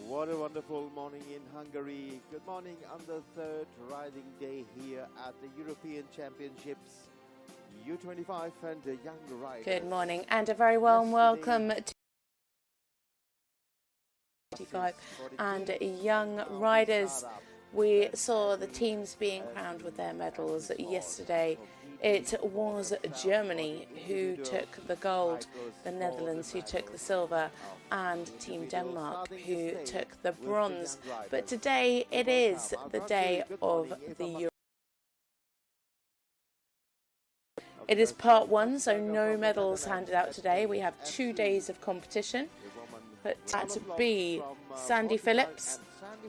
What a wonderful morning in Hungary. Good morning on the third riding day here at the European Championships U25 and the young riders. Good morning and a very warm welcome to 25 and young riders. We saw the teams being crowned with their medals yesterday. It was Germany who took the gold, the Netherlands who took the silver, and Team Denmark who took the bronze. But today it is the day of the Euro. It is part one, so no medals handed out today. We have 2 days of competition. But at B, Sandy Phillips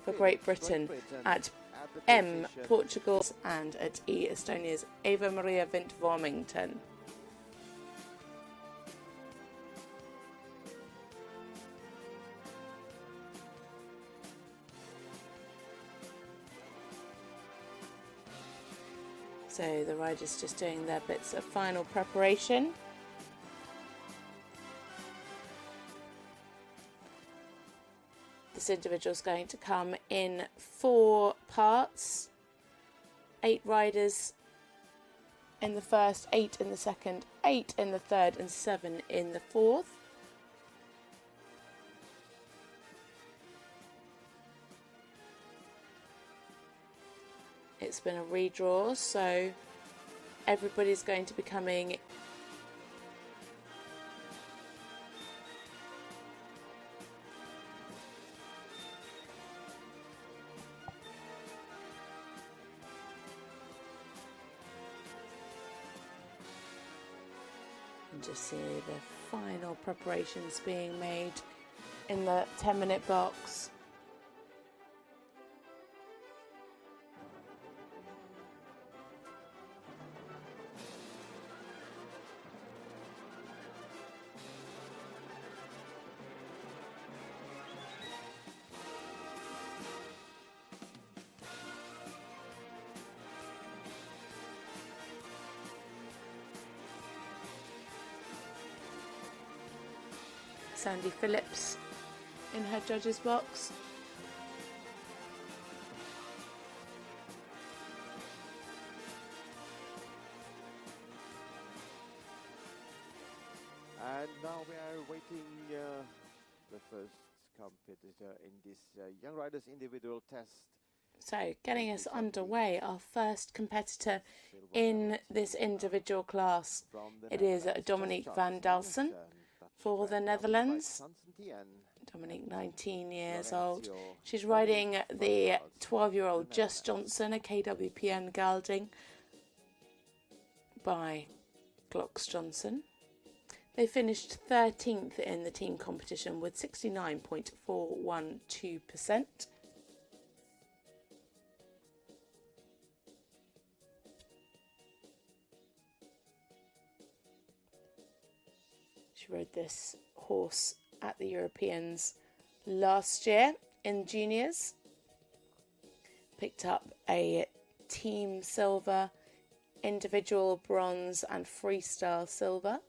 for Great Britain, at M, Portugal, and at E, Estonia's Eva Maria Vint-Vormington. So the riders just doing their bits of final preparation. This individual is going to come in 4 parts. 8 riders in the first, 8 in the second, 8 in the third, and 7 in the fourth. It's been a redraw, so everybody's going to be coming and just see the final preparations being made in the 10-minute box. Sandy Phillips in her judges box. And now we are waiting the first competitor in this young riders individual test. So getting us underway, our first competitor in this individual class. It is Dominique van Dalsen for the Netherlands. Dominique, 19 years old. She's riding the 12-year-old Jess Johnson, a KWPN gelding by Glocks Johnson. They finished 13th in the team competition with 69.412%. She rode this horse at the Europeans last year in juniors. Picked up a team silver, individual bronze and freestyle silver.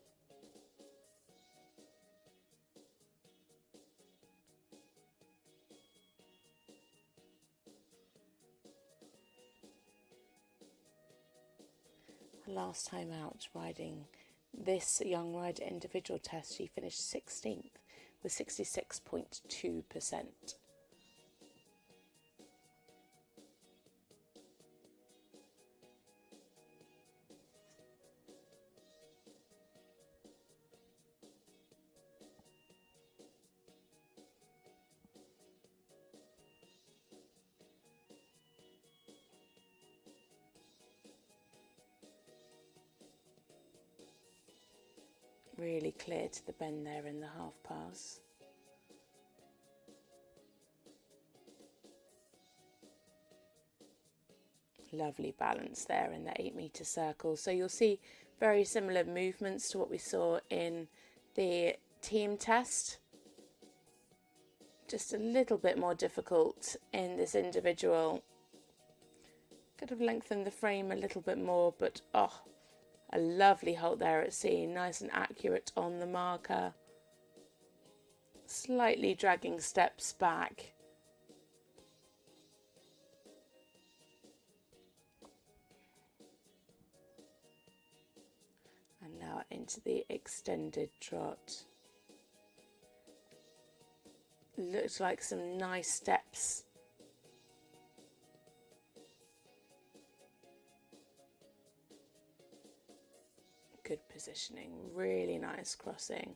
Last time out riding this young rider individual test, she finished 16th with 66.2%. Really clear to the bend there in the half pass. Lovely balance there in the 8-metre circle. So you'll see very similar movements to what we saw in the team test. Just a little bit more difficult in this individual. Could have lengthened the frame a little bit more, but oh, a lovely halt there at sea. Nice and accurate on the marker. Slightly dragging steps back. And now into the extended trot. Looks like some nice steps. Good positioning, really nice crossing.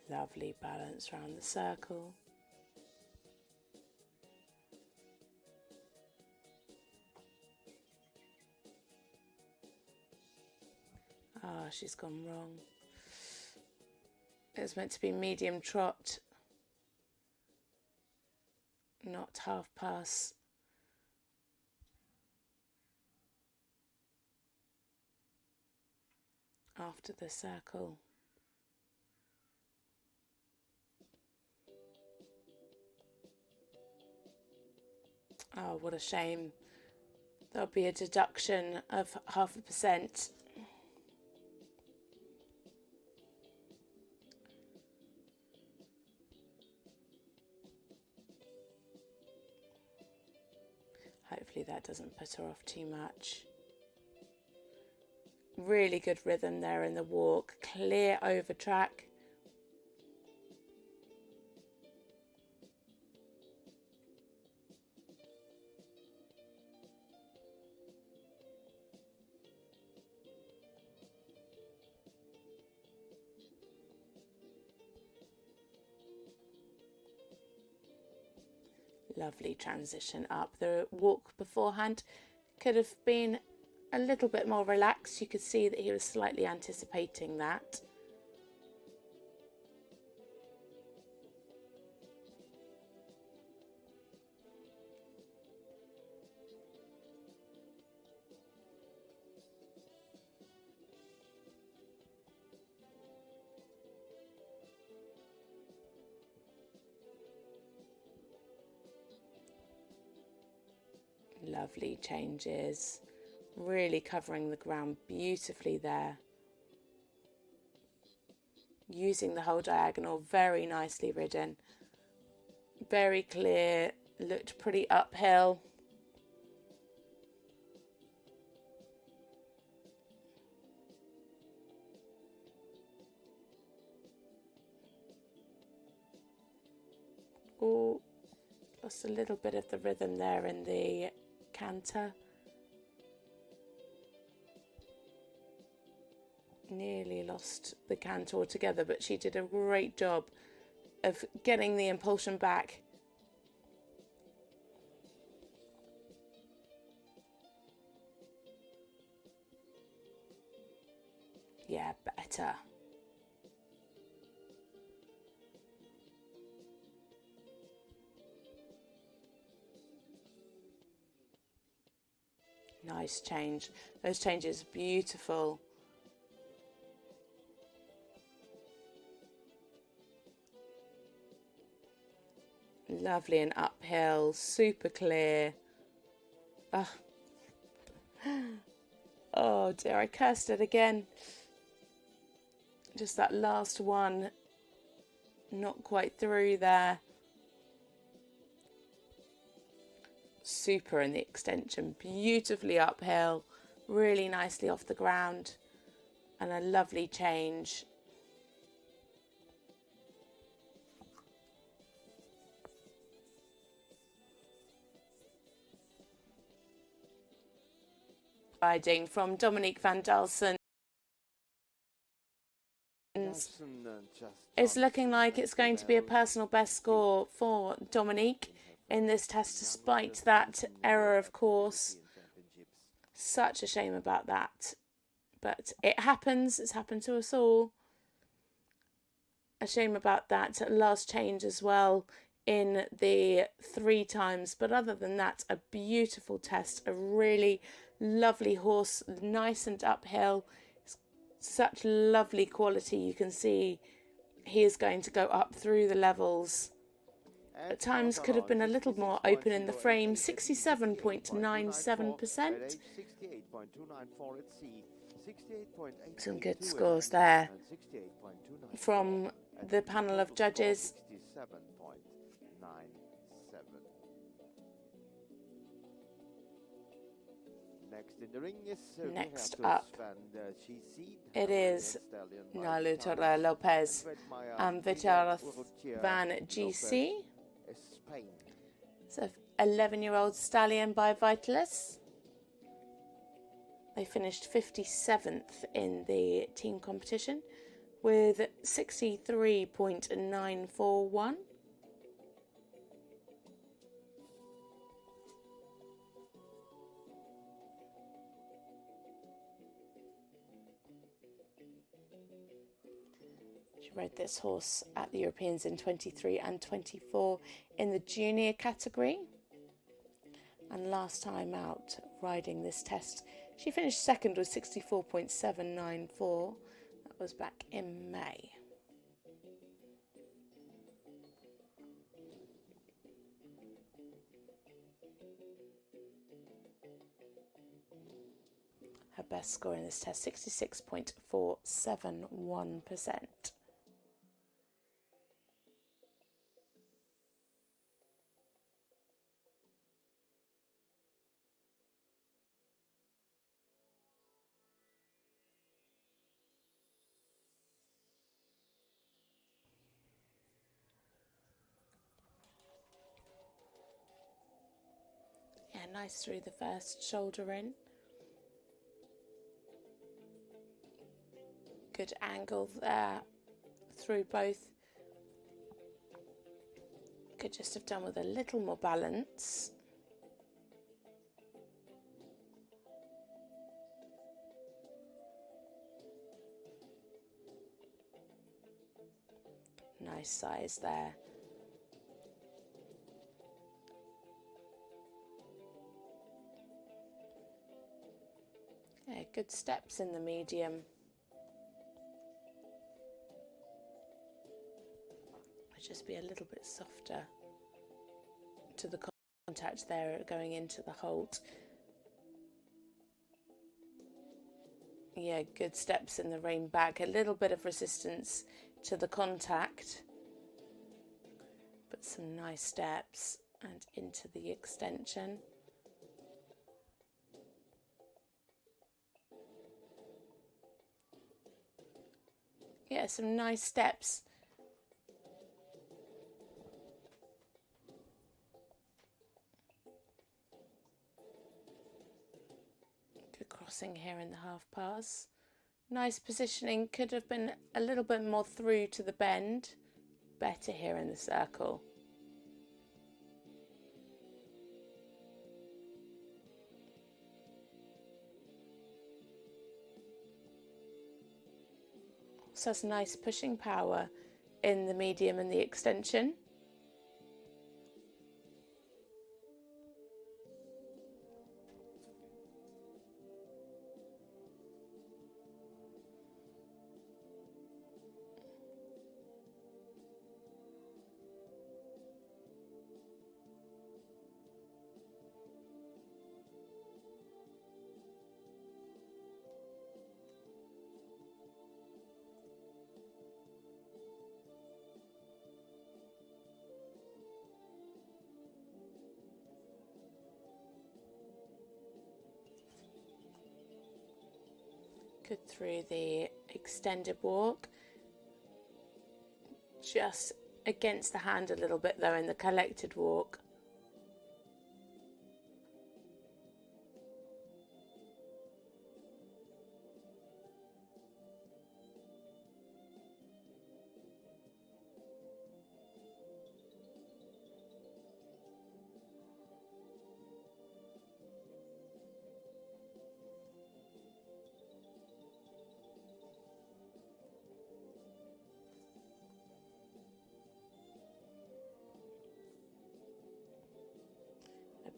Lovely balance around the circle. Ah, she's gone wrong. It was meant to be medium trot, not half pass. After the circle. Oh, what a shame. There'll be a deduction of 0.5%. Hopefully that doesn't put her off too much. Really good rhythm there in the walk. Clear over track. Lovely transition up. The walk beforehand could have been a little bit more relaxed. You could see that he was slightly anticipating that. Lovely changes, really covering the ground beautifully there. Using the whole diagonal, very nicely ridden. Very clear, looked pretty uphill. Oh, lost a little bit of the rhythm there in the canter. Nearly lost the canter altogether, but she did a great job of getting the impulsion back. Yeah, better. Nice change. Those changes, beautiful. Lovely and uphill, super clear. Oh, oh dear, I cursed it again. Just that last one, not quite through there. Super in the extension, beautifully uphill, really nicely off the ground, and a lovely change. Riding from Dominique van Dalsen. It's looking like it's going to be a personal best score for Dominique in this test, despite that error, of course. Such a shame about that. But it happens. It's happened to us all. a shame about that last change as well in the 3 times. But other than that, a beautiful test, a really lovely horse, nice and uphill. Such lovely quality. You can see he is going to go up through the levels. At times could have been a little more open in the frame. 67.97%. Some good scores there from the panel of judges. Next up, it is Nalu Torre Lopez and Vitara Van GC. So 11-year-old stallion by Vitalis. They finished 57th in the team competition with 63.941. She rode this horse at the Europeans in 23 and 24 in the junior category. And last time out riding this test, she finished second with 64.794. That was back in May. Her best score in this test, 66.471%. Yeah, nice through the first shoulder in. Good angle there through both. Could just have done with a little more balance. Nice size there. Yeah, good steps in the medium. Just be a little bit softer to the contact there going into the halt. Yeah, good steps in the rein back, a little bit of resistance to the contact, but some nice steps and into the extension. Yeah, some nice steps. Crossing here in the half pass. Nice positioning, could have been a little bit more through to the bend. Better here in the circle. So that's nice pushing power in the medium and the extension. Good through the extended walk. Just against the hand a little bit though in the collected walk.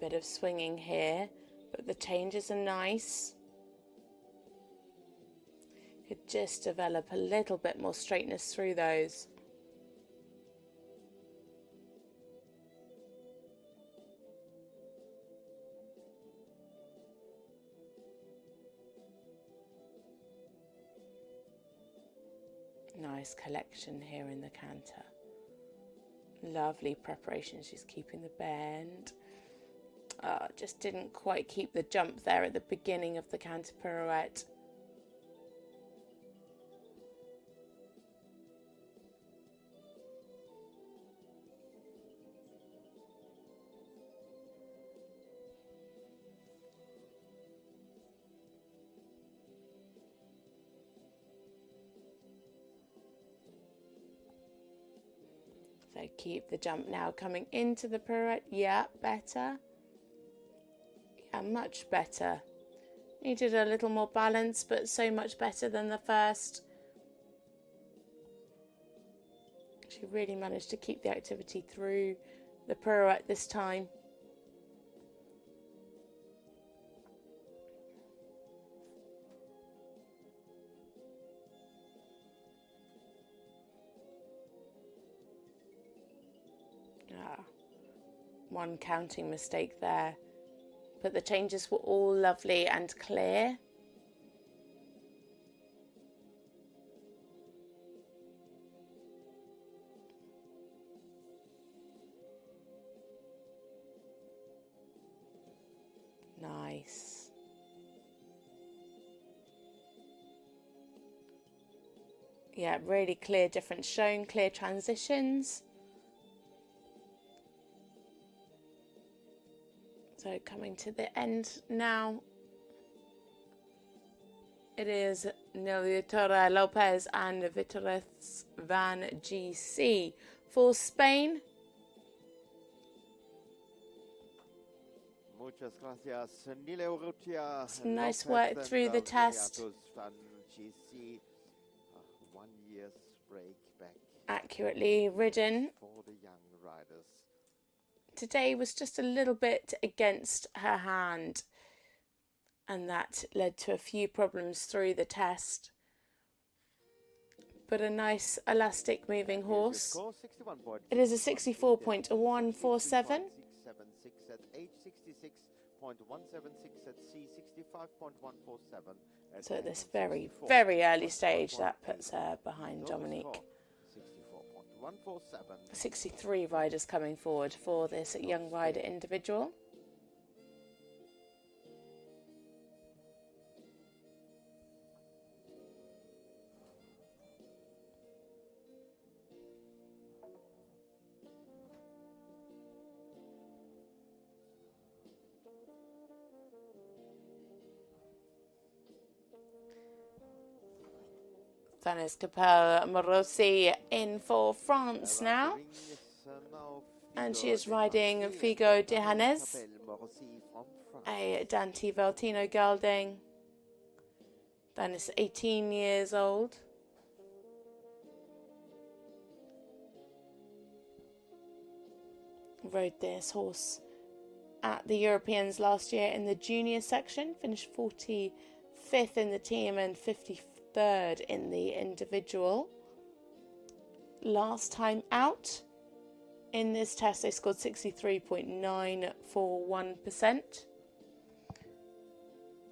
Bit of swinging here, but the changes are nice. Could just develop a little bit more straightness through those. Nice collection here in the canter. Lovely preparation. She's keeping the bend. Just didn't quite keep the jump there at the beginning of the canter pirouette. So keep the jump now coming into the pirouette. Yeah, better. Yeah, much better. Needed a little more balance, but so much better than the first. She really managed to keep the activity through the pirouette this time. One counting mistake there, but the changes were all lovely and clear. Nice. Yeah, really clear difference shown, clear transitions. So coming to the end now, it is Nelly Lopez and Vittores Van GC for Spain. Muchas gracias, Nile nice work through the test. 1 year's break back. Accurately ridden. For the young riders. Today was just a little bit against her hand, and that led to a few problems through the test. But a nice elastic moving horse. It is a 64.147. So at this very, very early stage, that puts her behind Dominique. 63 riders coming forward for this young rider individual. Vanessa Capel-Morosi in for France now. And she is riding Figo de Hannes, a Dante Valtino gelding. Vanessa, 18 years old. Rode this horse at the Europeans last year in the junior section, finished 45th in the team and 53rd in the individual. Last time out in this test, they scored 63.941%.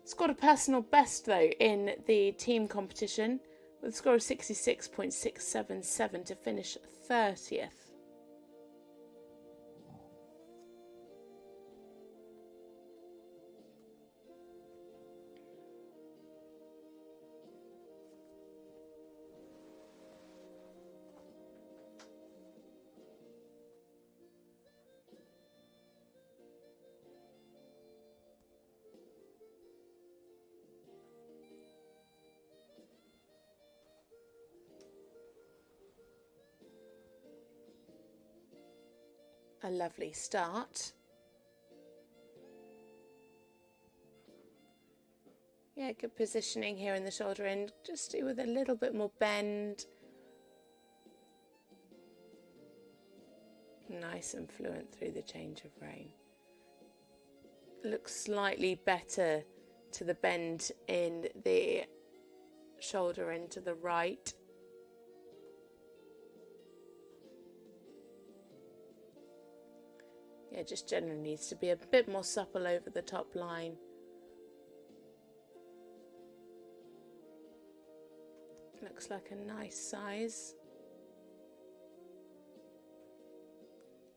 Scored a personal best, though, in the team competition with a score of 66.677 to finish 30th. A lovely start. Yeah, good positioning here in the shoulder end, just do with a little bit more bend. Nice and fluent through the change of rein. looks slightly better to the bend in the shoulder into the right. Yeah, just generally needs to be a bit more supple over the top line. Looks like a nice size.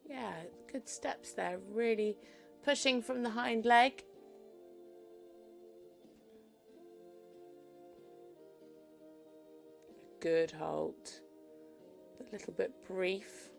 Yeah, good steps there, really pushing from the hind leg. Good hold, a little bit brief.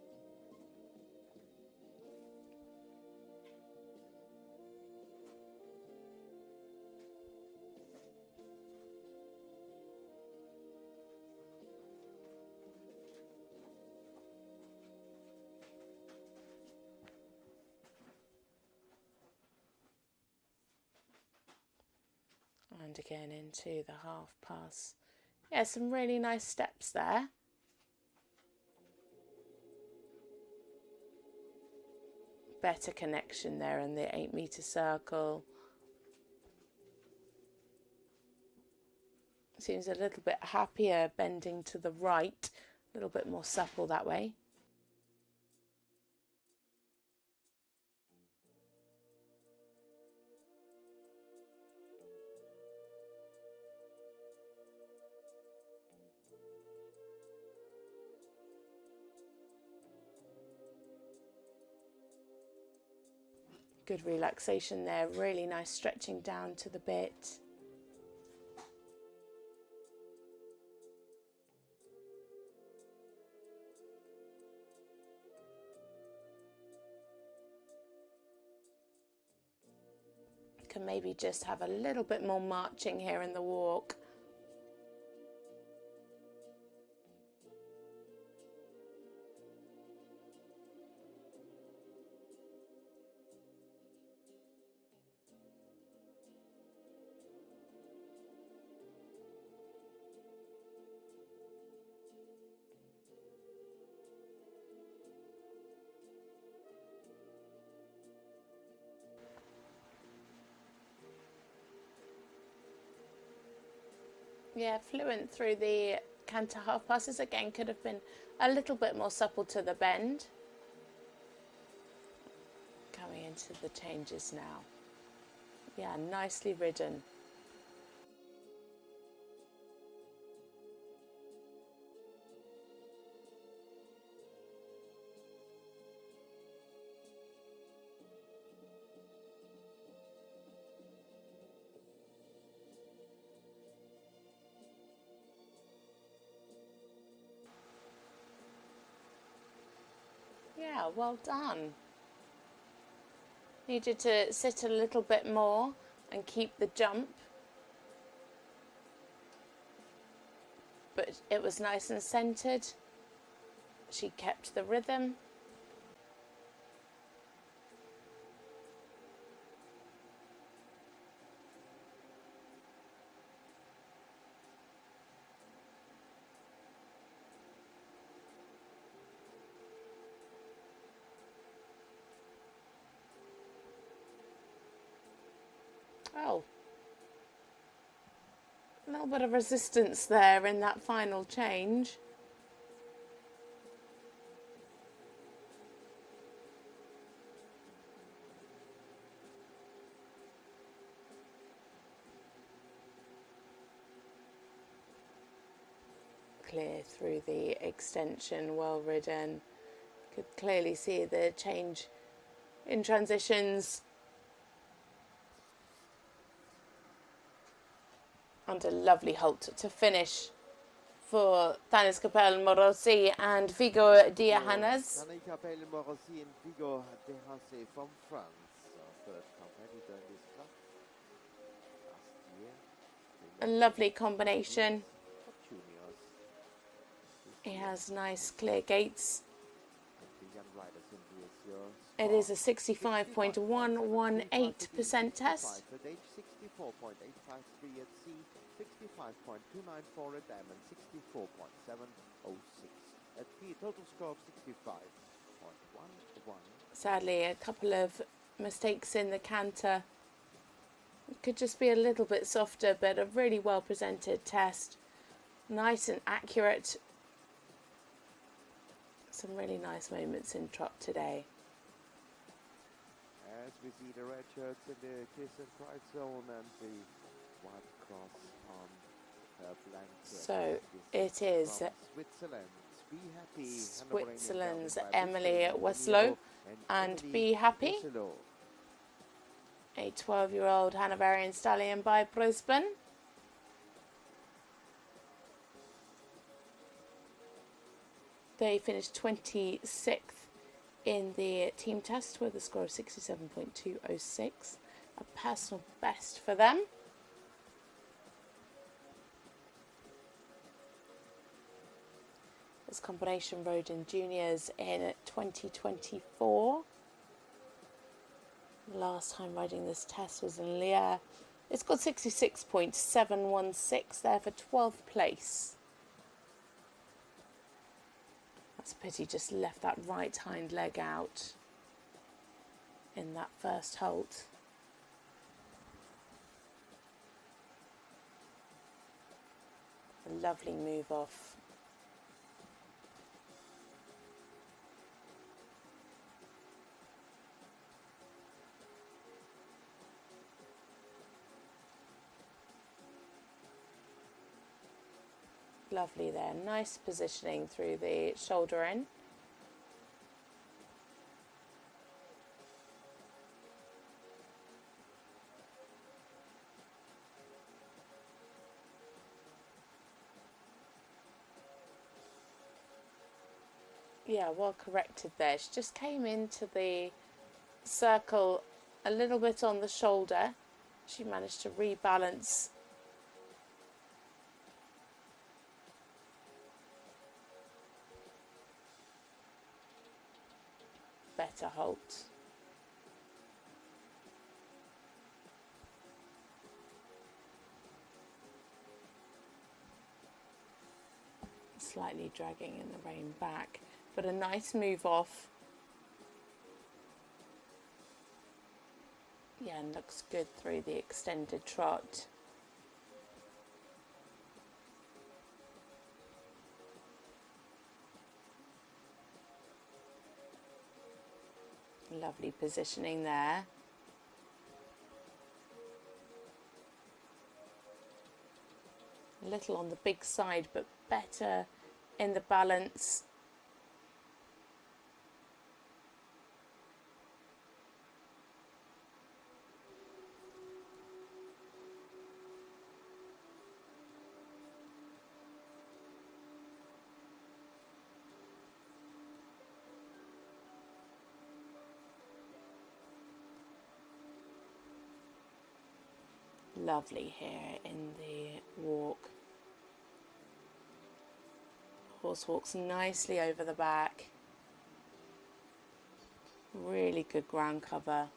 And again into the half pass. Yeah, some really nice steps there. Better connection there in the 8-meter circle. Seems a little bit happier bending to the right, a little bit more supple that way. Good relaxation there, really nice stretching down to the bit. Can maybe just have a little bit more marching here in the walk. Yeah, fluent through the canter half passes. Again, could have been a little bit more supple to the bend. Coming into the changes now. Yeah, nicely ridden. Yeah, well done. Needed to sit a little bit more and keep the jump. But it was nice and centered. She kept the rhythm. Oh, a little bit of resistance there in that final change. Clear through the extension, well ridden. Could clearly see the change in transitions. And a lovely halt to finish for Tanis Capel-Morossi and Vigo Diahanas. Tanis Capel-Morossi and Vigo Diahanas from France, third competitor in this club last year. A lovely combination. He has nice clear gates. It is a 65.118% test. 64.853 at C, 65.294 at M, and 64.706 at P. Total score of 65.11. Sadly, a couple of mistakes in the canter It could just be a little bit softer, but a really well presented test. Nice and accurate. Some really nice moments in trot today. As we see the red shirts in the kiss and cry zone and the white cross on her blanket. So it is Switzerland's Emily Weslow and Be Happy, a 12-year-old Hanoverian stallion by Brisbane. They finished 26th in the team test with a score of 67.206, a personal best for them. This combination rode in juniors in 2024. Last time riding this test was in Liège. It's got 66.716 there for 12th place. That's a pity, just left that right hind leg out in that first halt. A lovely move off. Lovely there, nice positioning through the shoulder in. Yeah, well corrected there. She just came into the circle a little bit on the shoulder. She managed to rebalance. Better halt. Slightly dragging in the rein back, but a nice move off. Yeah, and looks good through the extended trot. Lovely positioning there. A little on the big side, but better in the balance. Lovely here in the walk. Horse walks nicely over the back. Really good ground cover.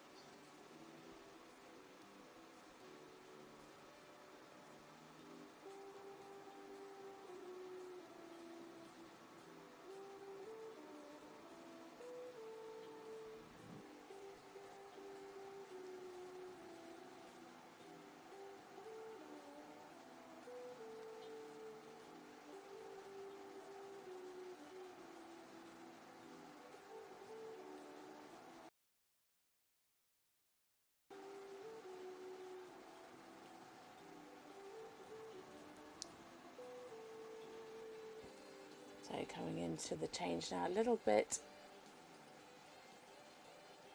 So coming into the change now, a little bit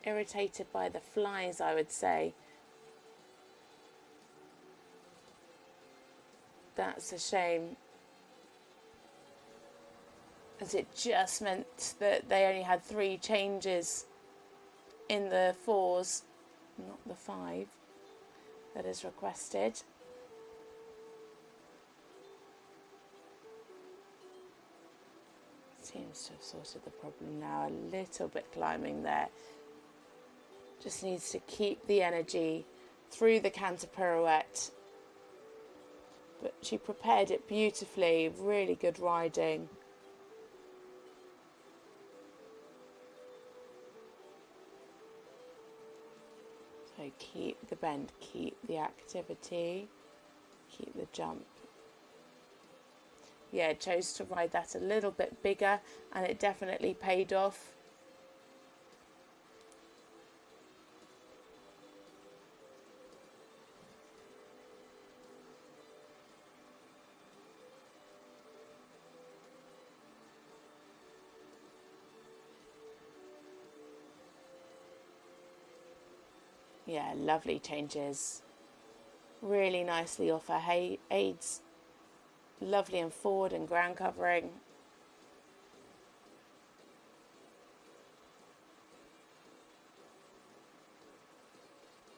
irritated by the flies, I would say. That's a shame, as it just meant that they only had 3 changes in the 4s, not the 5 that is requested. Seems to have sorted the problem now. A little bit climbing there. Just needs to keep the energy through the canter pirouette. But she prepared it beautifully. Really good riding. So So keep the bend, keep the activity, keep the jump. Yeah, chose to ride that a little bit bigger, and it definitely paid off. Yeah, lovely changes. Really nicely off her aids. Lovely and forward and ground covering.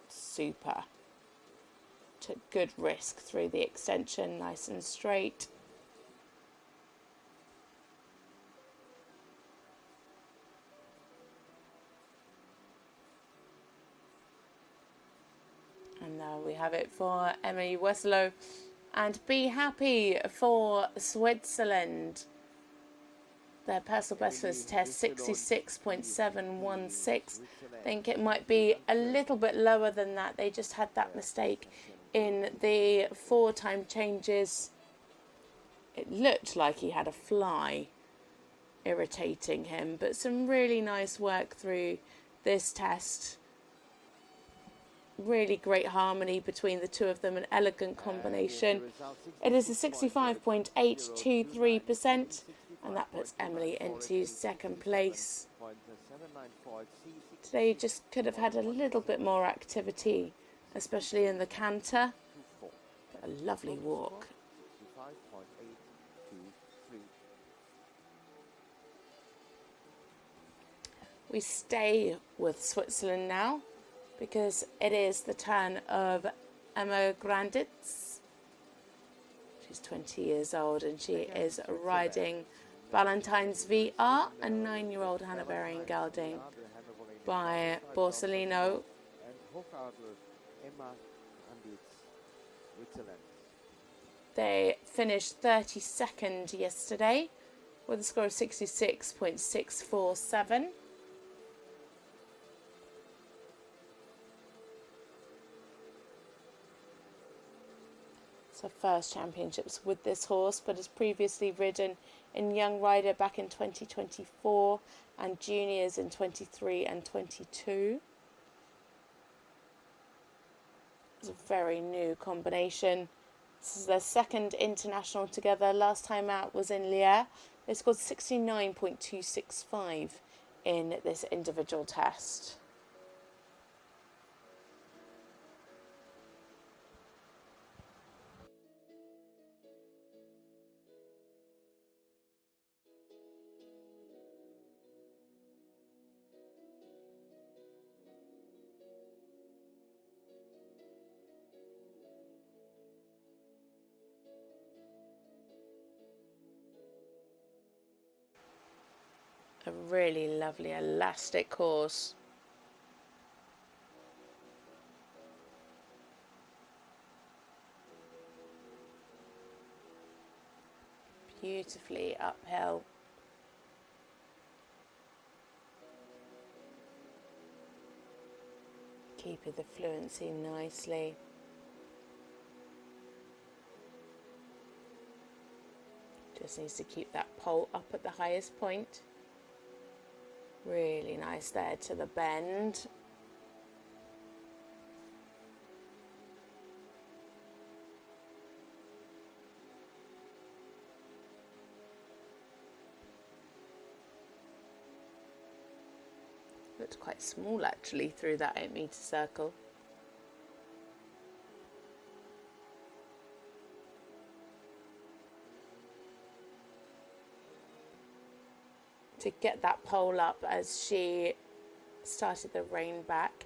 Super. Took good risk through the extension, nice and straight. And there we have it for Emily Weslow. And be happy for Switzerland. Their personal best for this test, 66.716. I think it might be a little bit lower than that. They just had that mistake in the 4-time changes. It looked like he had a fly irritating him, but some really nice work through this test. Really great harmony between the two of them, an elegant combination. It is a 65.823%, and that puts Emily into second place. Today just could have had a little bit more activity, especially in the canter. But a lovely walk. We stay with Switzerland now, because it is the turn of Emma Granditz. She's 20 years old and she is riding Valentine's VR, a 9-year-old Hanoverian gelding by Borsellino. They finished 32nd yesterday with a score of 66.647. Her first championships with this horse, but has previously ridden in Young Rider back in 2024 and juniors in 23 and 22. It's a very new combination. This is their second international together. Last time out was in Liège. They scored 69.265 in this individual test. A really lovely elastic horse. Beautifully uphill. Keeping the fluency nicely. Just needs to keep that pole up at the highest point. Really nice there to the bend. Looked quite small actually through that 8-metre circle. To get that pole up as she started the rein back.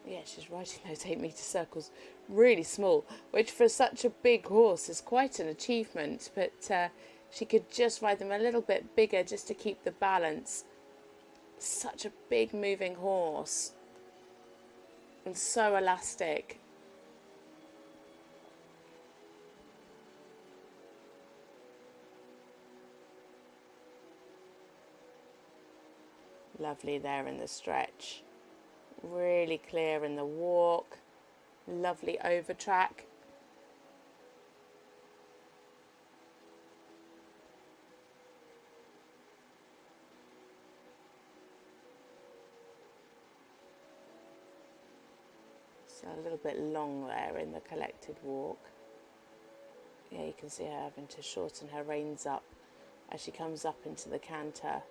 Yeah, she's riding those 8-metre circles really small, which for such a big horse is quite an achievement, but she could just ride them a little bit bigger just to keep the balance. Such a big moving horse and so elastic. Lovely there in the stretch, really clear in the walk, lovely over track. So a little bit long there in the collected walk. Yeah, you can see her having to shorten her reins up as she comes up into the canter.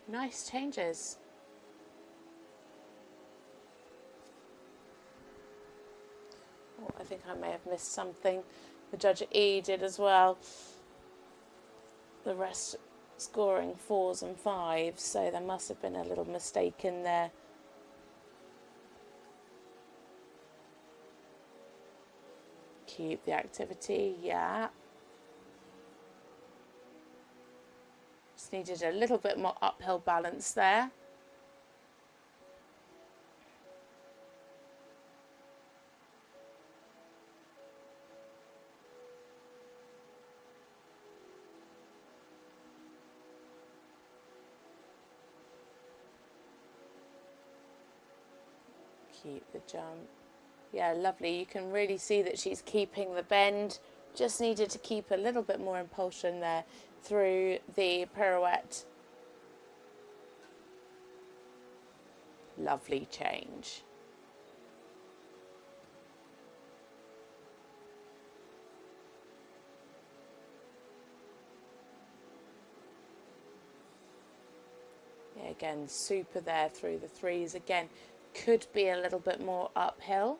Nice changes. Oh, I think I may have missed something. The judge E did as well. The rest scoring 4s and 5s, so there must have been a little mistake in there. Keep the activity, yeah. Just needed a little bit more uphill balance there. Keep the jump. Yeah, lovely. You can really see that she's keeping the bend. Just needed to keep a little bit more impulsion there through the pirouette. Lovely change. Yeah, again, super there through the 3s. Again, could be a little bit more uphill.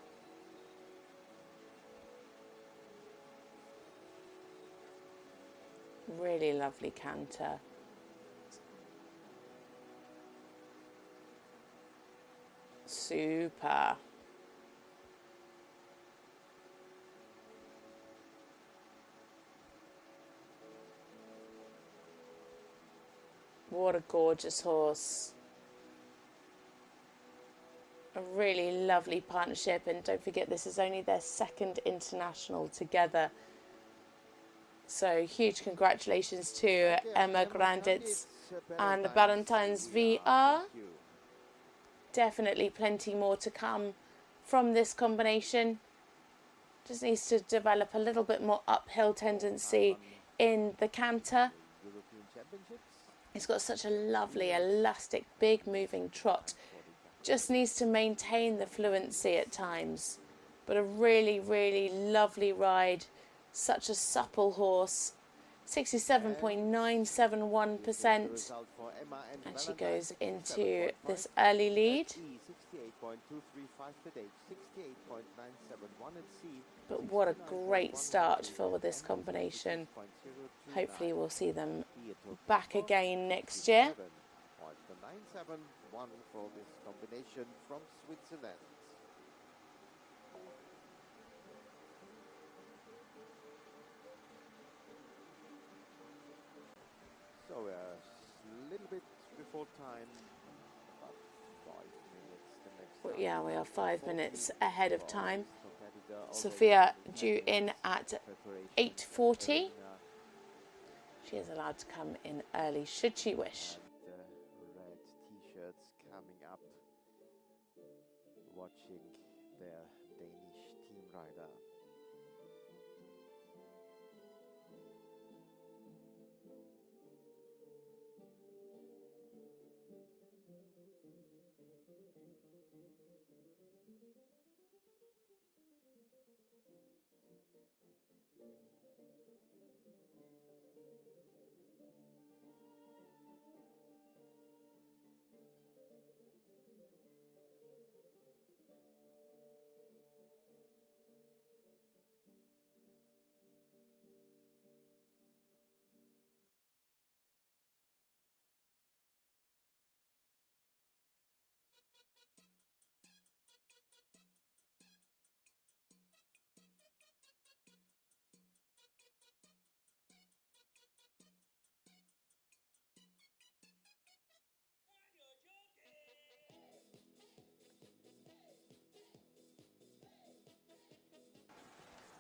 Really lovely canter. Super. What a gorgeous horse. A really lovely partnership, and don't forget this is only their 2nd international together. So huge congratulations to Emma Granditz and Valentine's VR. Definitely plenty more to come from this combination. Just needs to develop a little bit more uphill tendency in the canter. It's got such a lovely, elastic, big moving trot. Just needs to maintain the fluency at times. But a really, really lovely ride. Such a supple horse. 67.971%. And she goes into this early lead. But what a great start for this combination. Hopefully we'll see them back again next year. For this combination from Switzerland. So we're a little bit before time, about 5 minutes. The next well, yeah, we are 5 minutes ahead of time. Sophia due in at 8:40. She is allowed to come in early should she wish. Red t-shirts coming up, watching their Danish team rider.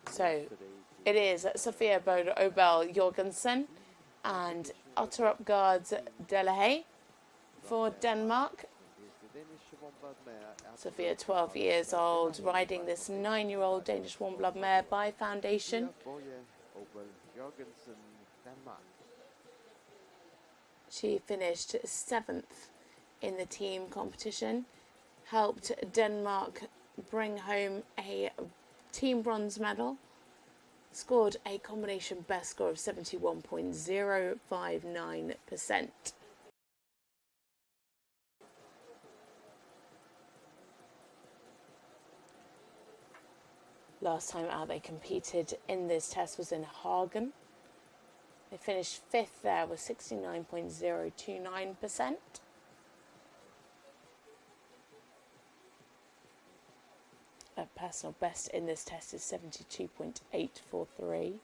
So it is Sofia Obel Jorgensen and Otterup guards Delahaye for Denmark. Sofia, 12 years old, riding this 9-year-old Danish warm blood mare by Foundation. She finished 7th in the team competition, helped Denmark bring home a team bronze medal, scored a combination best score of 71.059%. Last time out they competed in this test was in Hagen. They finished 5th there with 69.029%. A personal best in this test is 72.843.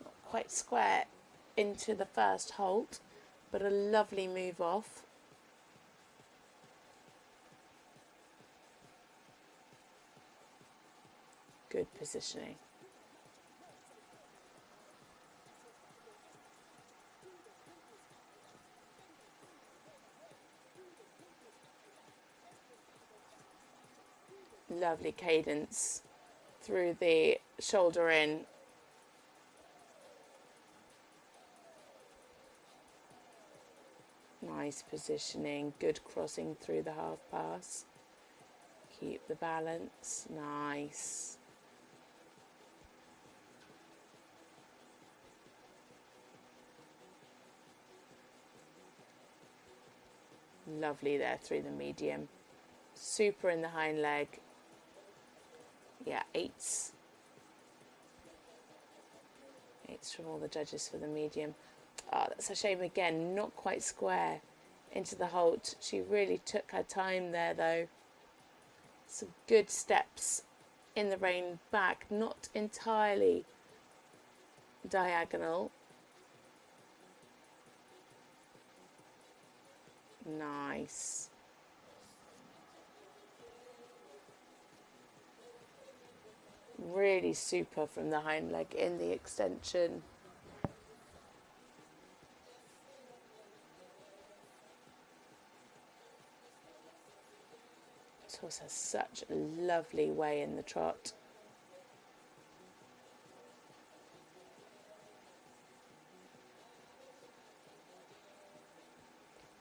Not quite square into the first halt, but a lovely move off. Good positioning. Lovely cadence through the shoulder in. Nice positioning, good crossing through the half pass. Keep the balance, nice. Lovely there through the medium. Super in the hind leg. Yeah, 8s. 8s from all the judges for the medium. Oh, that's a shame again, not quite square into the halt. She really took her time there though. Some good steps in the rein back, not entirely diagonal. Nice. Really super from the hind leg in the extension. This horse has such a lovely way in the trot.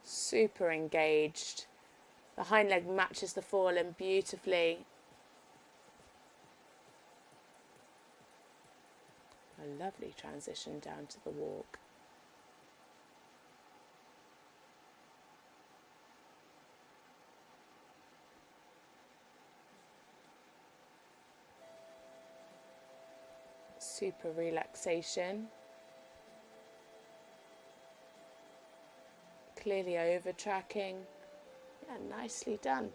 Super engaged. The hind leg matches the forelimb beautifully. A lovely transition down to the walk. Super relaxation. Clearly over tracking. Yeah, nicely done.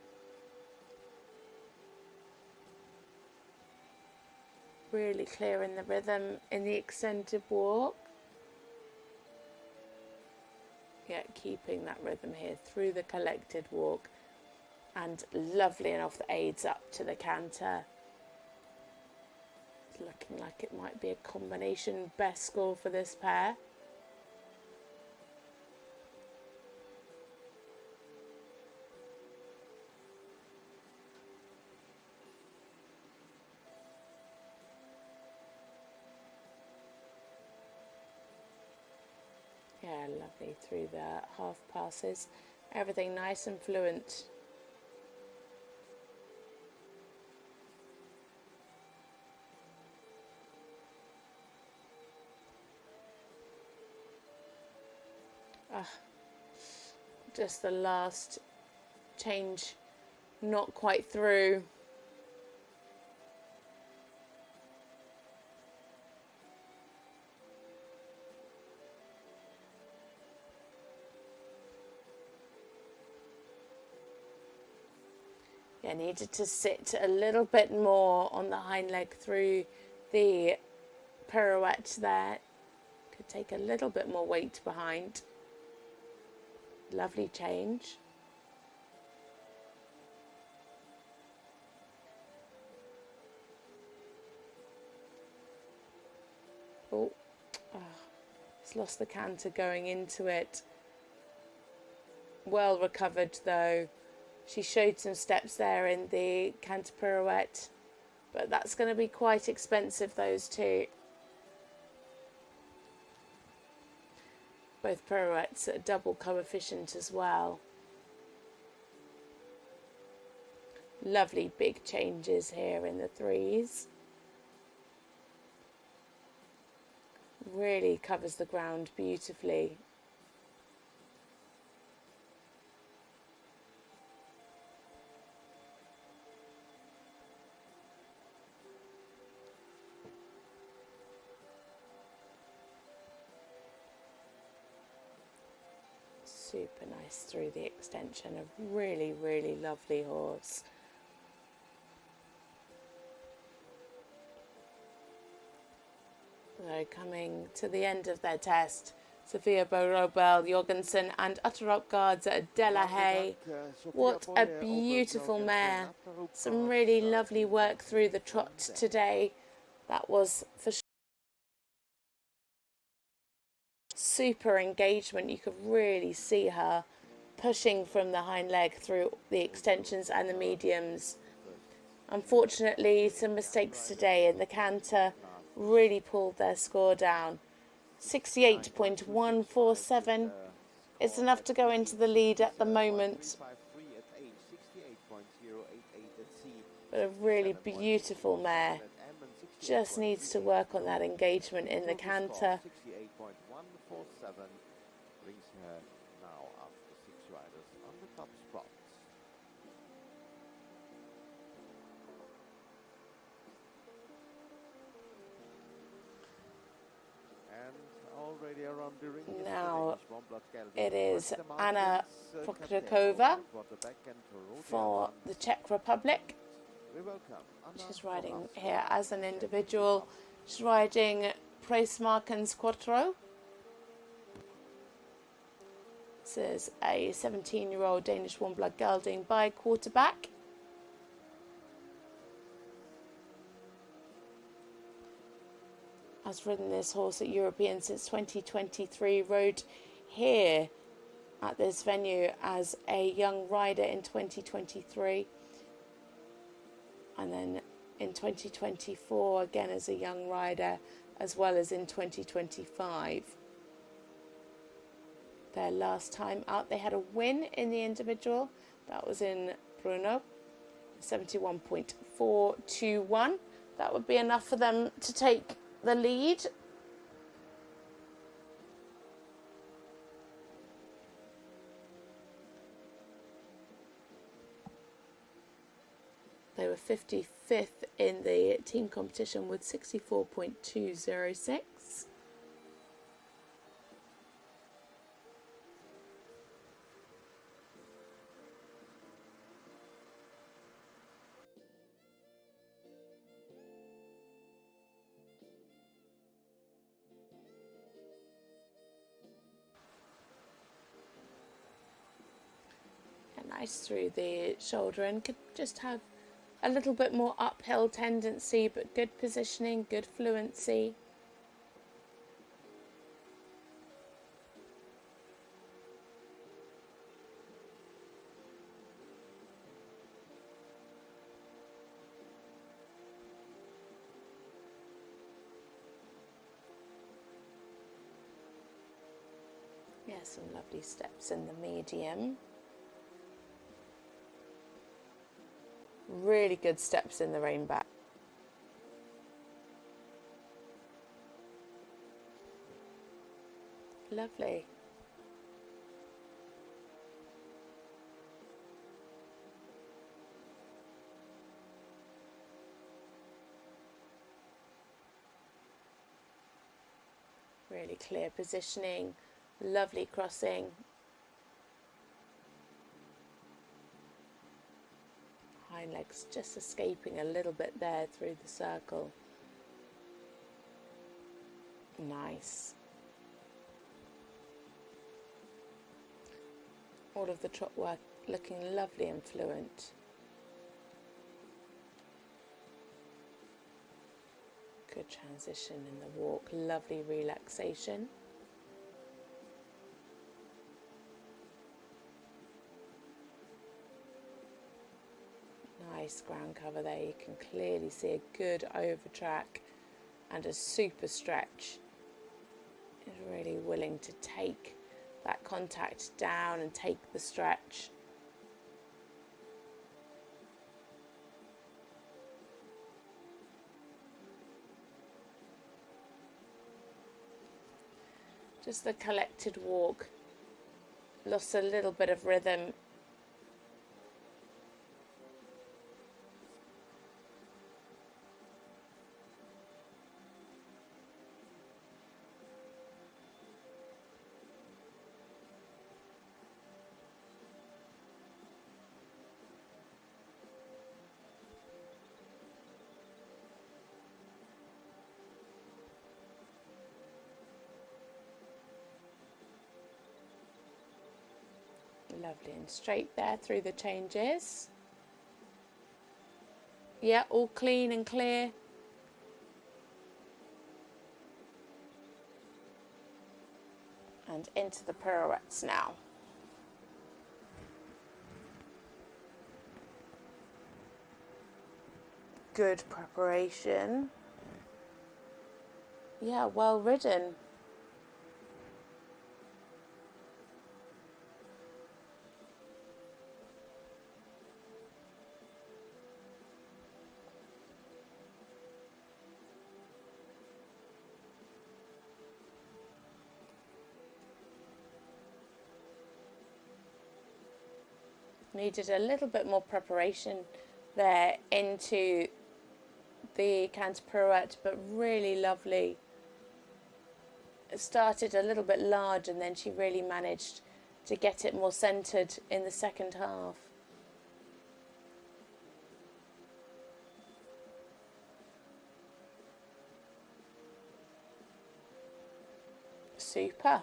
Really clear in the rhythm in the extended walk. Yeah, keeping that rhythm here through the collected walk. And lovely enough the aids up to the canter. It's looking like it might be a combination best score for this pair. Yeah, lovely through the half passes. Everything nice and fluent. Just the last change, not quite through. Yeah, needed to sit a little bit more on the hind leg through the pirouette there. Could take a little bit more weight behind. Lovely change. Oh, he's lost the canter going into it. Well recovered though. She showed some steps there in the canter pirouette, but that's going to be quite expensive, those two. Both pirouettes at a double coefficient as well. Lovely big changes here in the threes. Really covers the ground beautifully. Super nice through the extension. A really, really lovely horse. So coming to the end of their test, Sophia Borobel, Jorgensen and Utterop Guards at Delahaye. What a beautiful mare. Some really lovely work through the trot today. That was for sure. Super engagement. You could really see her pushing from the hind leg through the extensions and the mediums. Unfortunately, some mistakes today in the canter really pulled their score down. 68.147 is enough to go into the lead at the moment. But a really beautiful mare. Just needs to work on that engagement in the canter. Brings her now after 6 riders on the top spot. And already around the ring now it is Anna Prokrakova for the Czech Republic. She's riding here as an individual. She's riding Preismarkens Quattro. This is a 17-year-old Danish warm-blood gelding by quarterback. Has ridden this horse at European since 2023, rode here at this venue as a young rider in 2023. And then in 2024 again as a young rider, as well as in 2025. Their last time out they had a win in the individual. That was in Brno, 71.421. That would be enough for them to take the lead. They were 55th in the team competition with 64.206. Nice through the shoulder and could just have a little bit more uphill tendency, but good positioning, good fluency. some lovely steps in the medium. Really good steps in the rein back. Lovely. Really clear positioning, lovely crossing. Hind legs just escaping a little bit there through the circle. Nice. All of the trot work looking lovely and fluent. Good transition in the walk, lovely relaxation. Nice ground cover there, you can clearly see a good over track and a super stretch. Is really willing to take that contact down and take the stretch. Just the collected walk, lost a little bit of rhythm. Lovely and straight there through the changes. Yeah, all clean and clear. And into the pirouettes now. Good preparation. Yeah, well ridden. Needed a little bit more preparation there into the canter pirouette, but really lovely. It started a little bit large and then she really managed to get it more centered in the second half. Super.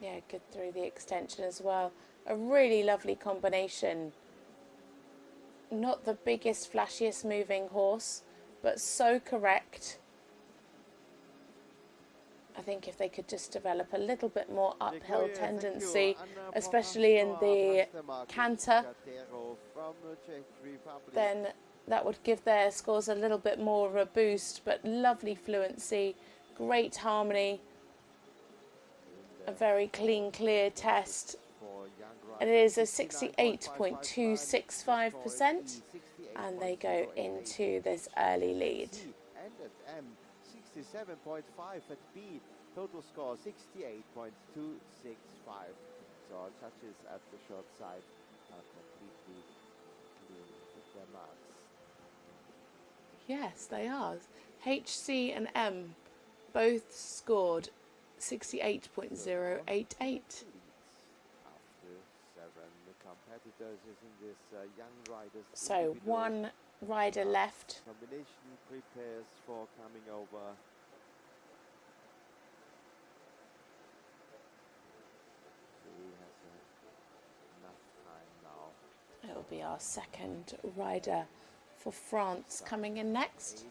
Yeah, good through the extension as well. A really lovely combination. Not the biggest, flashiest moving horse, but so correct. I think if they could just develop a little bit more uphill tendency, especially in the canter, then that would give their scores a little bit more of a boost. But lovely fluency, great harmony. A very clean, clear test. It is a 68.265%, and they go into this early lead. 67.5 at B, total score 68.265. So our judges at the short side are completely clean with their marks. Yes, they are. HC and M both scored 68.088. So one rider left. Combination prepares for coming over. So he has enough time now. It will be our second rider for France coming in next.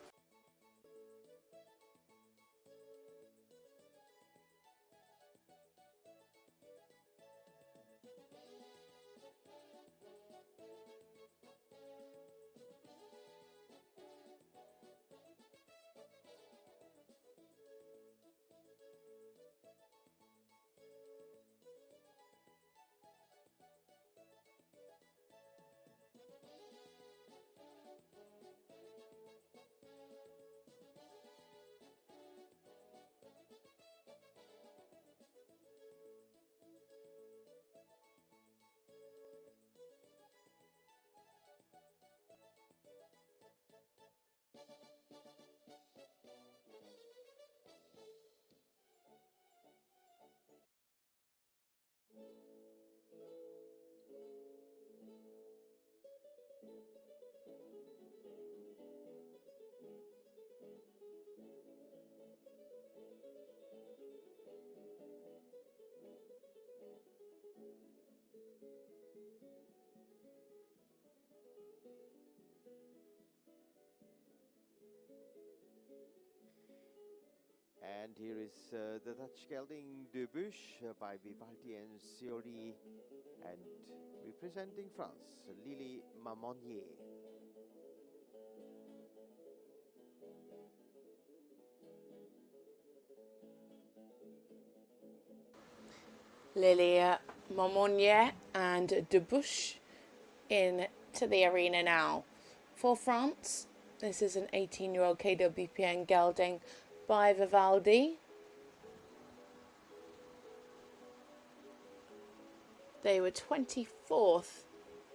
And here is the Dutch gelding De Bush by Vivaldi and Ciori, and representing France, Lily Marmonier. Lily Marmonier and De Bush into the arena now. For France, this is an 18-year-old KWPN gelding by Vivaldi. They were 24th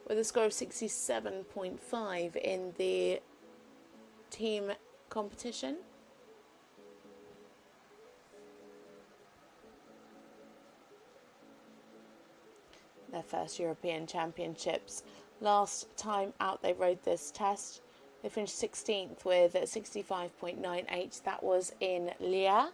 with a score of 67.5 in the team competition. Their first European Championships. Last time out they rode this test, they finished 16th with 65.98. That was in Lierre.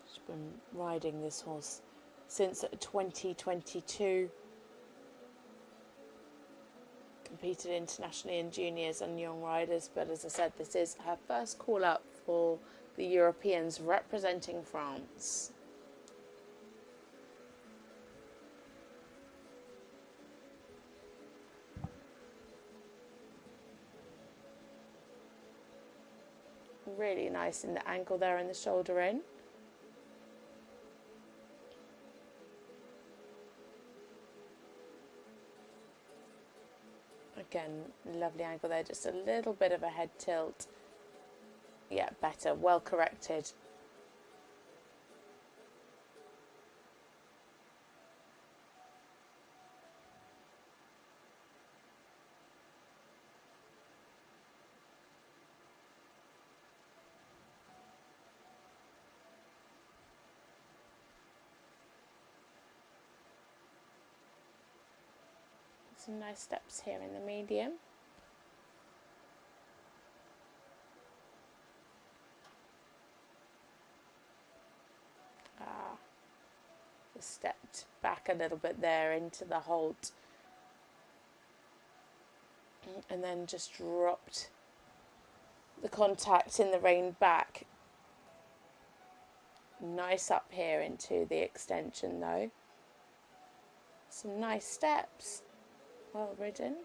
She's been riding this horse since 2022. Competed internationally in juniors and young riders, but as I said, this is her first call up for the Europeans representing France. Really nice in the ankle there and the shoulder in. Again, lovely angle there, just a little bit of a head tilt. Yeah, better, well corrected. Some nice steps here in the medium. Stepped back a little bit there into the halt, and then just dropped the contact in the rein back. Nice up here into the extension though. Some nice steps. Well ridden.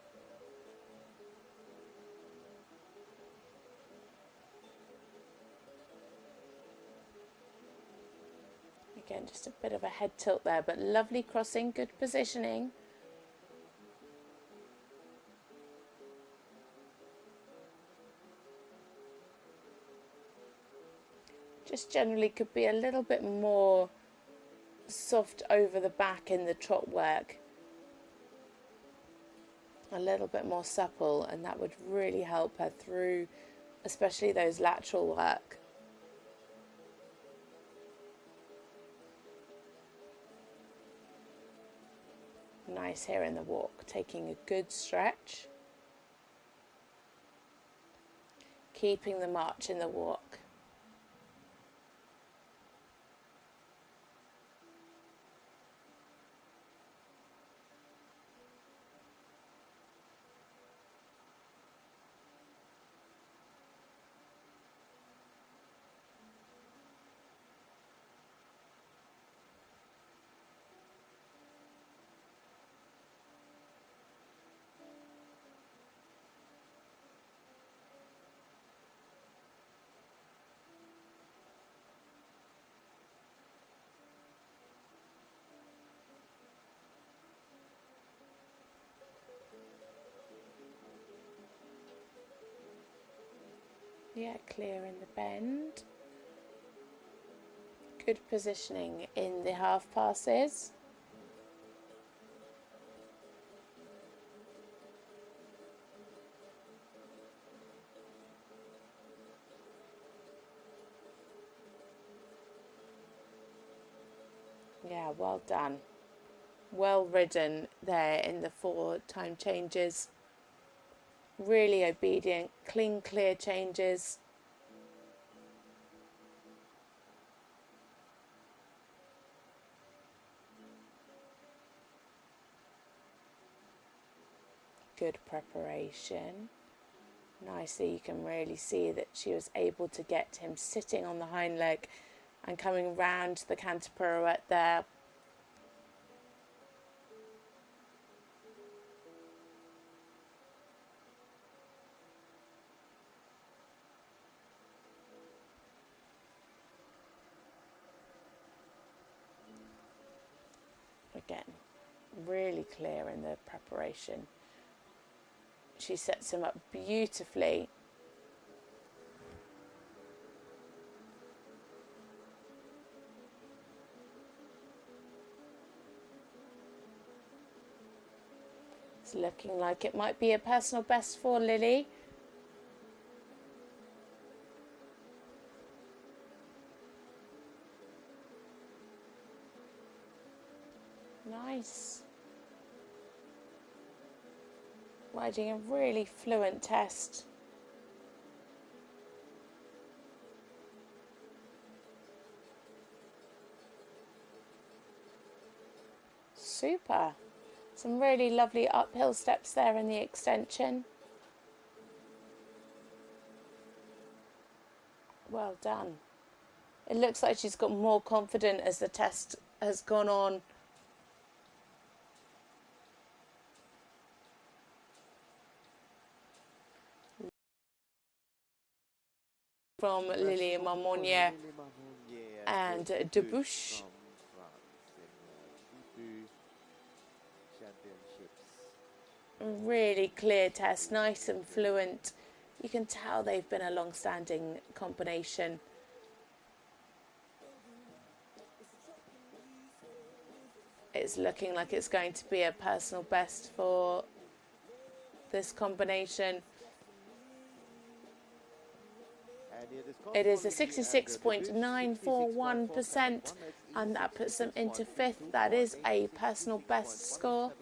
Again, just a bit of a head tilt there, but lovely crossing, good positioning. Just generally could be a little bit more soft over the back in the trot work. A little bit more supple, and that would really help her through, especially those lateral work. Nice here in the walk, taking a good stretch. Keeping the march in the walk. Yeah, clear in the bend. Good positioning in the half passes. Yeah, well done. Well ridden there in the 4 time changes. Really obedient, clean, clear changes. Good preparation. Nicely, you can really see that she was able to get him sitting on the hind leg and coming round the canter pirouette there. Again, really clear in the preparation. She sets him up beautifully. It's looking like it might be a personal best for Lily. Nice. Riding a really fluent test. Super. Some really lovely uphill steps there in the extension. Well done. It looks like she's got more confident as the test has gone on. From Lily Marmonnier and Debouche. Really clear test, nice and fluent. You can tell they've been a long-standing combination. It's looking like it's going to be a personal best for this combination. It is a 66.941%, and that puts them into 5th. That is a personal best score.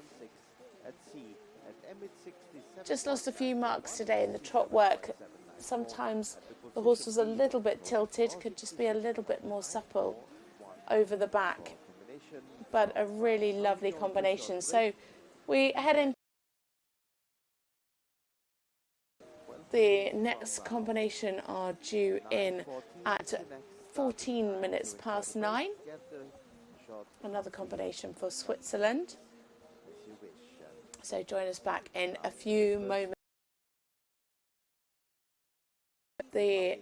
Just lost a few marks today in the trot work. Sometimes the horse was a little bit tilted, could just be a little bit more supple over the back. But a really lovely combination. So we head into the next combination are due in at 14 minutes past 9. Another combination for Switzerland. So join us back in a few moments. The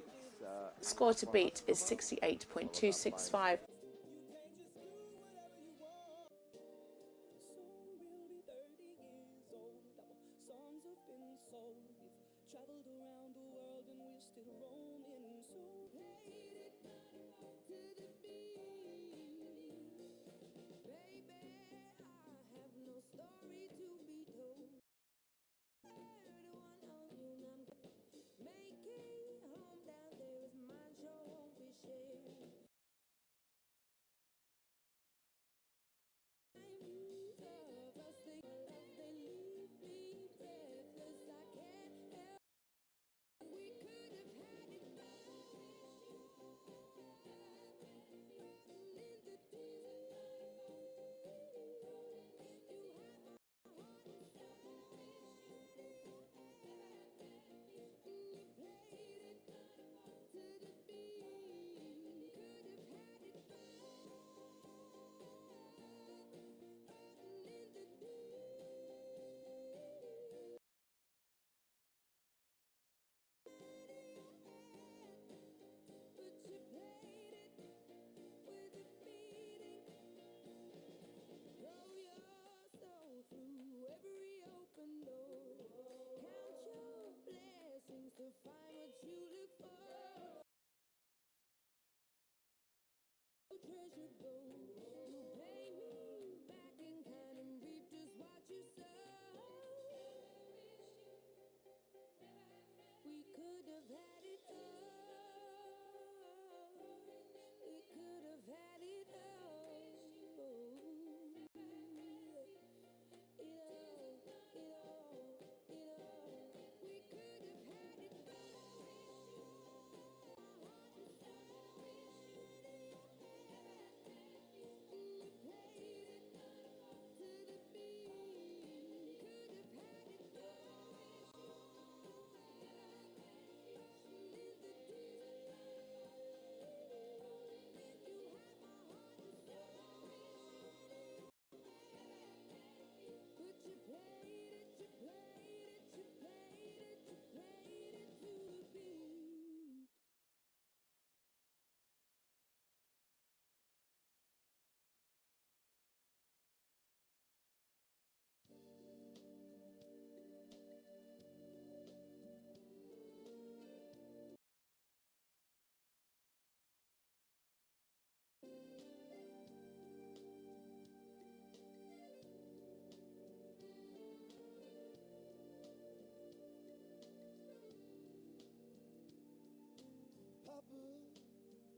score to beat is 68.265.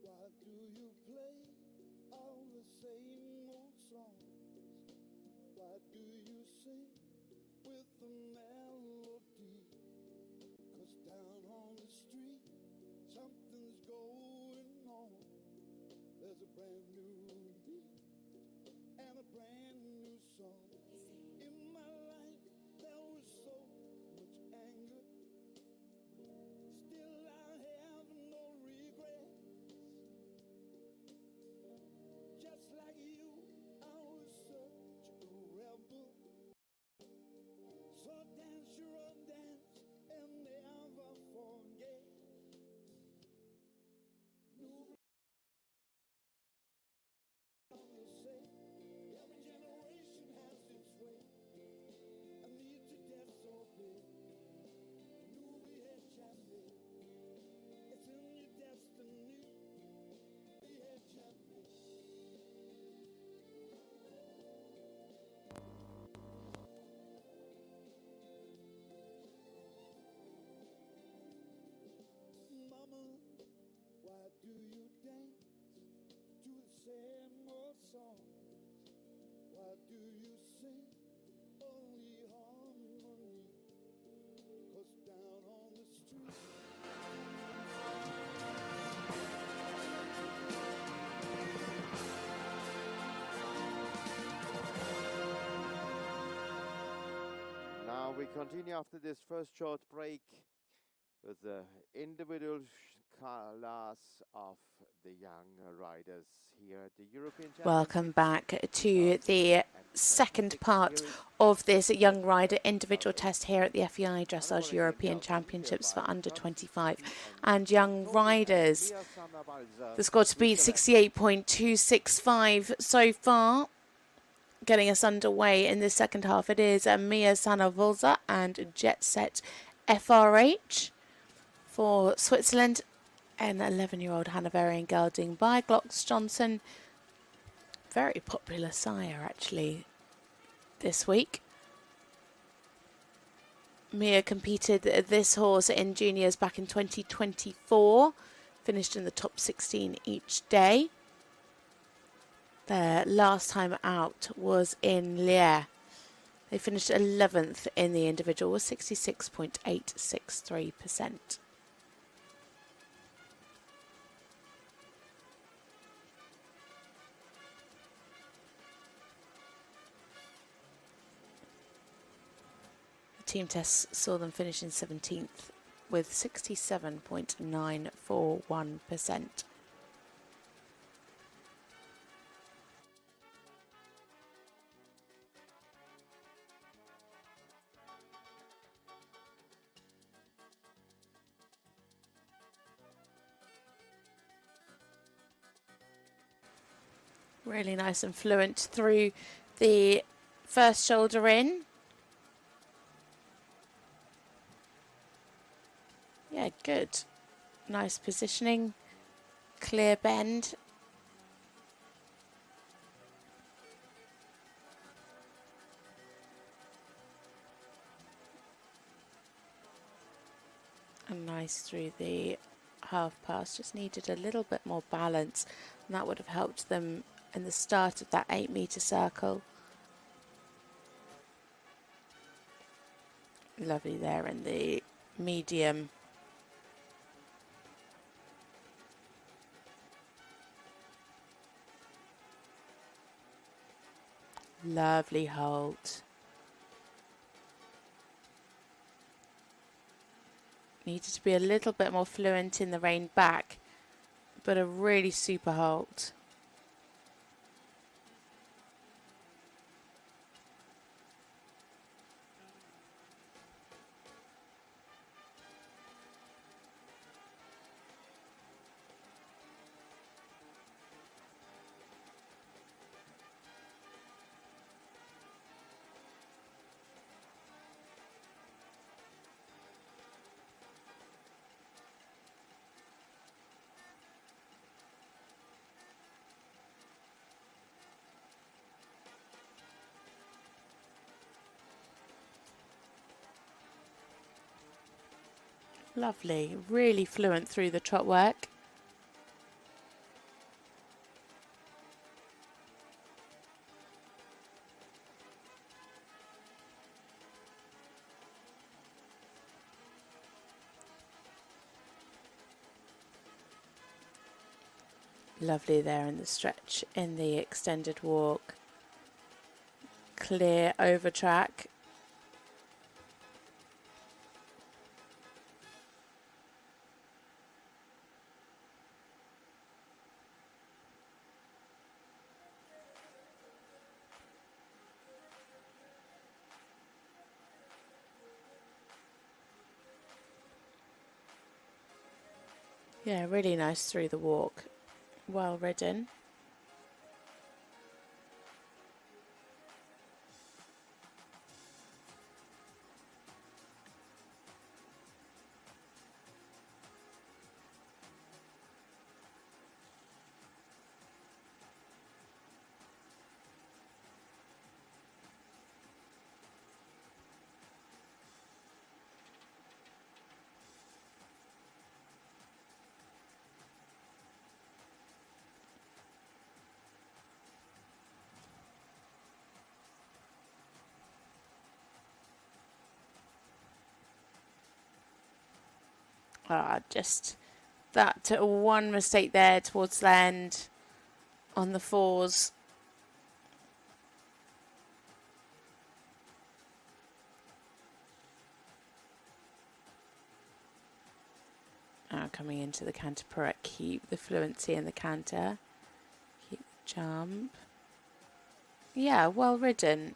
Why do you play all the same old songs? Why do you sing with the melody? 'Cause down on the street something's going on. There's a brand new beat and a brand new song. In my life there was so much anger. Still I have no regrets. Just like you, I was such a rebel. So dance your own dance and never forget. New will say every generation has its way. I need to disobey. New head champion. It's in your destiny. Be head champion. Mama, why do you dance to the same old songs? Why do you sing only harmony? 'Cause down on the street Now we continue after this first short break with the individual class of the young riders here at the European Championship. Welcome back to the second part of this young rider individual test here at the FEI Dressage European Championships for under 25 and young riders. The score to beat 68.265 so far. Getting us underway in the second half, it is Mia Sanavolza and Jet Set FRH for Switzerland. An 11-year-old Hanoverian gelding by Glocks Johnson. Very popular sire, actually, this week. Mia competed this horse in juniors back in 2024. Finished in the top 16 each day. Their last time out was in Liège. They finished 11th in the individual with 66.863%. The team tests saw them finish in 17th with 67.941%. Really nice and fluent through the first shoulder in. Yeah, good. Nice positioning. Clear bend. And nice through the half pass. Just needed a little bit more balance, and that would have helped them in the start of that 8-metre circle. Lovely there in the medium. Lovely hold. Needed to be a little bit more fluent in the rein back, but a really super hold. Lovely, really fluent through the trot work. Lovely there in the stretch, in the extended walk. Clear over track. Yeah, really nice through the walk. Well ridden. Just that one mistake there towards the end on the fours. Coming into the canter pirouette, keep the fluency in the canter, keep the jump. Yeah, well ridden.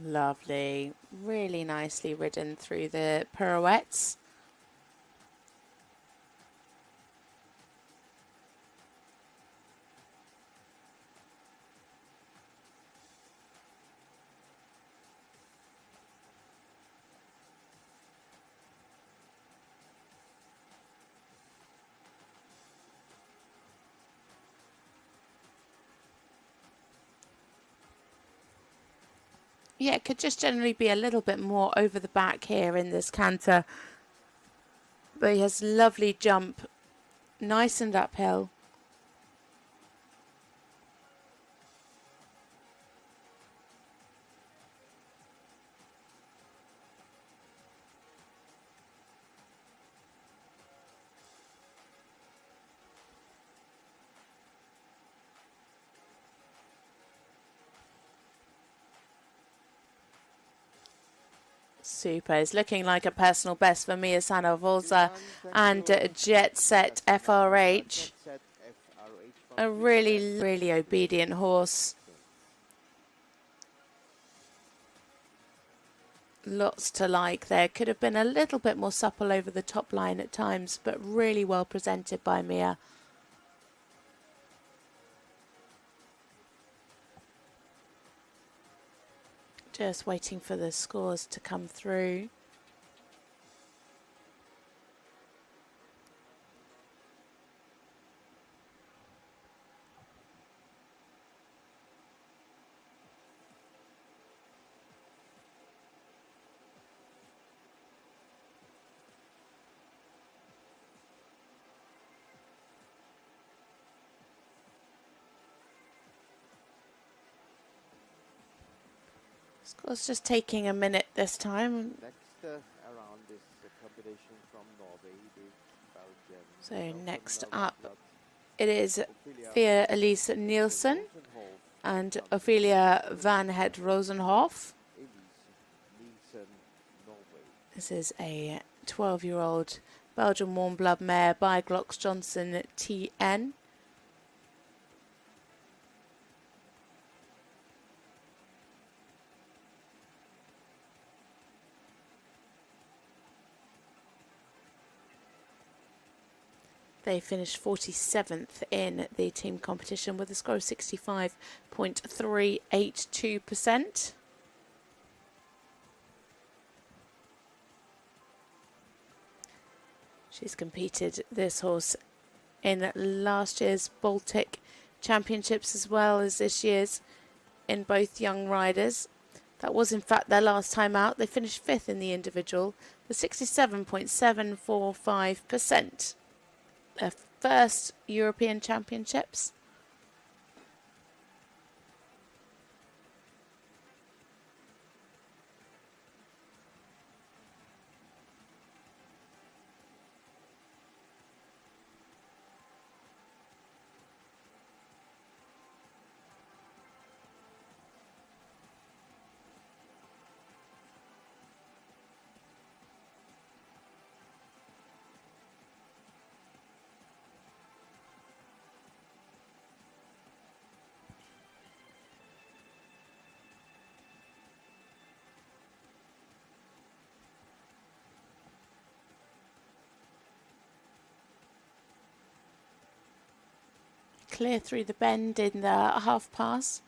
Lovely, really nicely ridden through the pirouettes. Yeah, it could just generally be a little bit more over the back here in this canter. But he has lovely jump, nice and uphill. Super. It's looking like a personal best for Mia Sanovolza and Jet Set FRH. A really, really obedient horse. Lots to like there. Could have been a little bit more supple over the top line at times, but really well presented by Mia. Just waiting for the scores to come through. Score's just taking a minute this time. Next around this competition from Norway, the Belgian. So next up, it is Thea Elise Nielsen and Ophelia Van Het Rosenhoff. This is a 12-year-old Belgian warm blood mare by Glocks Johnson TN. They finished 47th in the team competition with a score of 65.382%. She's competed, this horse, in last year's Baltic Championships as well as this year's in both young riders. That was in fact their last time out. They finished 5th in the individual with 67.745%. Their first European Championships. Clear through the bend in the half pass.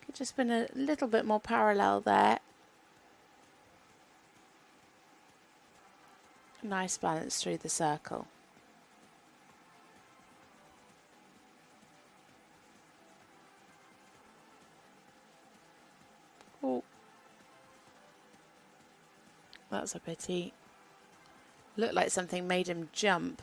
Could just been a little bit more parallel there. Nice balance through the circle. Oh, that's a pity. Looked like something made him jump.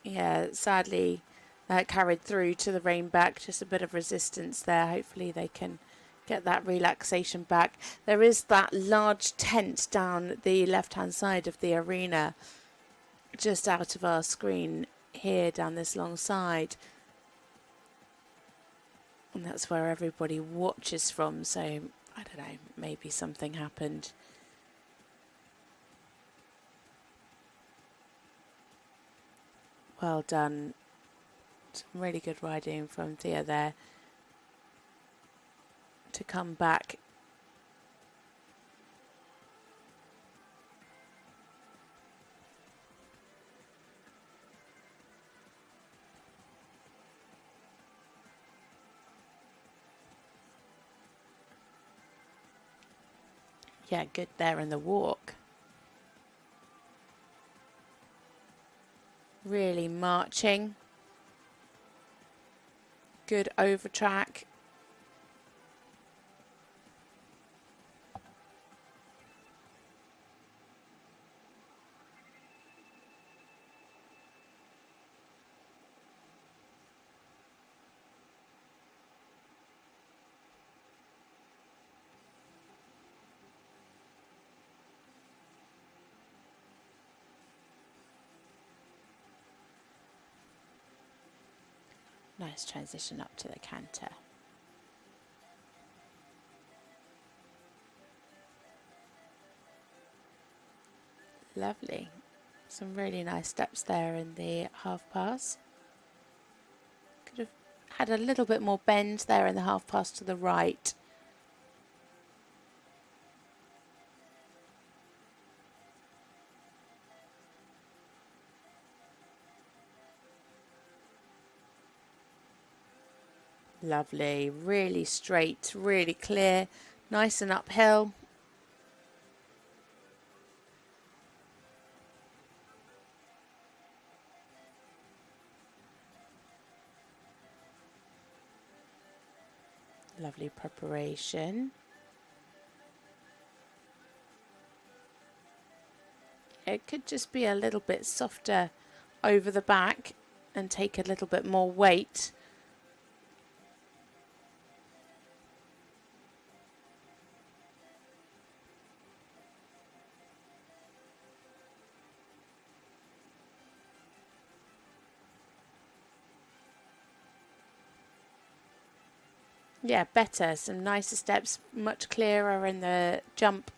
Yeah, sadly that carried through to the rein back. Just a bit of resistance there. Hopefully they can get that relaxation back. There is that large tent down the left-hand side of the arena, just out of our screen here down this long side. And that's where everybody watches from. So, I don't know, maybe something happened. Well done. Some really good riding from Thea there to come back. Yeah, good there in the walk. Really marching. Good over track. Nice transition up to the canter. Lovely. Some really nice steps there in the half pass. Could have had a little bit more bend there in the half pass to the right. Lovely, really straight, really clear, nice and uphill. Lovely preparation. It could just be a little bit softer over the back and take a little bit more weight. Yeah, better. Some nicer steps, much clearer in the jump.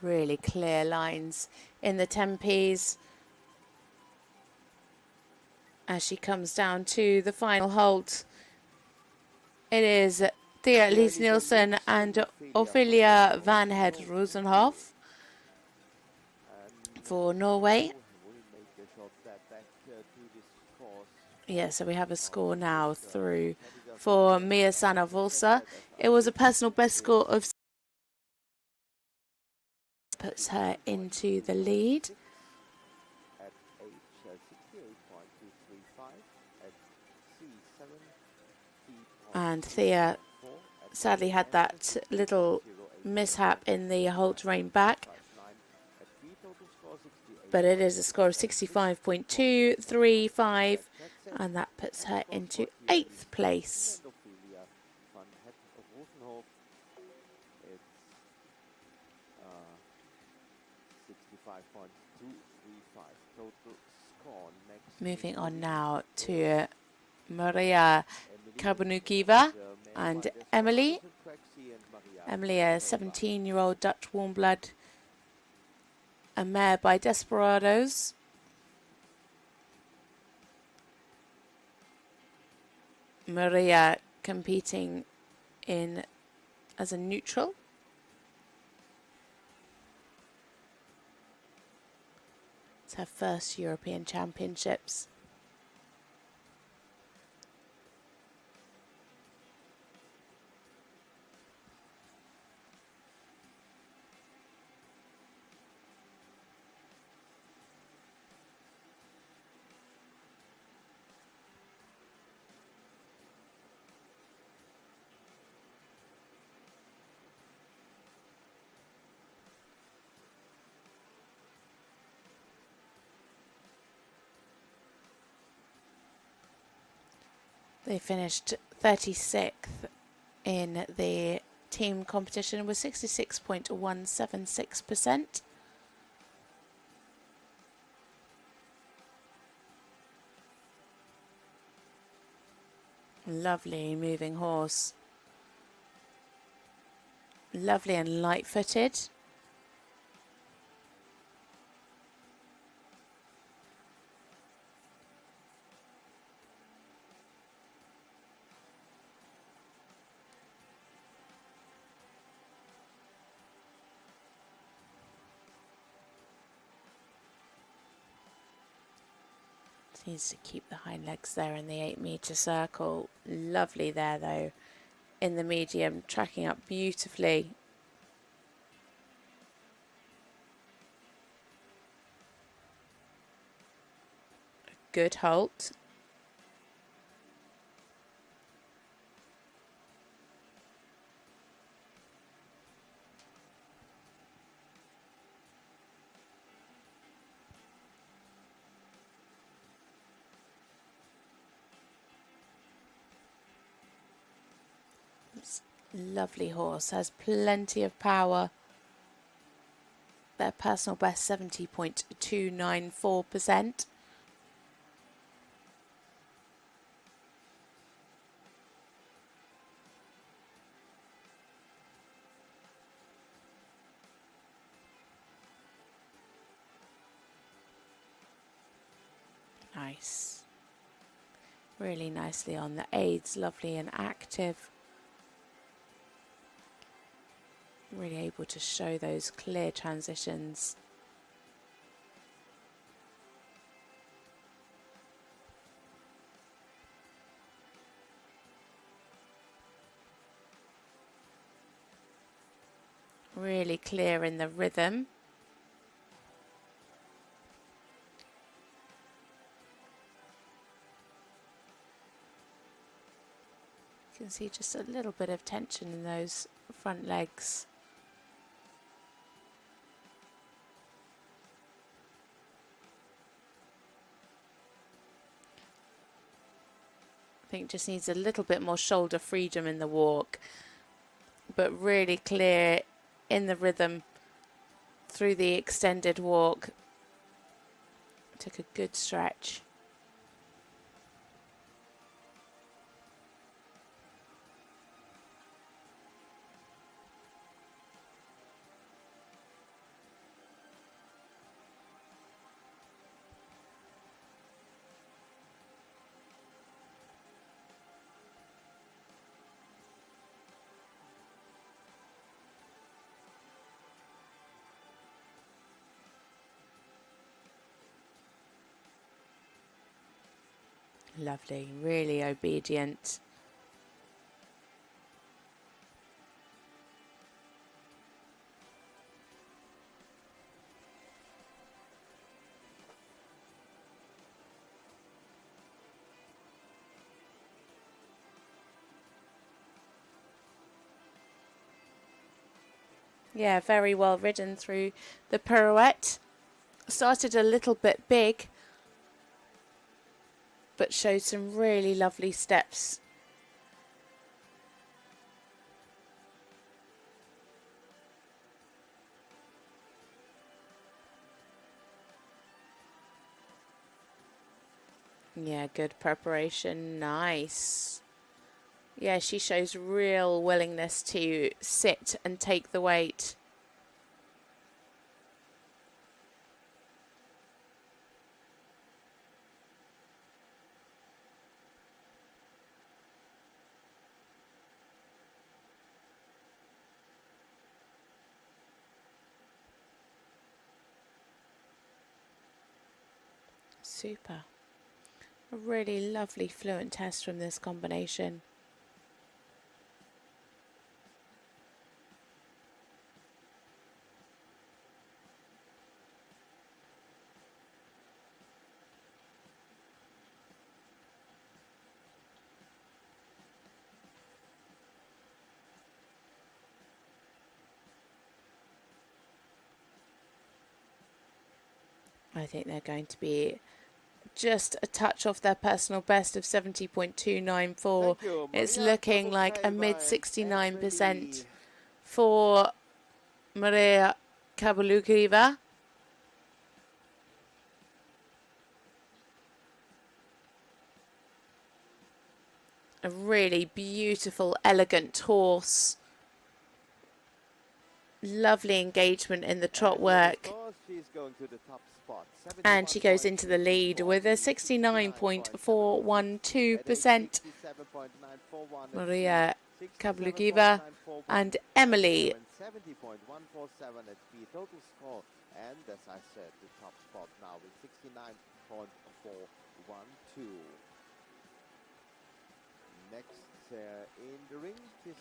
Really clear lines in the tempes as she comes down to the final halt. It is Thea Elise Nielsen and Ophelia van Het Rosenhoff for Norway. Yeah, so we have a score now through for Mia Sanna-Volsa. It was a personal best score of, puts her into the lead. And Thea sadly had that little mishap in the halt rein back. But it is a score of 65.235, and that puts her into 8th place. Moving on now to Maria Karbanukiva and Emily. Emily, a 17-year-old Dutch warm blood, a mare by Desperados. Maria competing in as a neutral. It's her first European Championships. They finished 36th in the team competition with 66.176%. Lovely moving horse. Lovely and light-footed. Needs to keep the hind legs there in the 8-metre circle. Lovely there though in the medium, tracking up beautifully. Good halt. Lovely horse, has plenty of power. Their personal best 70.294%. Nice. Really nicely on the aids, lovely and active. Really able to show those clear transitions. Really clear in the rhythm. You can see just a little bit of tension in those front legs. I think just needs a little bit more shoulder freedom in the walk, but really clear in the rhythm through the extended walk. Took a good stretch. Lovely, really obedient. Yeah, very well ridden through the pirouette. Started a little bit big, but showed some really lovely steps. Yeah, good preparation, nice. Yeah, she shows real willingness to sit and take the weight. Super. A really lovely fluent test from this combination. I think they're going to be just a touch off their personal best of 70.294. It's looking like a mid 69% for Maria Kabalukiva. A really beautiful, elegant horse. Lovely engagement in the trot work. And she goes into the lead with a 69.412%. Maria Kabalukiva and Emily. 70.147 at the total score. And as I said, the top spot now with 69.412.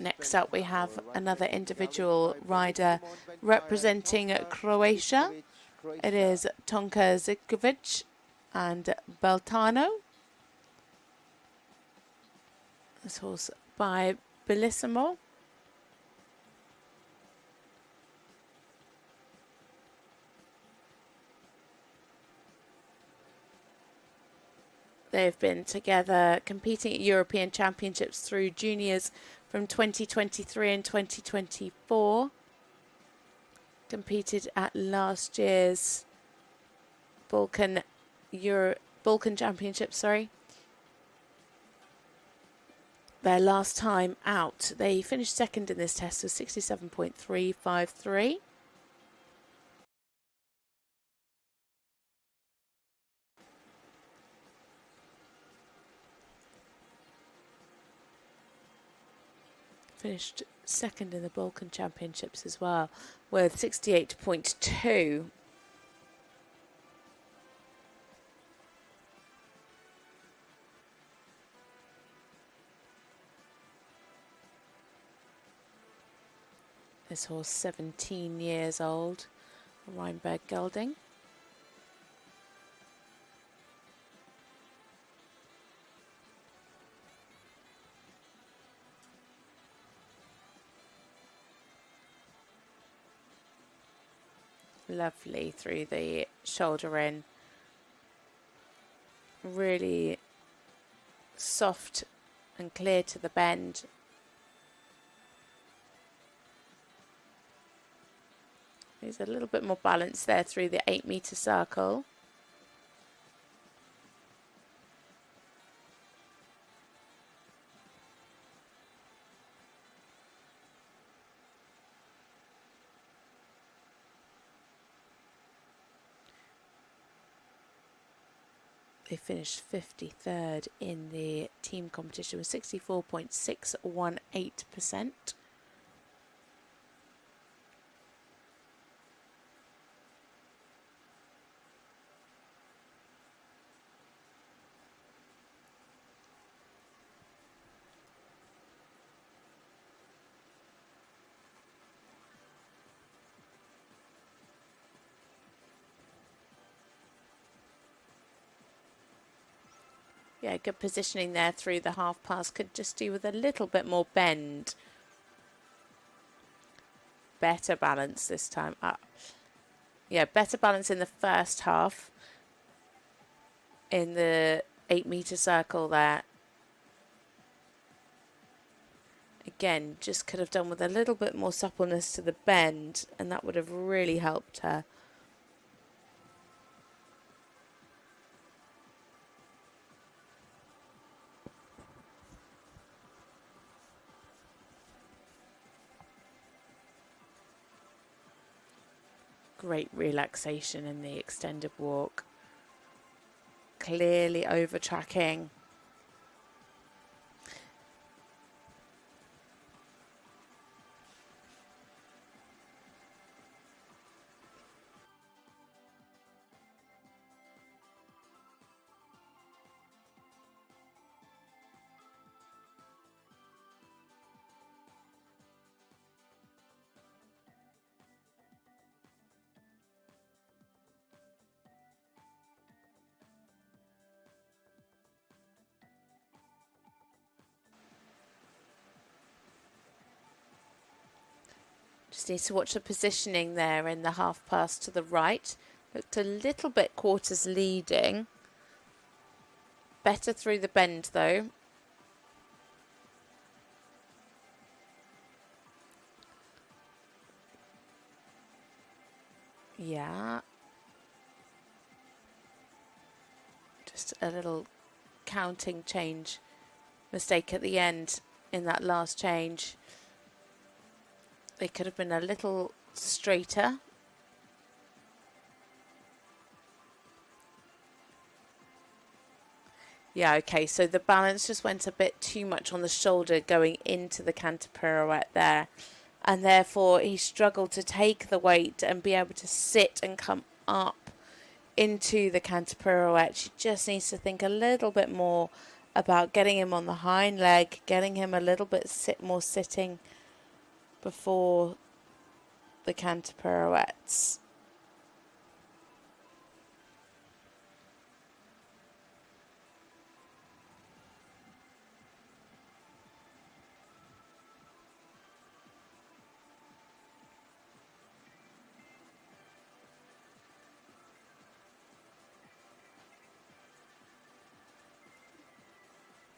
Next up we have another individual rider representing Croatia. It is Tonka Zikovic and Beltano. This horse by Bellissimo. They've been together competing at European Championships through juniors from 2023 and 2024. Competed at last year's Balkan Championship, Their last time out, they finished second in this test with 67.353. Finished second in the Balkan Championships as well with 68.2. This horse 17 years old, Rheinberg gelding. Lovely through the shoulder in. Really soft and clear to the bend. There's a little bit more balance there through the 8-meter circle. They finished 53rd in the team competition with 64.618%. Yeah, good positioning there through the half pass. Could just do with a little bit more bend. Better balance this time. Yeah, better balance in the first half. In the 8-meter circle there. Again, just could have done with a little bit more suppleness to the bend, and that would have really helped her. Great relaxation in the extended walk. Clearly over tracking. Just need to watch the positioning there in the half pass to the right. Looked a little bit quarters leading. Better through the bend though. Yeah. Just a little counting change mistake at the end in that last change. They could have been a little straighter. Yeah, okay, so the balance just went a bit too much on the shoulder going into the canter pirouette there. And therefore he struggled to take the weight and be able to sit and come up into the canter pirouette. She just needs to think a little bit more about getting him on the hind leg, getting him a little bit more sitting before the canter pirouettes.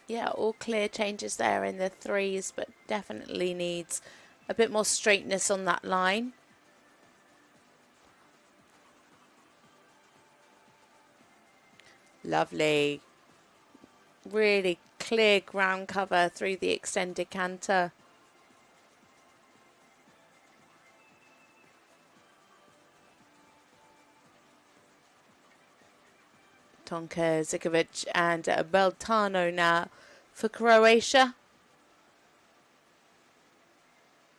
Yeah, all clear changes there in the threes, but definitely needs a bit more straightness on that line. Lovely. Really clear ground cover through the extended canter. Tonka Zikovic and Beltano now for Croatia.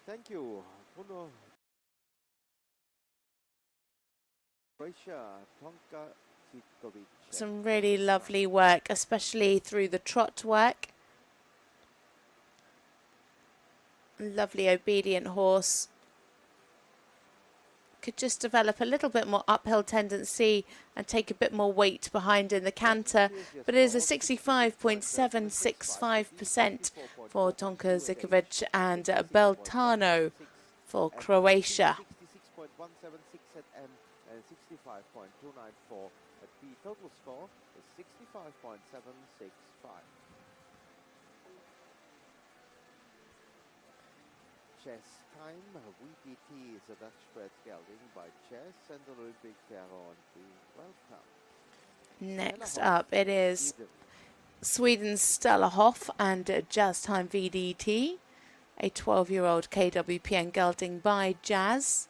Thank you, Bruno. Croatia, Tonka Zikovic. Some really lovely work, especially through the trot work. Lovely obedient horse. Could just develop a little bit more uphill tendency and take a bit more weight behind in the canter, but it is a 65.765% for Tonka Zikovic and Beltano for Croatia. 66.176 at M and 65.294 at B. Total score is 65.765. Chess time, VDT is a Dutch spread gelding by chess and Olympic Pharaoh on the welcome. Next up it is Sweden's Stella Hoff and Jazz Time VDT, a 12-year-old KWPN gelding by Jazz.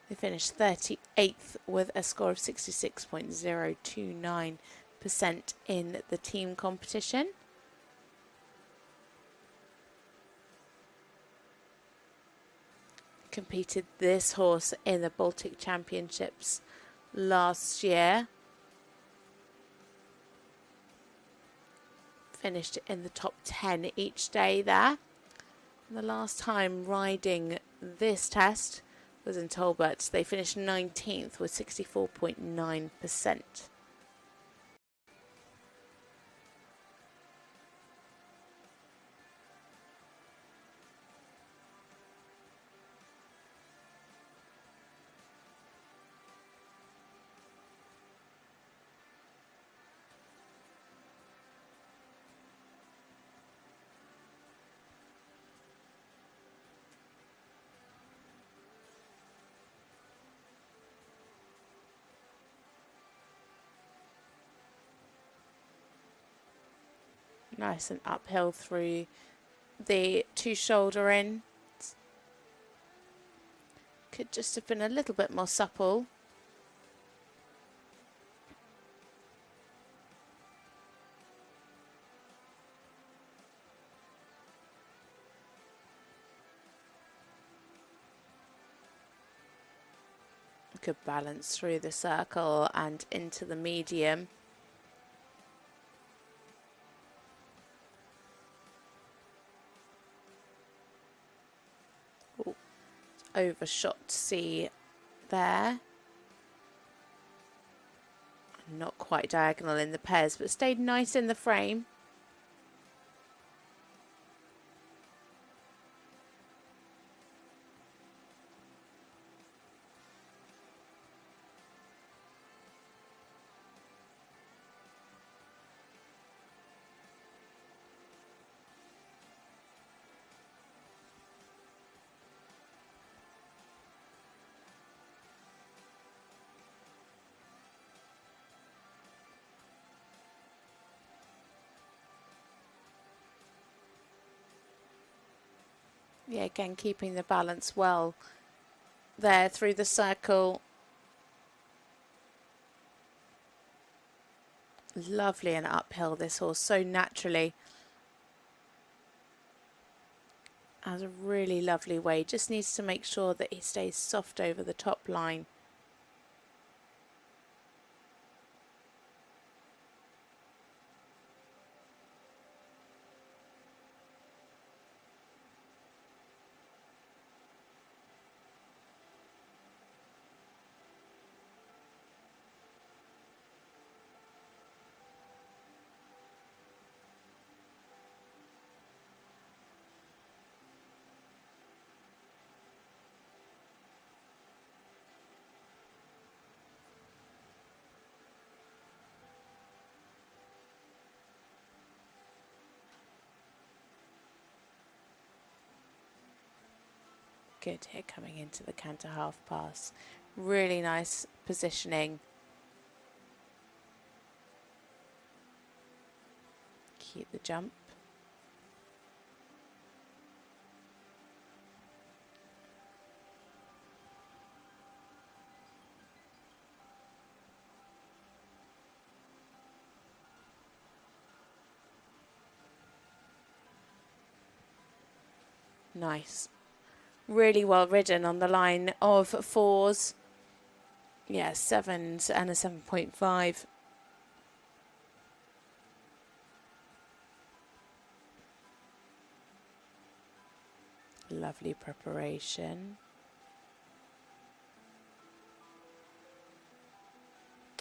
They finished 38th with a score of 66.029% in the team competition. Competed this horse in the Baltic Championships last year. Finished in the top 10 each day there. And the last time riding this test was in Talbot. They finished 19th with 64.9%. Nice and uphill through the 2 shoulder in. Could just have been a little bit more supple. Good balance through the circle and into the medium. Ooh, overshot C there. Not quite diagonal in the pairs, but stayed nice in the frame. Yeah, again, keeping the balance well there through the circle. Lovely and uphill, this horse, so naturally. Has a really lovely way. Just needs to make sure that he stays soft over the top line. Good here coming into the canter half pass. Really nice positioning. Keep the jump. Nice. Really well ridden on the line of 4s. Yeah, 7s and a 7.5. Lovely preparation.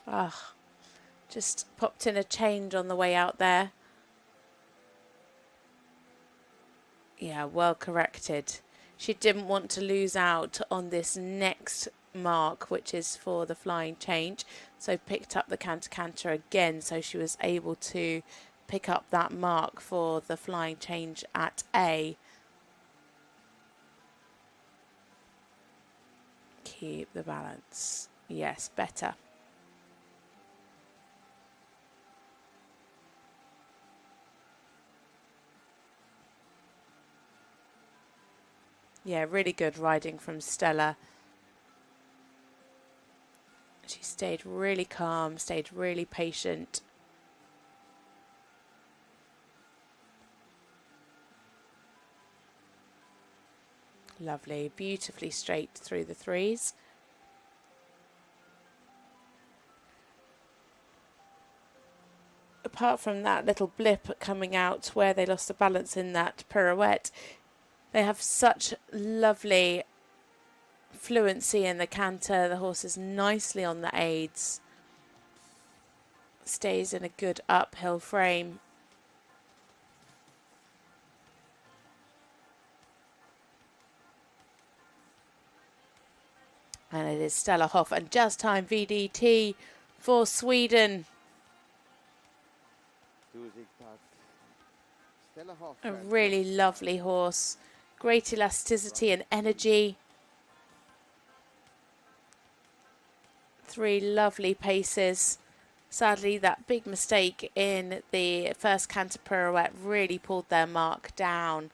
Ah, just popped in a change on the way out there. Yeah, well corrected. She didn't want to lose out on this next mark, which is for the flying change, so picked up the canter again, so she was able to pick up that mark for the flying change at A. Keep the balance. Yes, better. Yeah, really good riding from Stella. She stayed really calm, stayed really patient. Lovely, beautifully straight through the 3s. Apart from that little blip coming out where they lost the balance in that pirouette, they have such lovely fluency in the canter. The horse is nicely on the aids. Stays in a good uphill frame. And it is Stella Hoff and just time VDT for Sweden. A really lovely horse. Great elasticity and energy. 3 lovely paces. Sadly, that big mistake in the first canter pirouette really pulled their mark down.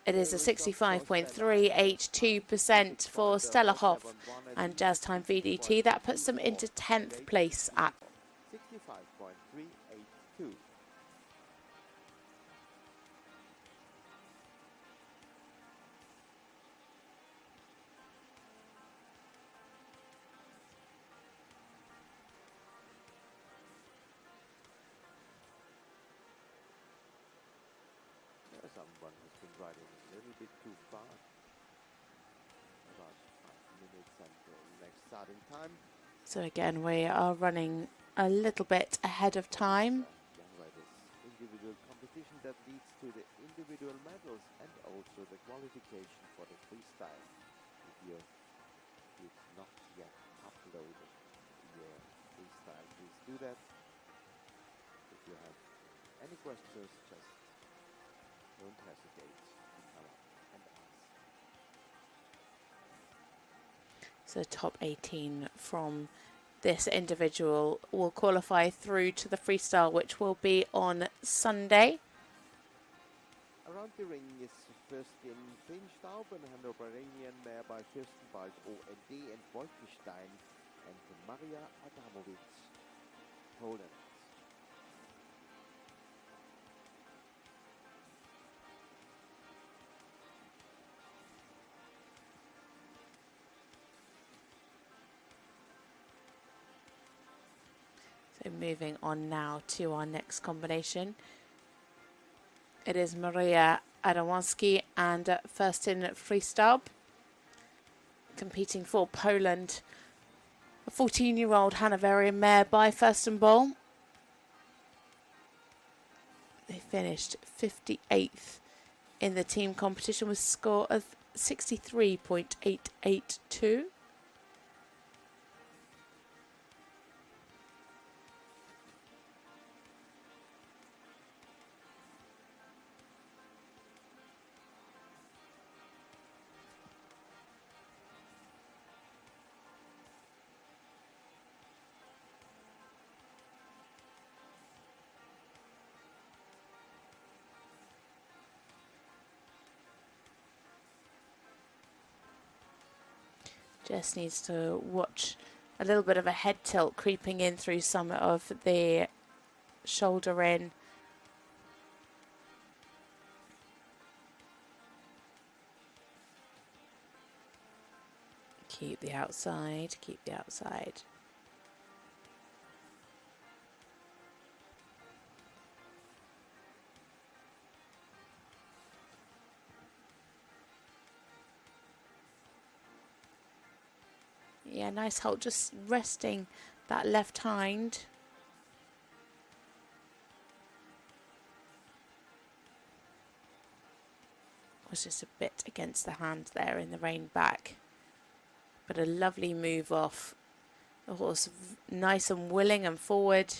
It is a 65.382% for Stella Hoff and Jazz Time VDT. That puts them into 10th place at 65.382. Someone has been riding a little bit too fast. About 5 minutes until next starting time. So again, we are running a little bit ahead of time. Young riders individual competition that leads to the individual medals and also the qualification for the freestyle. If you did not yet upload your freestyle, please do that. If you have any questions, just don't hesitate to come up and ask. So top 18 from this individual will qualify through to the freestyle, which will be on Sunday. Around the ring is Fürstin Finstauben, Hannoveranian mare by Fürstenwald OND and Wolfenstein, and Maria Adamowicz, Poland. So moving on now to our next combination. It is Maria Adamowski and Fürstin Finstauben competing for Poland. A 14-year-old Hanoverian mare by Fürstenwald. They finished 58th in the team competition with a score of 63.882. Just needs to watch a little bit of a head tilt creeping in through some of the shoulder in. Keep the outside, keep the outside. Yeah, nice hold, just resting that left hind. Was just a bit against the hand there in the rein back. But a lovely move off. The horse nice and willing and forward.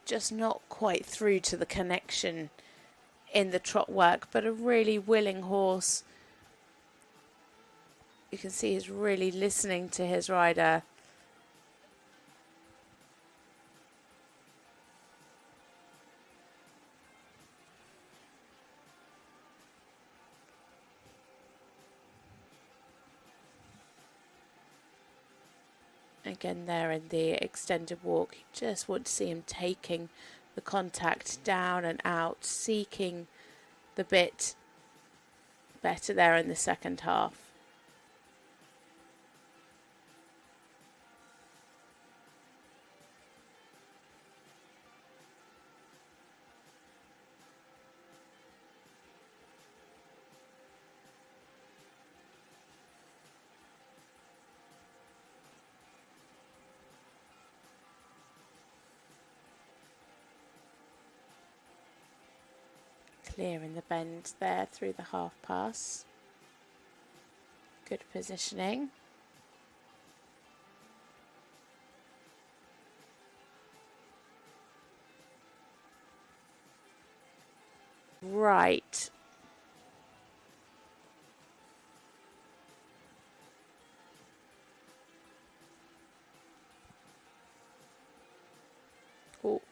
Just not quite through to the connection in the trot work, but a really willing horse. You can see he's really listening to his rider. Again there in the extended walk, you just want to see him taking the contact down and out, seeking the bit better there in the second half. Clearing the bend there through the half pass. Good positioning. Right. Oh,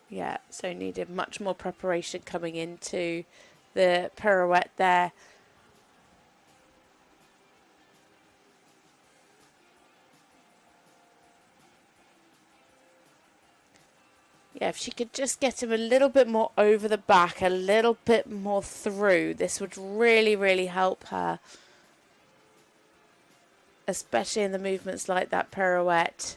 yeah, so needed much more preparation coming into the pirouette there. Yeah, if she could just get him a little bit more over the back, a little bit more through, this would really, really help her. Especially in the movements like that pirouette.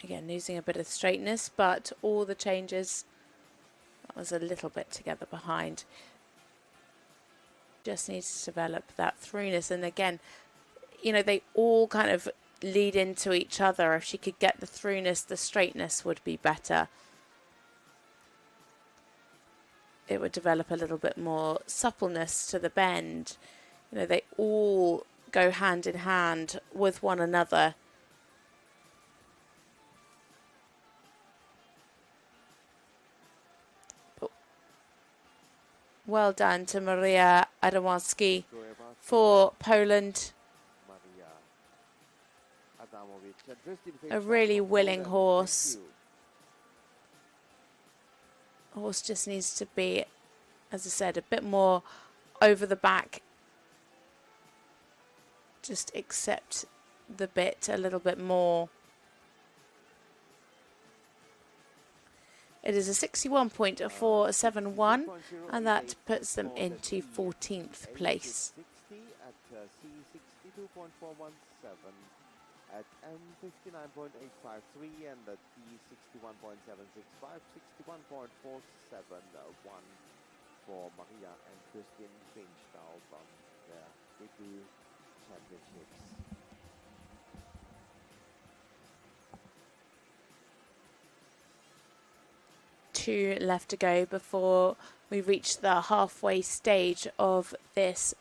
Again, losing a bit of straightness, but all the changes, that was a little bit together behind. Just needs to develop that throughness. And again, you know, they all kind of lead into each other. If she could get the throughness, the straightness would be better. It would develop a little bit more suppleness to the bend. You know, they all go hand in hand with one another. Well done to Maria Adamowski for Poland. A really willing horse. Horse just needs to be, as I said, a bit more over the back. Just accept the bit a little bit more. It is a 61.471, and that puts them into 14th place. At M59.853 and at P61.765, 61.471 for Maria and Christine Finchstau from the FEI Championships. Two left to go before we reach the halfway stage of this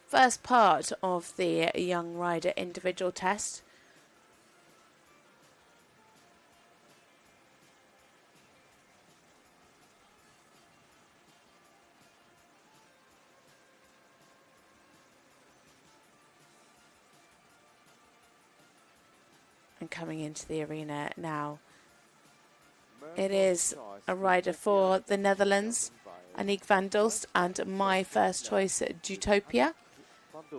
first part of the young rider individual test. And coming into the arena now, it is a rider for the Netherlands, Aniek van Dilst, and my first choice, Jutopia.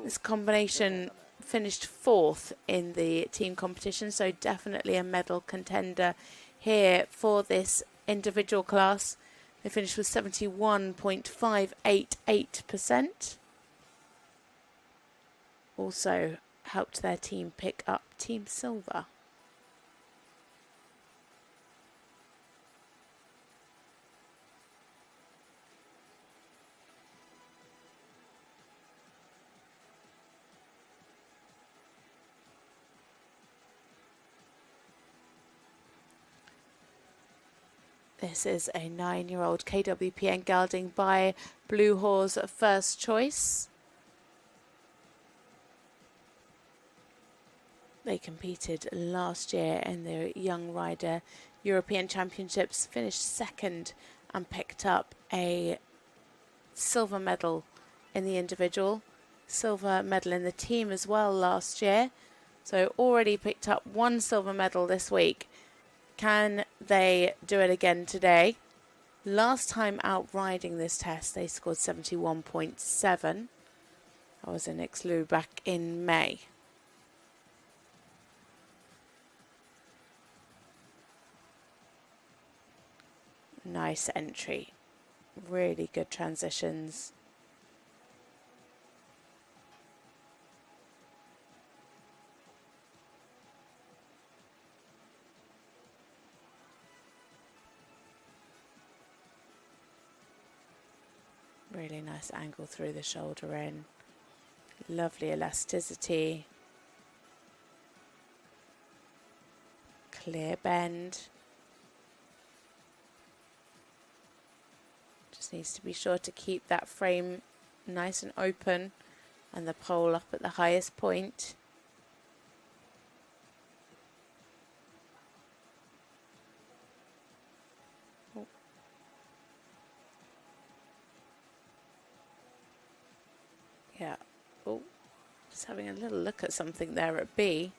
This combination finished 4th in the team competition, so definitely a medal contender here for this individual class. They finished with 71.588%. Also helped their team pick up team silver. This is a 9-year-old KWPN gelding by Blue Horse first choice. They competed last year in the Young Rider European Championships, finished 2nd and picked up a silver medal in the individual, silver medal in the team as well last year. So already picked up 1 silver medal this week. Can they do it again today? Last time out riding this test, they scored 71.7. That was in Ixlu back in May. Nice entry. Really good transitions. Really nice angle through the shoulder in. Lovely elasticity. Clear bend. Just needs to be sure to keep that frame nice and open and the pole up at the highest point. Oh. Yeah. Oh, just having a little look at something there at B.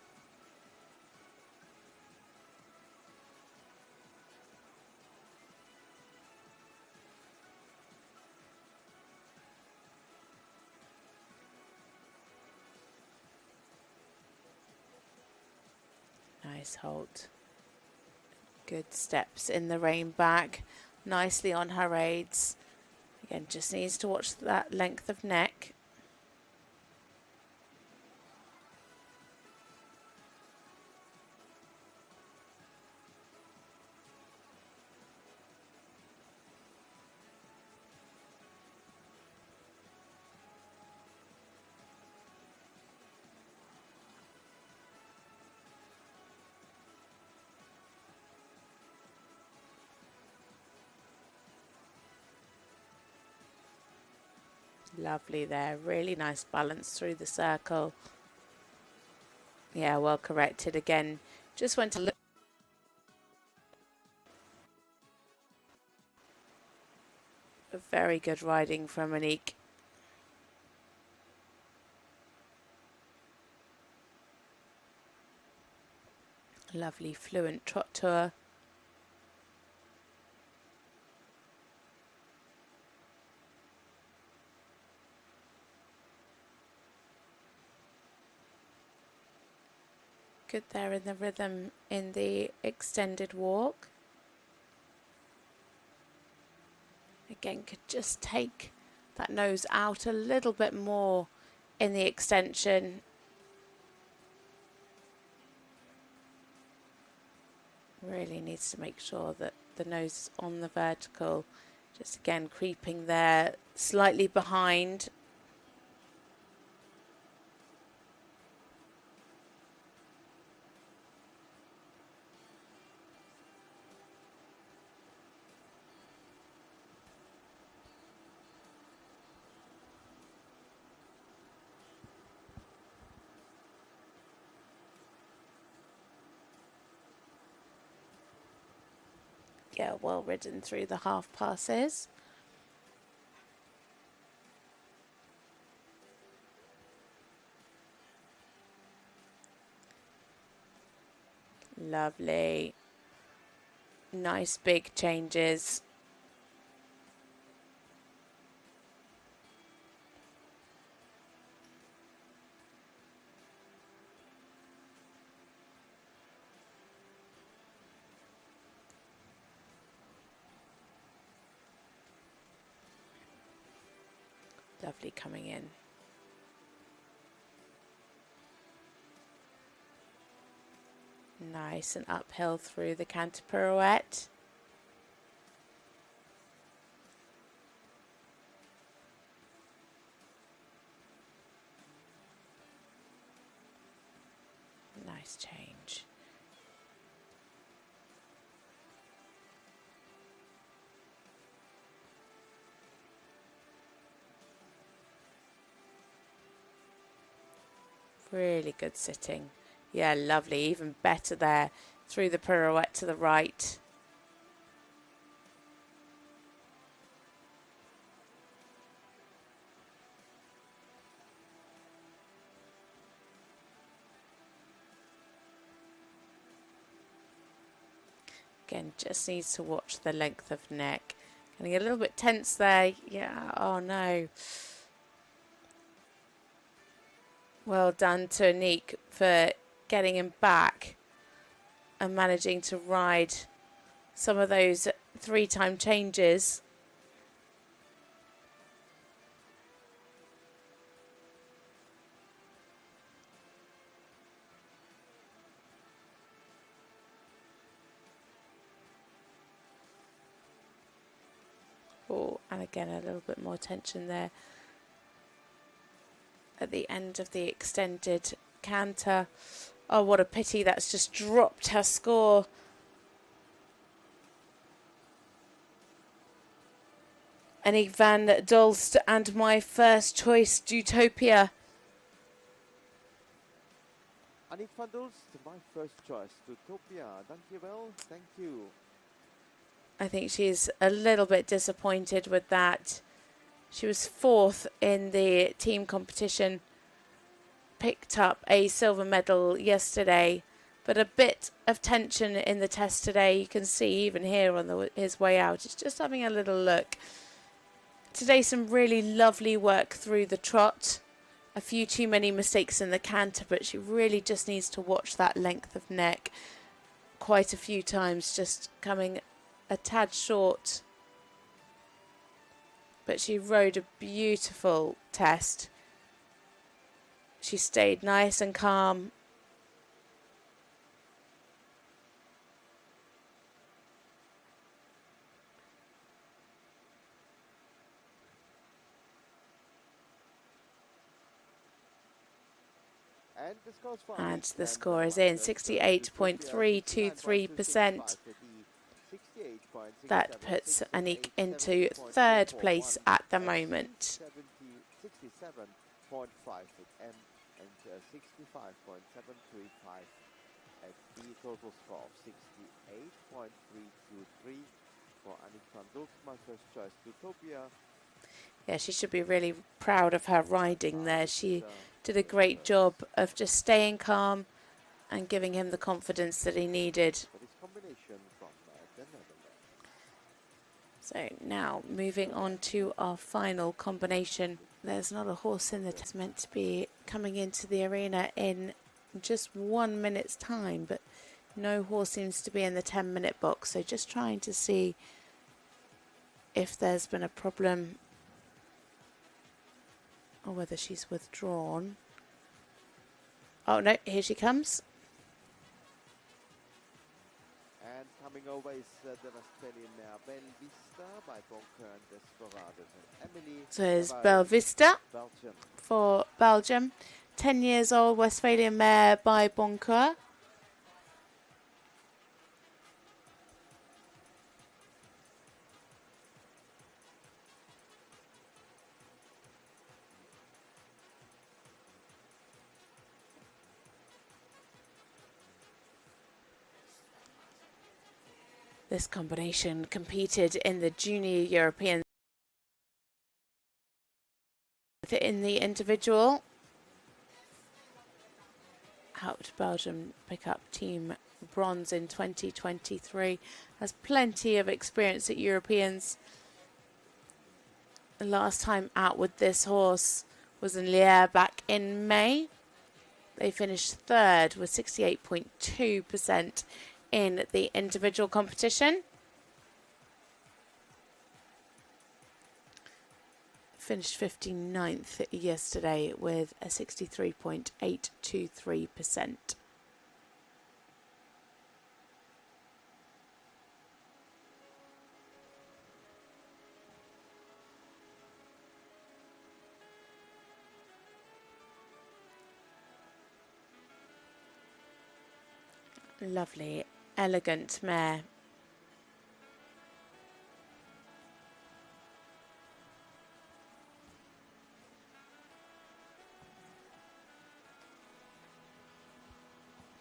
Nice hold. Good steps in the rein back. Nicely on her aids. Again, just needs to watch that length of neck. Lovely there, really nice balance through the circle. Yeah, well corrected again. Just went a little. Very good riding from Monique. Lovely fluent trot tour. Good there in the rhythm in the extended walk. Again, could just take that nose out a little bit more in the extension. Really needs to make sure that the nose is on the vertical. Just again creeping there, slightly behind. Yeah, well ridden through the half passes. Lovely. Nice big changes. Lovely coming in. Nice and uphill through the canter pirouette. Nice change. Really good sitting. Yeah, lovely. Even better there through the pirouette to the right. Again, just needs to watch the length of neck. Getting a little bit tense there. Yeah, oh no. Well done to Anik for getting him back and managing to ride some of those 3-time changes. Oh, and again a little bit more tension there at the end of the extended canter. Oh, what a pity that's just dropped her score. Annick van Dolst and my first choice, Utopia. Annick van Dolst, my first choice, Utopia. Dankjewel, thank you. I think she's a little bit disappointed with that. She was 4th in the team competition, picked up a silver medal yesterday, but a bit of tension in the test today. You can see even here on his way out. It's just having a little look. Today some really lovely work through the trot. A few too many mistakes in the canter, but she really just needs to watch that length of neck quite a few times, just coming a tad short. But she rode a beautiful test. She stayed nice and calm. And the score is in, 68.323%. That puts Annick into 3rd place at the moment. 67.5 and 65.735 at the total score of 68.323 for Annick van Dolst, my first choice, Utopia. Yeah, she should be really proud of her riding there. She did a great job of just staying calm and giving him the confidence that he needed. So now moving on to our final combination. There's not a horse in that's meant to be coming into the arena in just 1 minute's time, but no horse seems to be in the 10-minute box. So just trying to see if there's been a problem or whether she's withdrawn. Oh no, here she comes. And coming over is the Australian mare Belle Vista by Boncoeur and Desperados and Emily. So it's Belle Vista Belgium. for Belgium. 10 years old Westphalian mare by Boncoeur. This combination competed in the Junior European in the individual. Helped Belgium pick up team bronze in 2023. Has plenty of experience at Europeans. The last time out with this horse was in Liège back in May. They finished 3rd with 68.2% in the individual competition. Finished 59th yesterday with a 63.823%. Lovely, elegant mare.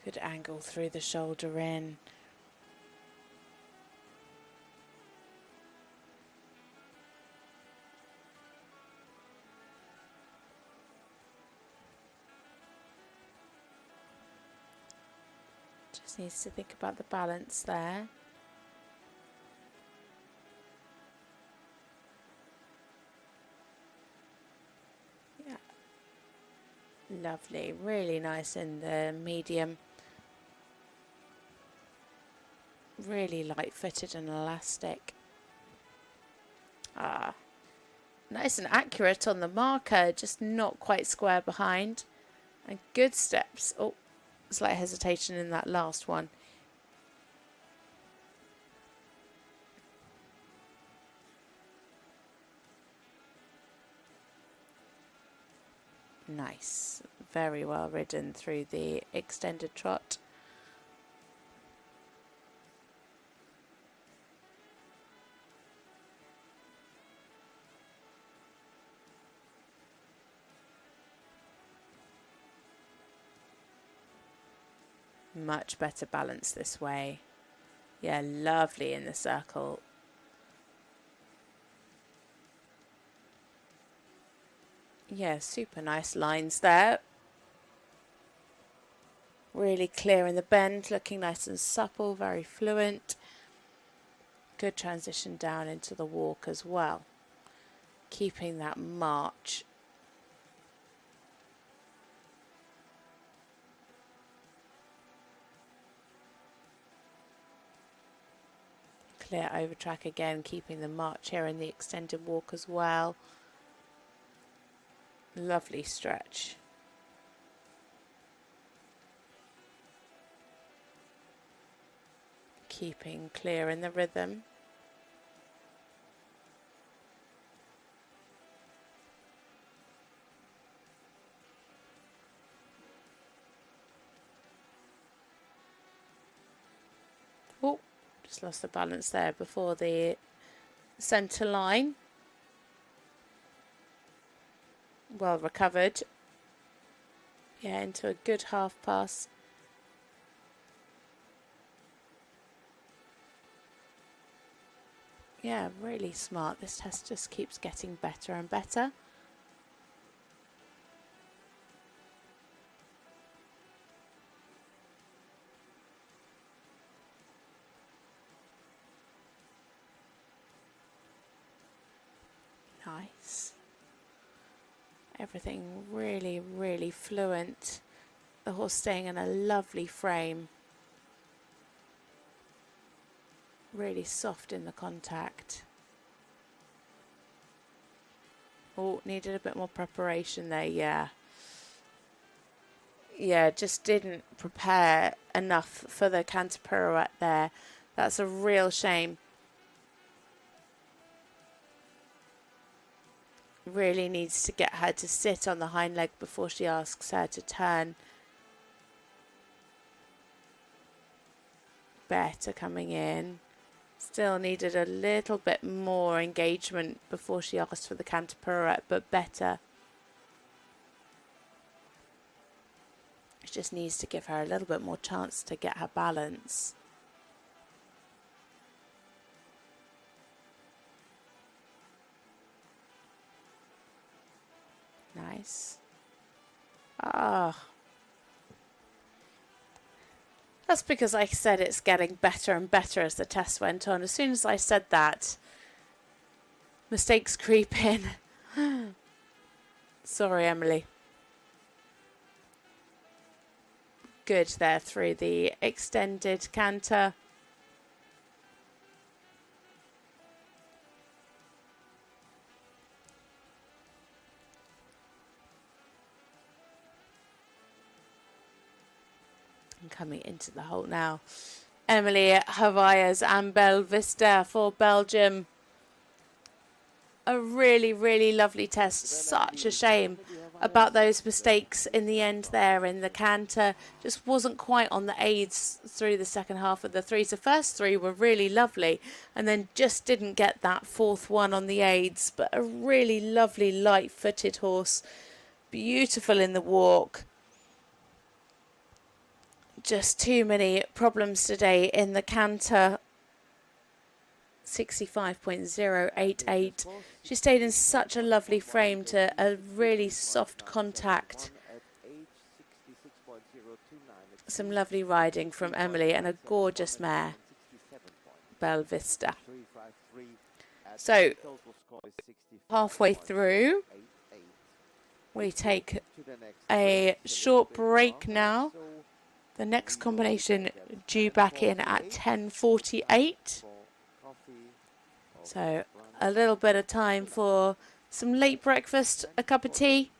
Good angle through the shoulder in. Just needs to think about the balance there. Yeah. Lovely, really nice in the medium. Really light-footed and elastic. Ah, nice and accurate on the marker, just not quite square behind. And good steps. Oh, slight hesitation in that last one. Nice. Very well ridden through the extended trot. Much better balance this way. Yeah, lovely in the circle. Yeah, super nice lines there. Really clear in the bend, looking nice and supple, very fluent. Good transition down into the walk as well. Keeping that march. Clear over track again, keeping the march here in the extended walk as well. Lovely stretch. Keeping clear in the rhythm. Oh, just lost the balance there before the centre line. Well recovered. Yeah, into a good half pass. Yeah, really smart. This test just keeps getting better and better. Nice. Everything really, really fluent. The horse staying in a lovely frame. Really soft in the contact. Oh, needed a bit more preparation there, yeah. Yeah, just didn't prepare enough for the canter pirouette there. That's a real shame. Really needs to get her to sit on the hind leg before she asks her to turn. Better coming in. Still needed a little bit more engagement before she asked for the canter pirouette, but better. She just needs to give her a little bit more chance to get her balance. Nice. Ah. That's because I said it's getting better and better as the test went on. As soon as I said that, mistakes creep in. Sorry, Emily. Good there through the extended canter. And coming into the halt now. Emily Havayas and Belle Vista for Belgium. A really, really lovely test. Such a shame about those mistakes in the end there in the canter. Just wasn't quite on the aids through the second half of the threes. The first three were really lovely and then just didn't get that fourth one on the aids. But a really lovely light-footed horse. Beautiful in the walk. Just too many problems today in the canter. 65.088. She stayed in such a lovely frame to a really soft contact. Some lovely riding from Emily and a gorgeous mare, Belle Vista. So, halfway through, we take a short break now. The next combination due back in at 10:48. So a little bit of time for some late breakfast, a cup of tea.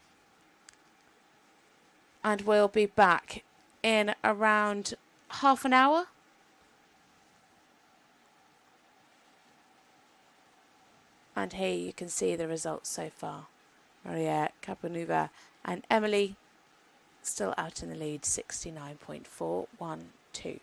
And we'll be back in around half an hour. And here you can see the results so far. Maria Capanuva and Emily still out in the lead, 69.412.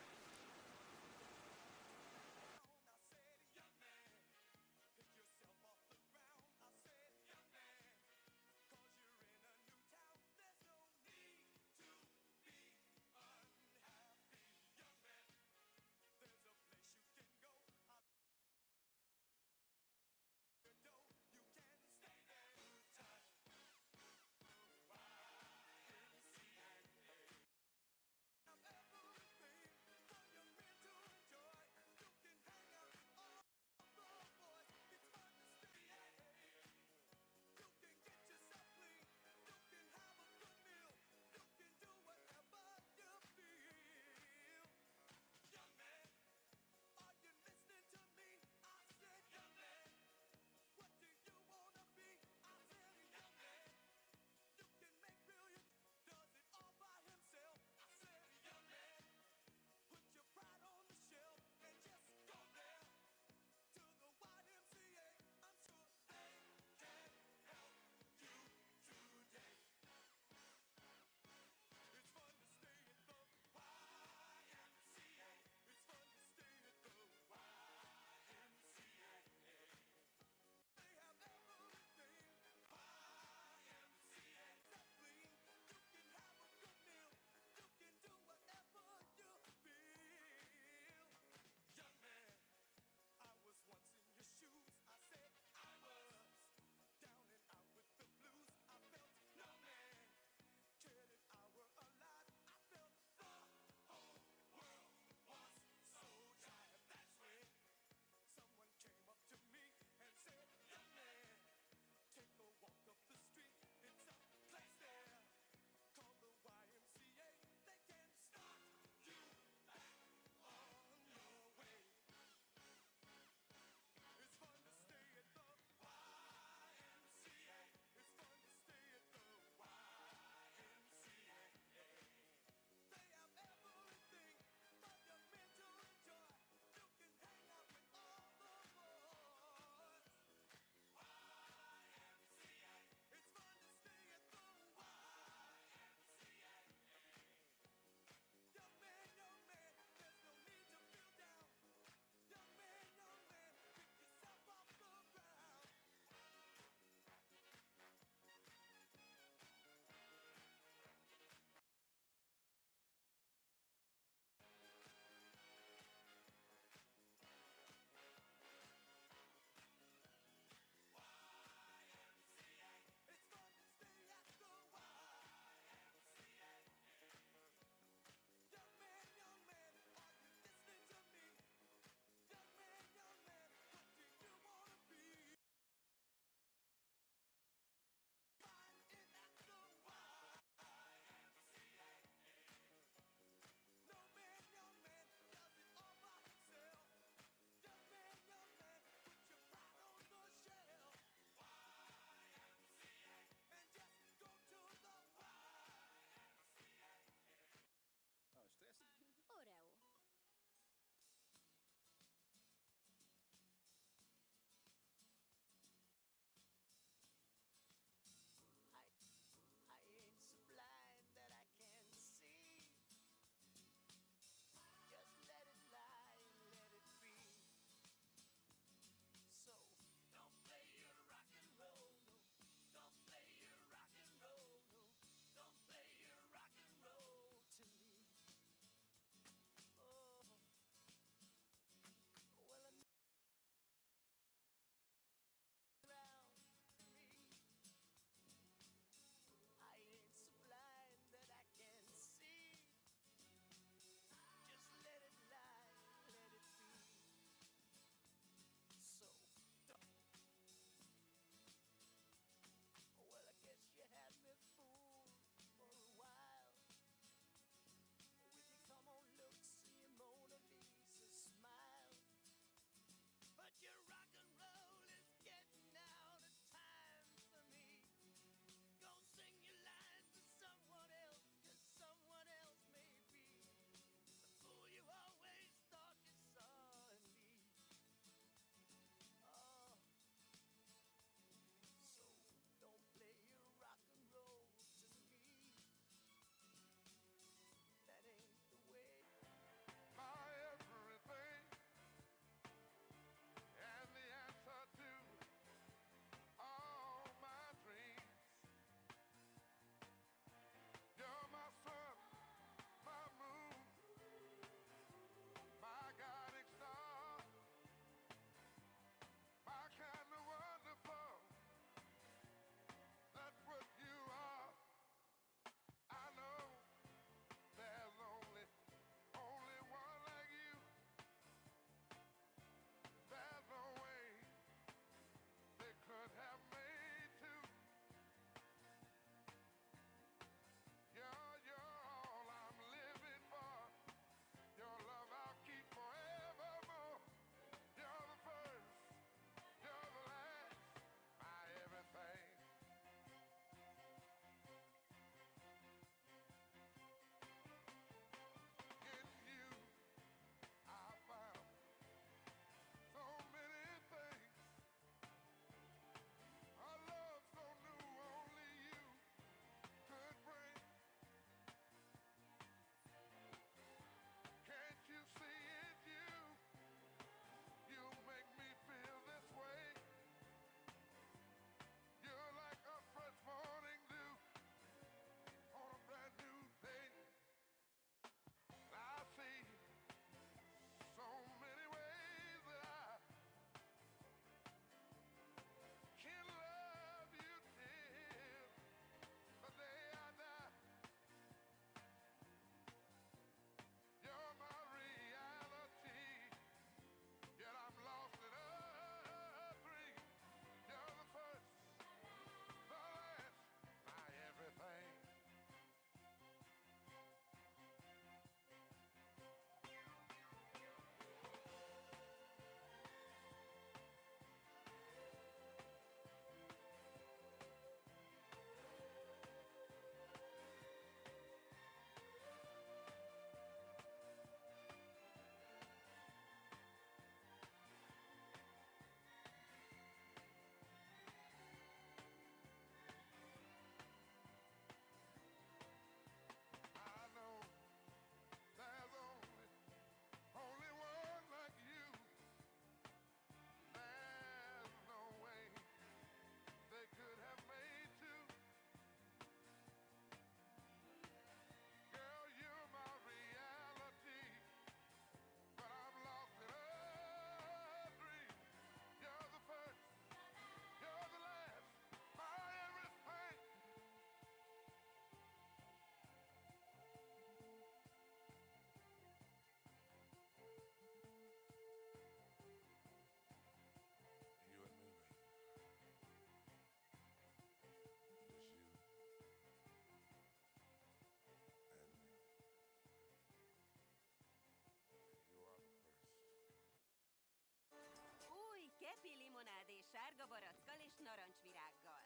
limonádé sárga barackkal és narancsvirággal.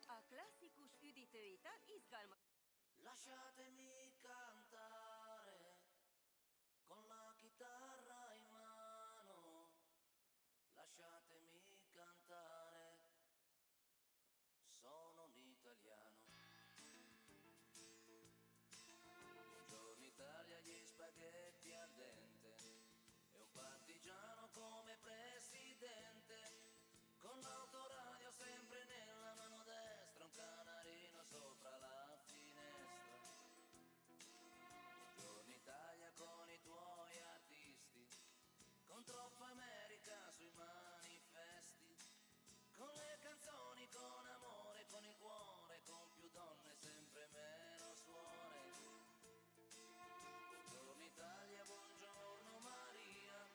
A klasszikus üdítőital izgalmas... Lasciatemi cantare con la chitarra in mano. Lasciatemi cantare, sono un italiano. Buongiorno Italia, gli spaghetti al dente e un partigiano come presidente, con l'autoradio sempre nella mano destra, un canarino sopra la finestra. Buongiorno Italia con i tuoi artisti, con troppa America sui manifesti, con le canzoni, con amore, con il cuore, con più donne, sempre meno suore. Buongiorno Italia, buongiorno Maria,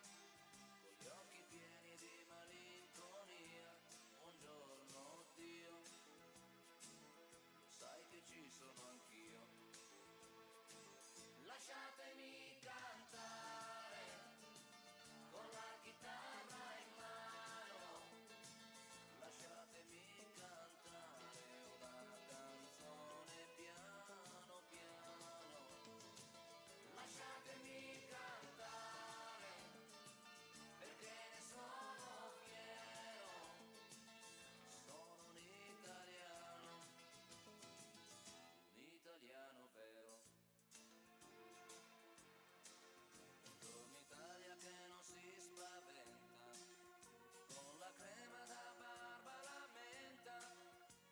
con gli occhi pieni di malinconia. Buongiorno Dio, lo sai che ci sono anch'io. Lasciatemi cantare con la chitarra in mano, lasciatemi cantare una canzone piano piano, lasciatemi cantare perché ne sono fiero, sono un italiano vero. Italia che non si spaventa, con la crema da barba la menta,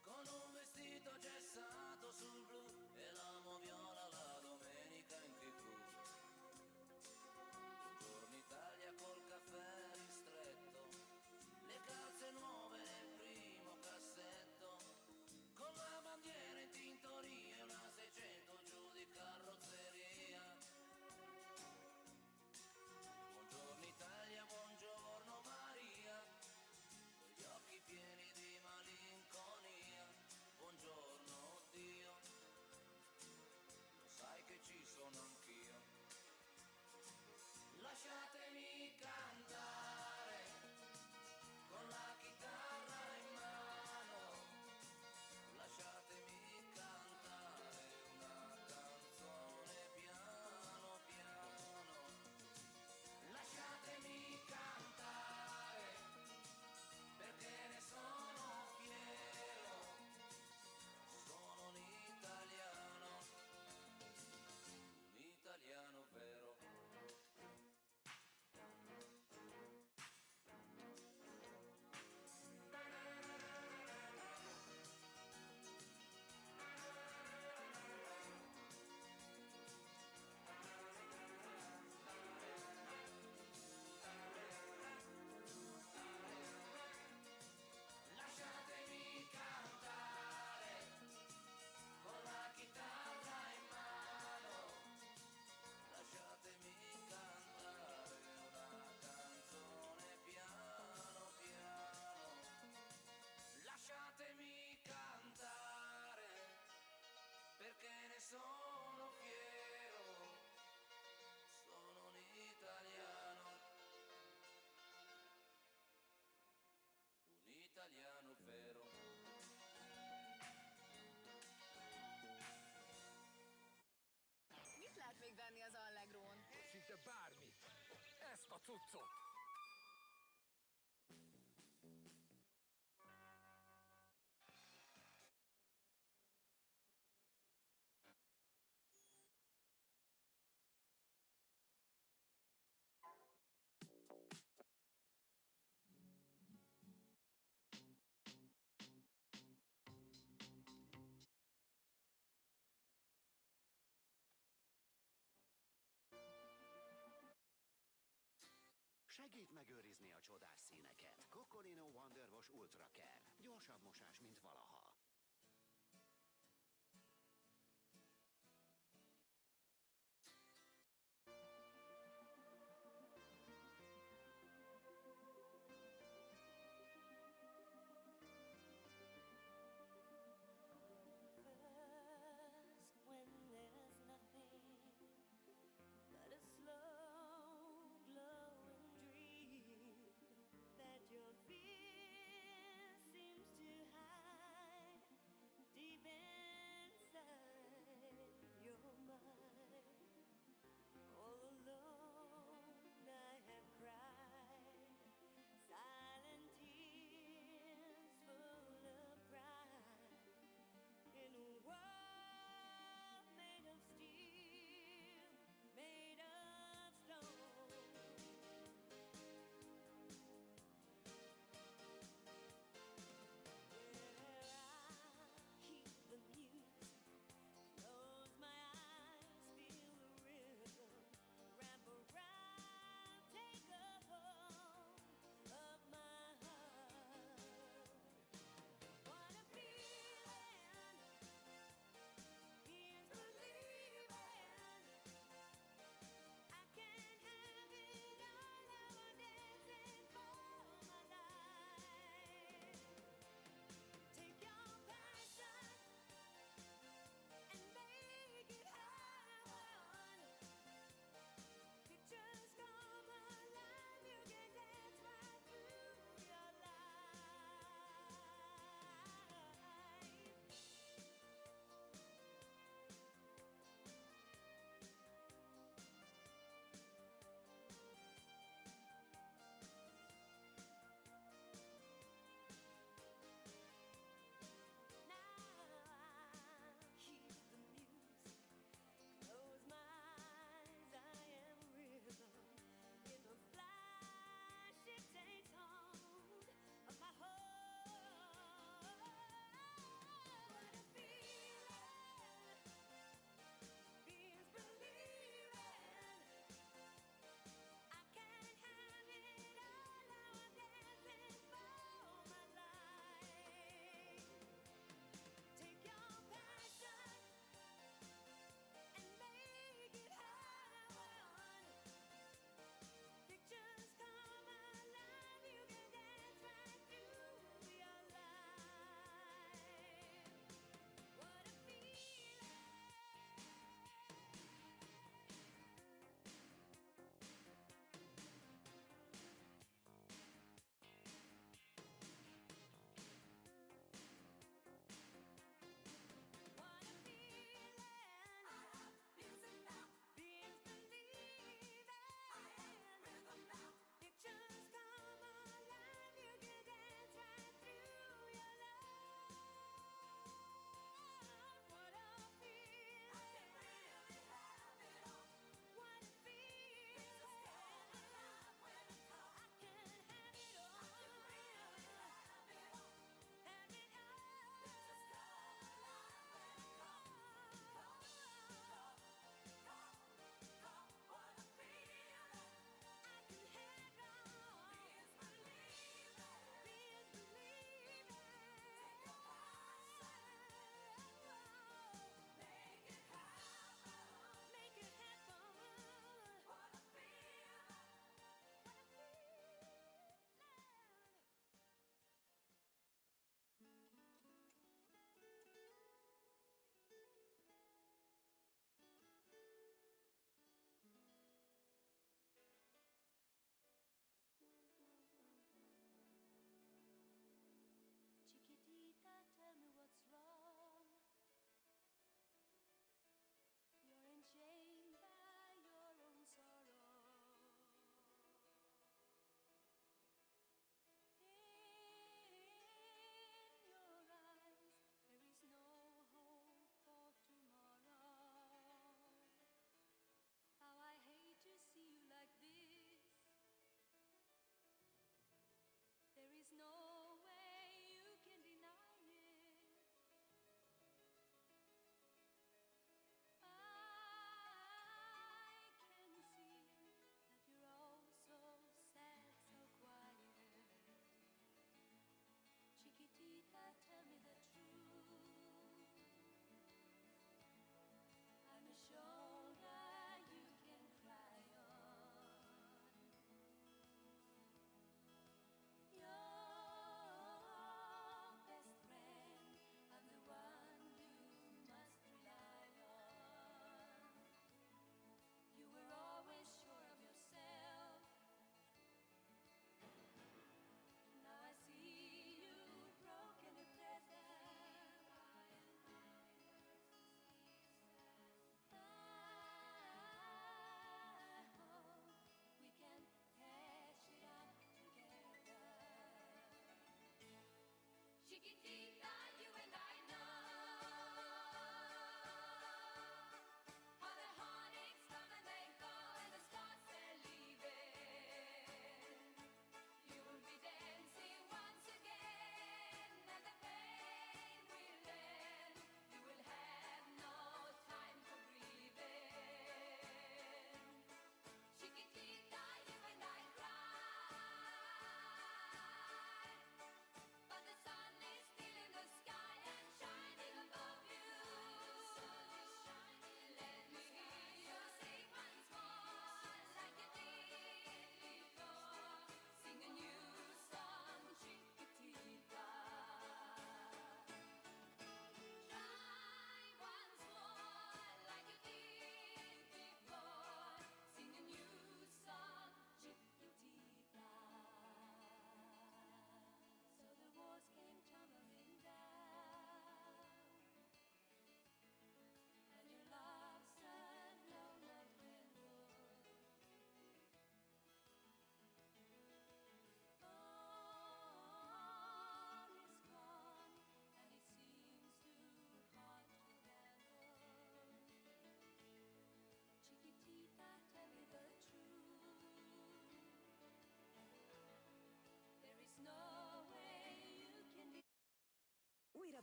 con un vestito gessato sul blu e l'amo viola la domenica in TV. Buongiorno Italia col caffè ristretto, le calze nuove nel primo cassetto, con la bandiera in tintoria e una 600 giù di carrozzeria. Buongiorno Italia, buongiorno Maria, con gli occhi pieni di malinconia. Buongiorno Dio, lo sai che ci sono anch'io. Lasciatemi cantare con la chitarra in mano, lasciatemi cantare una canzone piano piano. Lasciatemi cantare perché ne sono fiero, sono un italiano vero. Lasciatemi cantare con la chitarra in mano, lasciatemi cantare una canzone piano piano, lasciatemi cantare perché ne sono fiero, sono un italiano vero. Mit lehet még venni az Allegrón? Szinte bármit. Ezt a cuccot. Segít megőrizni a csodás színeket. Coccolino Wonder Wash Ultra Care. Gyorsabb mosás, mint valaha. First, when there's nothing but a slow glowing dream that you're feeling.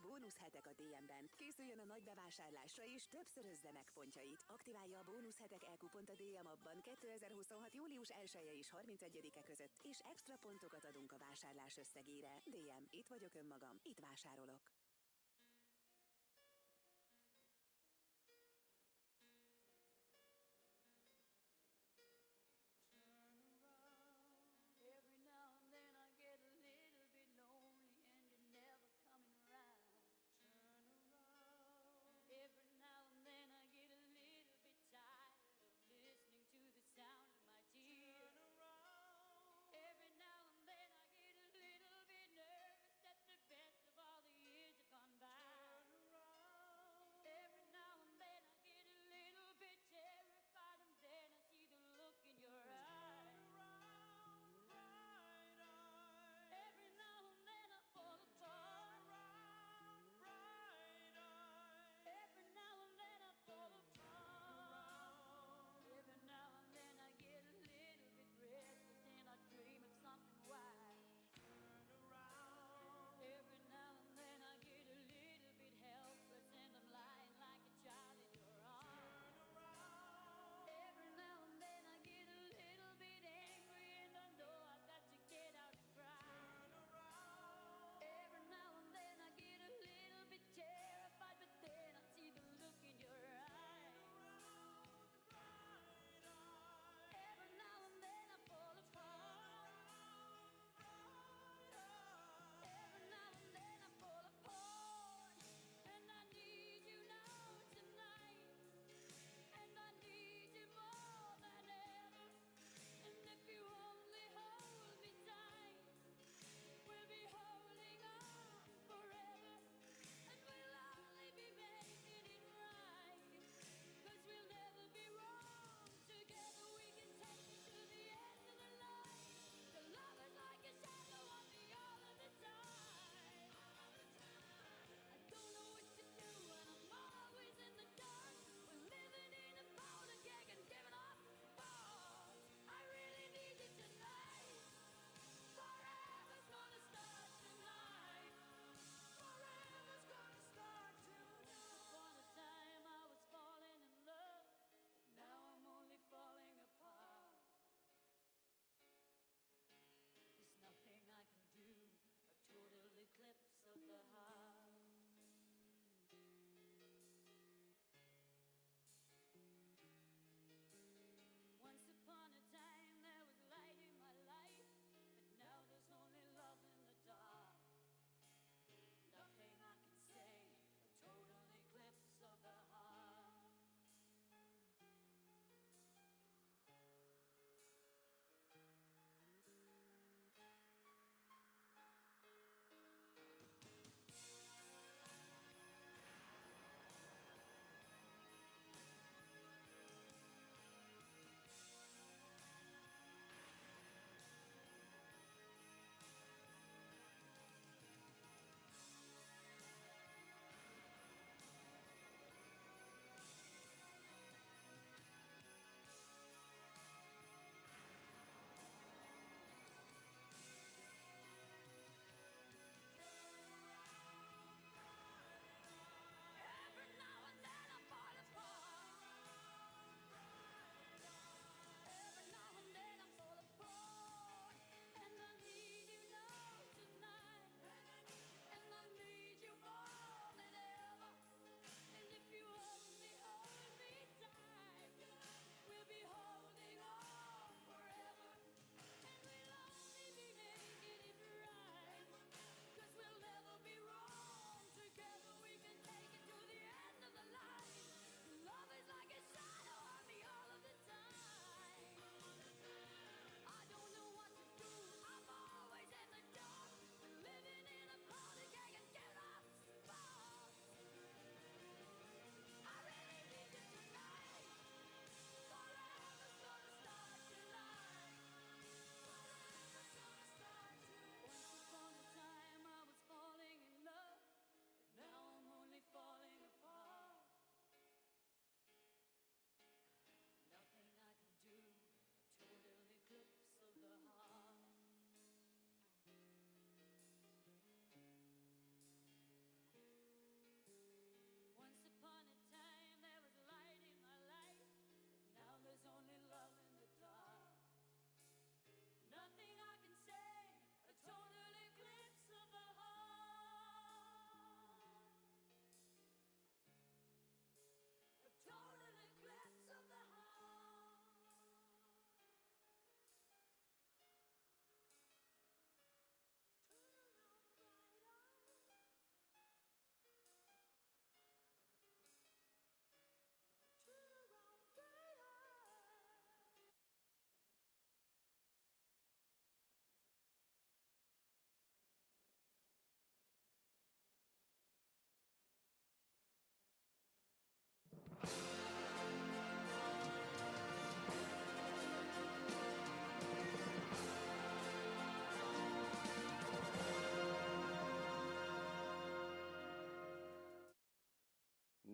bónuszhetek a DM-ben. Készüljön a nagy bevásárlásra és többszörözze meg pontjait. Aktiválja a bónuszhetek e-kupont a DM appban 2026. július 1-e és 31-e között, és extra pontokat adunk a vásárlás összegére. DM, itt vagyok önmagam, itt vásárolok. Every now and then I get a little bit lonely and you're never coming around. Turn around. Every now and then I get a little bit tired of listening to the sound of my tears. Turn around. Every now and then I get a little bit nervous that the best of all the years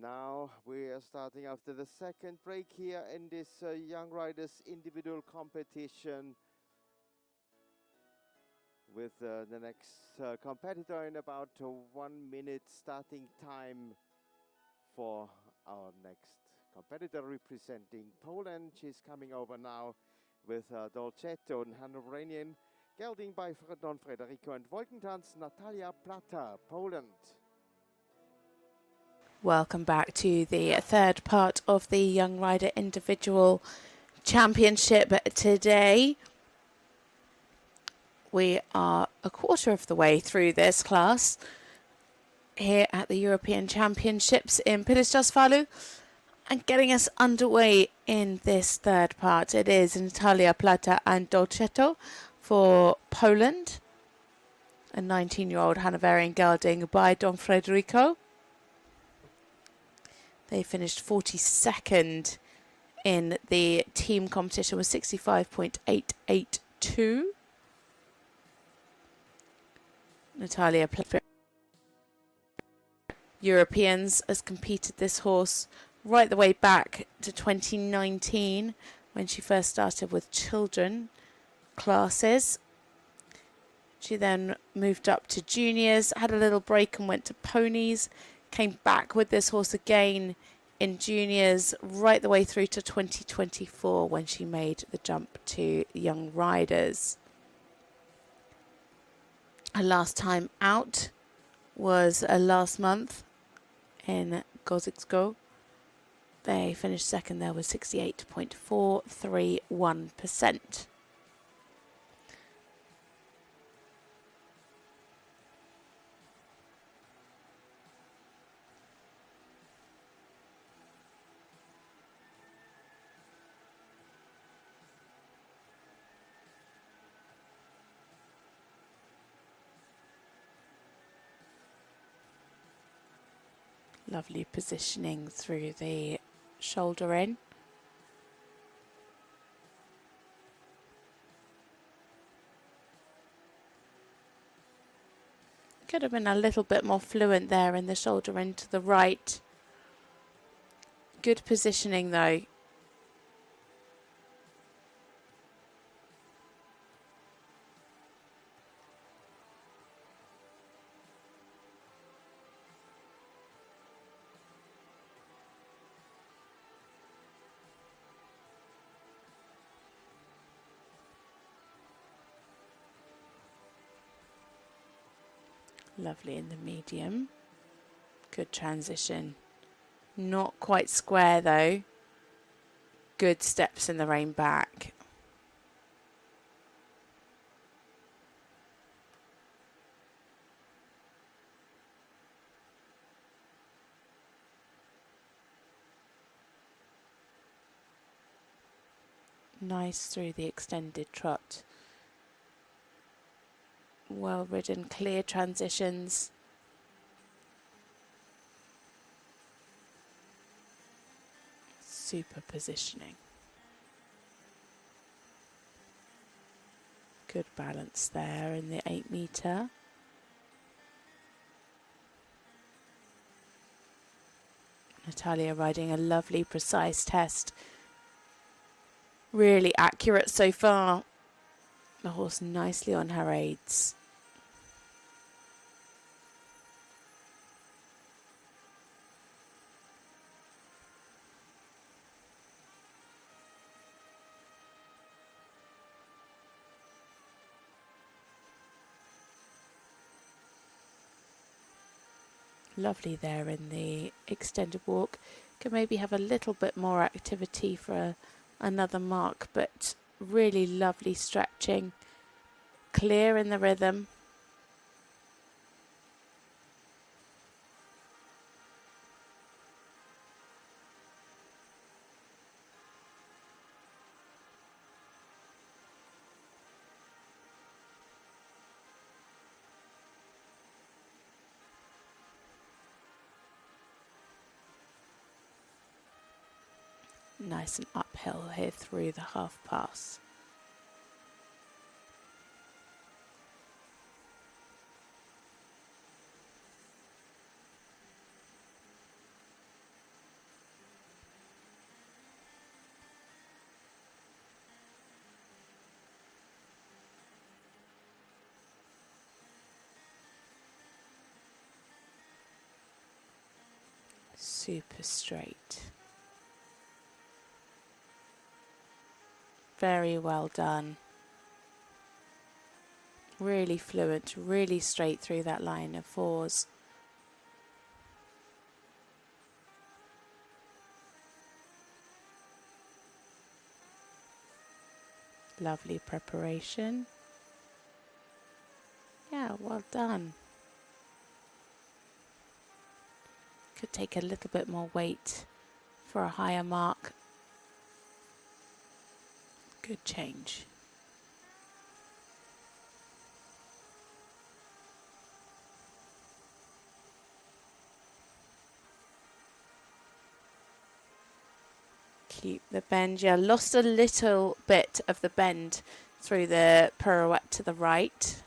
Now we are starting after the second break here in this young riders individual competition with the next competitor in about 1 minute starting time for our next competitor representing Poland. She's coming over now with Dolcetto and Hanoverian, gelding by Don Frederico and Wolkentanz, Natalia Plata, Poland. Welcome back to the third part of the Young Rider Individual Championship today. We are a quarter of the way through this class here at the European Championships in Pilistosvalu, and getting us underway in this third part. It is Natalia Plata and Dolcetto for Poland, a 19-year-old Hanoverian gelding by Don Frederico. They finished 42nd in the team competition with 65.882. Natalia Plata. Europeans has competed this horse right the way back to 2019 when she first started with children classes. She then moved up to juniors, had a little break and went to ponies, came back with this horse again in juniors right the way through to 2024 when she made the jump to young riders. Her last time out was last month in Gozicko. They finished second there with 68.431%. Lovely positioning through the shoulder in. Could have been a little bit more fluent there in the shoulder in to the right. Good positioning though. Lovely in the medium. Good transition. Not quite square though. Good steps in the rein back. Nice through the extended trot. Well ridden, clear transitions. Super positioning. Good balance there in the 8 metre. Natalia riding a lovely, precise test. Really accurate so far. The horse nicely on her aids. Lovely there in the extended walk. Could maybe have a little bit more activity for another mark, but really lovely stretching. Clear in the rhythm. Nice and uphill here through the half pass. Super straight. Very well done. Really fluent, really straight through that line of fours. Lovely preparation. Yeah, well done. Could take a little bit more weight for a higher mark. Good change. Keep the bend. Yeah, lost a little bit of the bend through the pirouette to the right.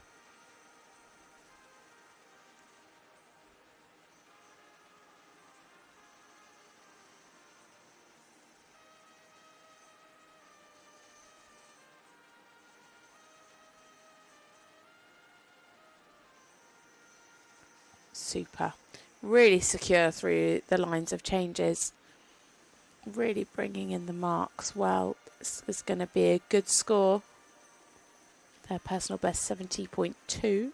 Super. Really secure through the lines of changes. Really bringing in the marks well. This is going to be a good score. Their personal best 70.2.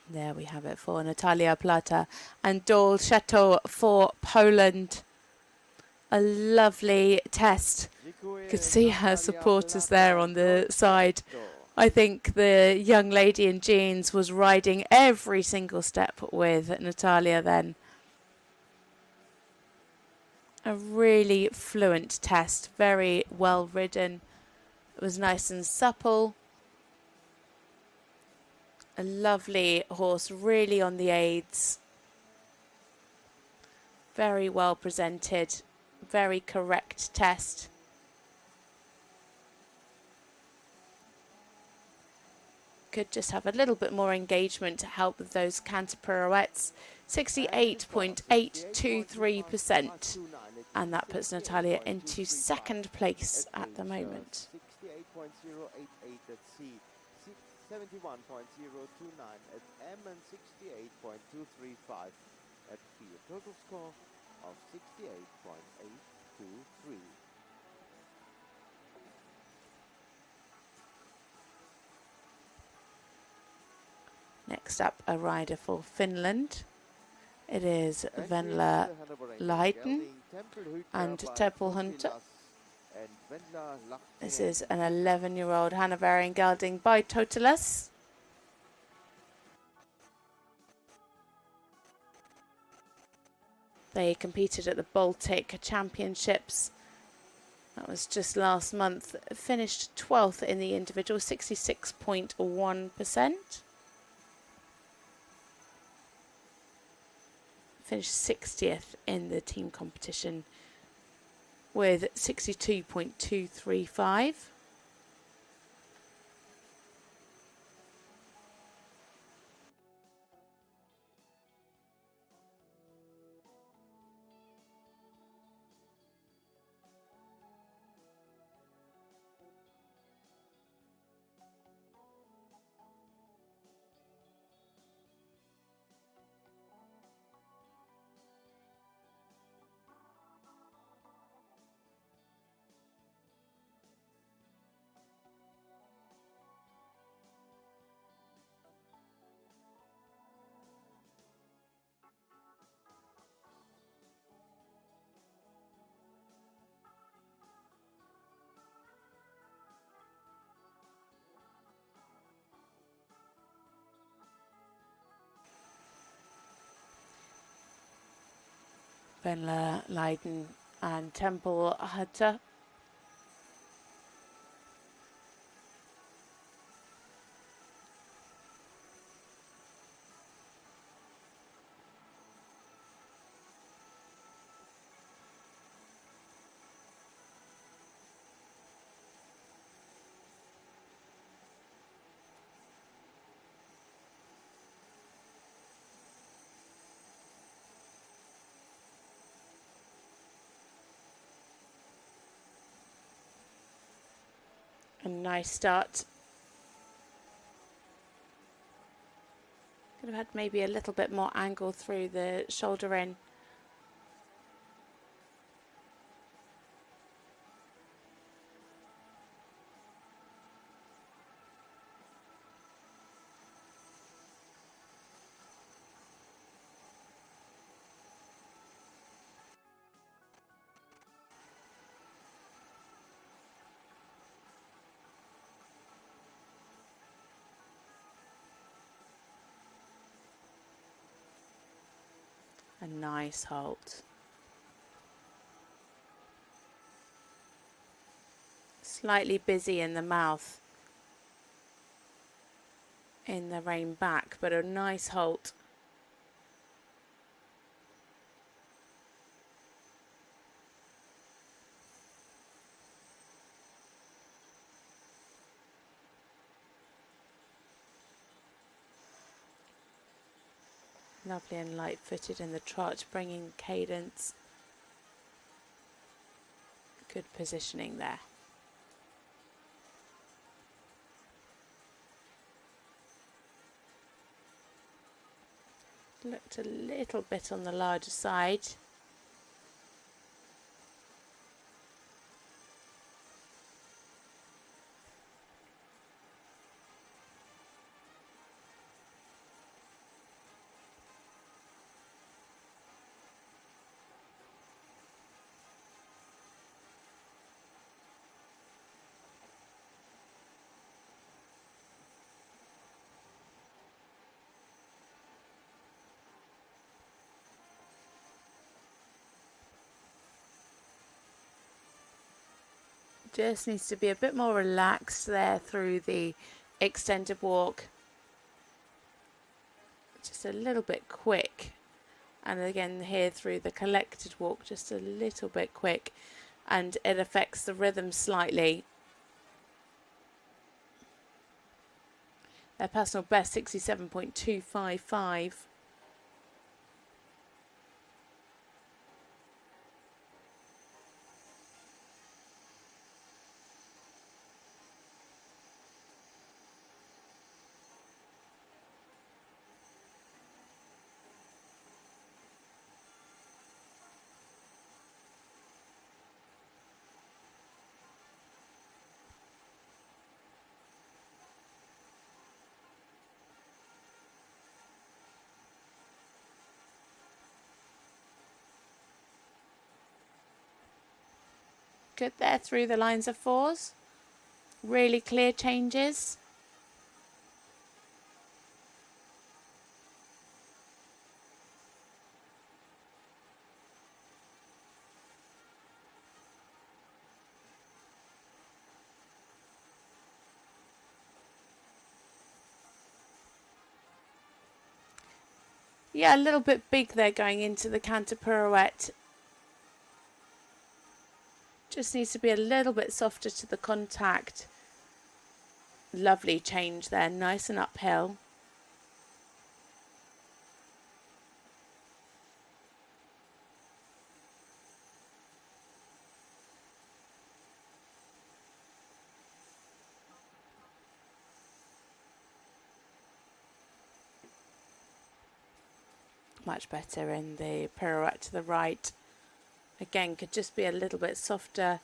There we have it for Natalia Plata and Dol Chateau for Poland. A lovely test. You could see her supporters there on the side. I think the young lady in jeans was riding every single step with Natalia then. A really fluent test, very well ridden. It was nice and supple. A lovely horse, really on the aids. Very well presented, very correct test. Could just have a little bit more engagement to help with those canter pirouettes. 68.823%. And that puts Natalia into second place at the moment. 68.088 at C, 71.029 at M, and 68.235 at P. A total score of 68.823. Next up, a rider for Finland. It is Venla Leiden and Teppel Hunter. This is an 11-year-old Hanoverian gelding by Totalis. They competed at the Baltic Championships. That was just last month. Finished 12th in the individual, 66.1%. Finished 60th in the team competition with 62.235. Venla Leiden and Teppel Hunter. A nice start. Could have had maybe a little bit more angle through the shoulder in. A nice halt. Slightly busy in the mouth in the rein back, but a nice halt. Lovely and light-footed in the trot, bringing cadence. Good positioning there. Looked a little bit on the larger side. Just needs to be a bit more relaxed there through the extended walk. Just a little bit quick. And again here through the collected walk, just a little bit quick. And it affects the rhythm slightly. Their personal best 67.255. Good there through the lines of fours. Really clear changes. Yeah, a little bit big there going into the canter pirouette. Just needs to be a little bit softer to the contact. Lovely change there, nice and uphill. Much better in the pirouette to the right. Again, could just be a little bit softer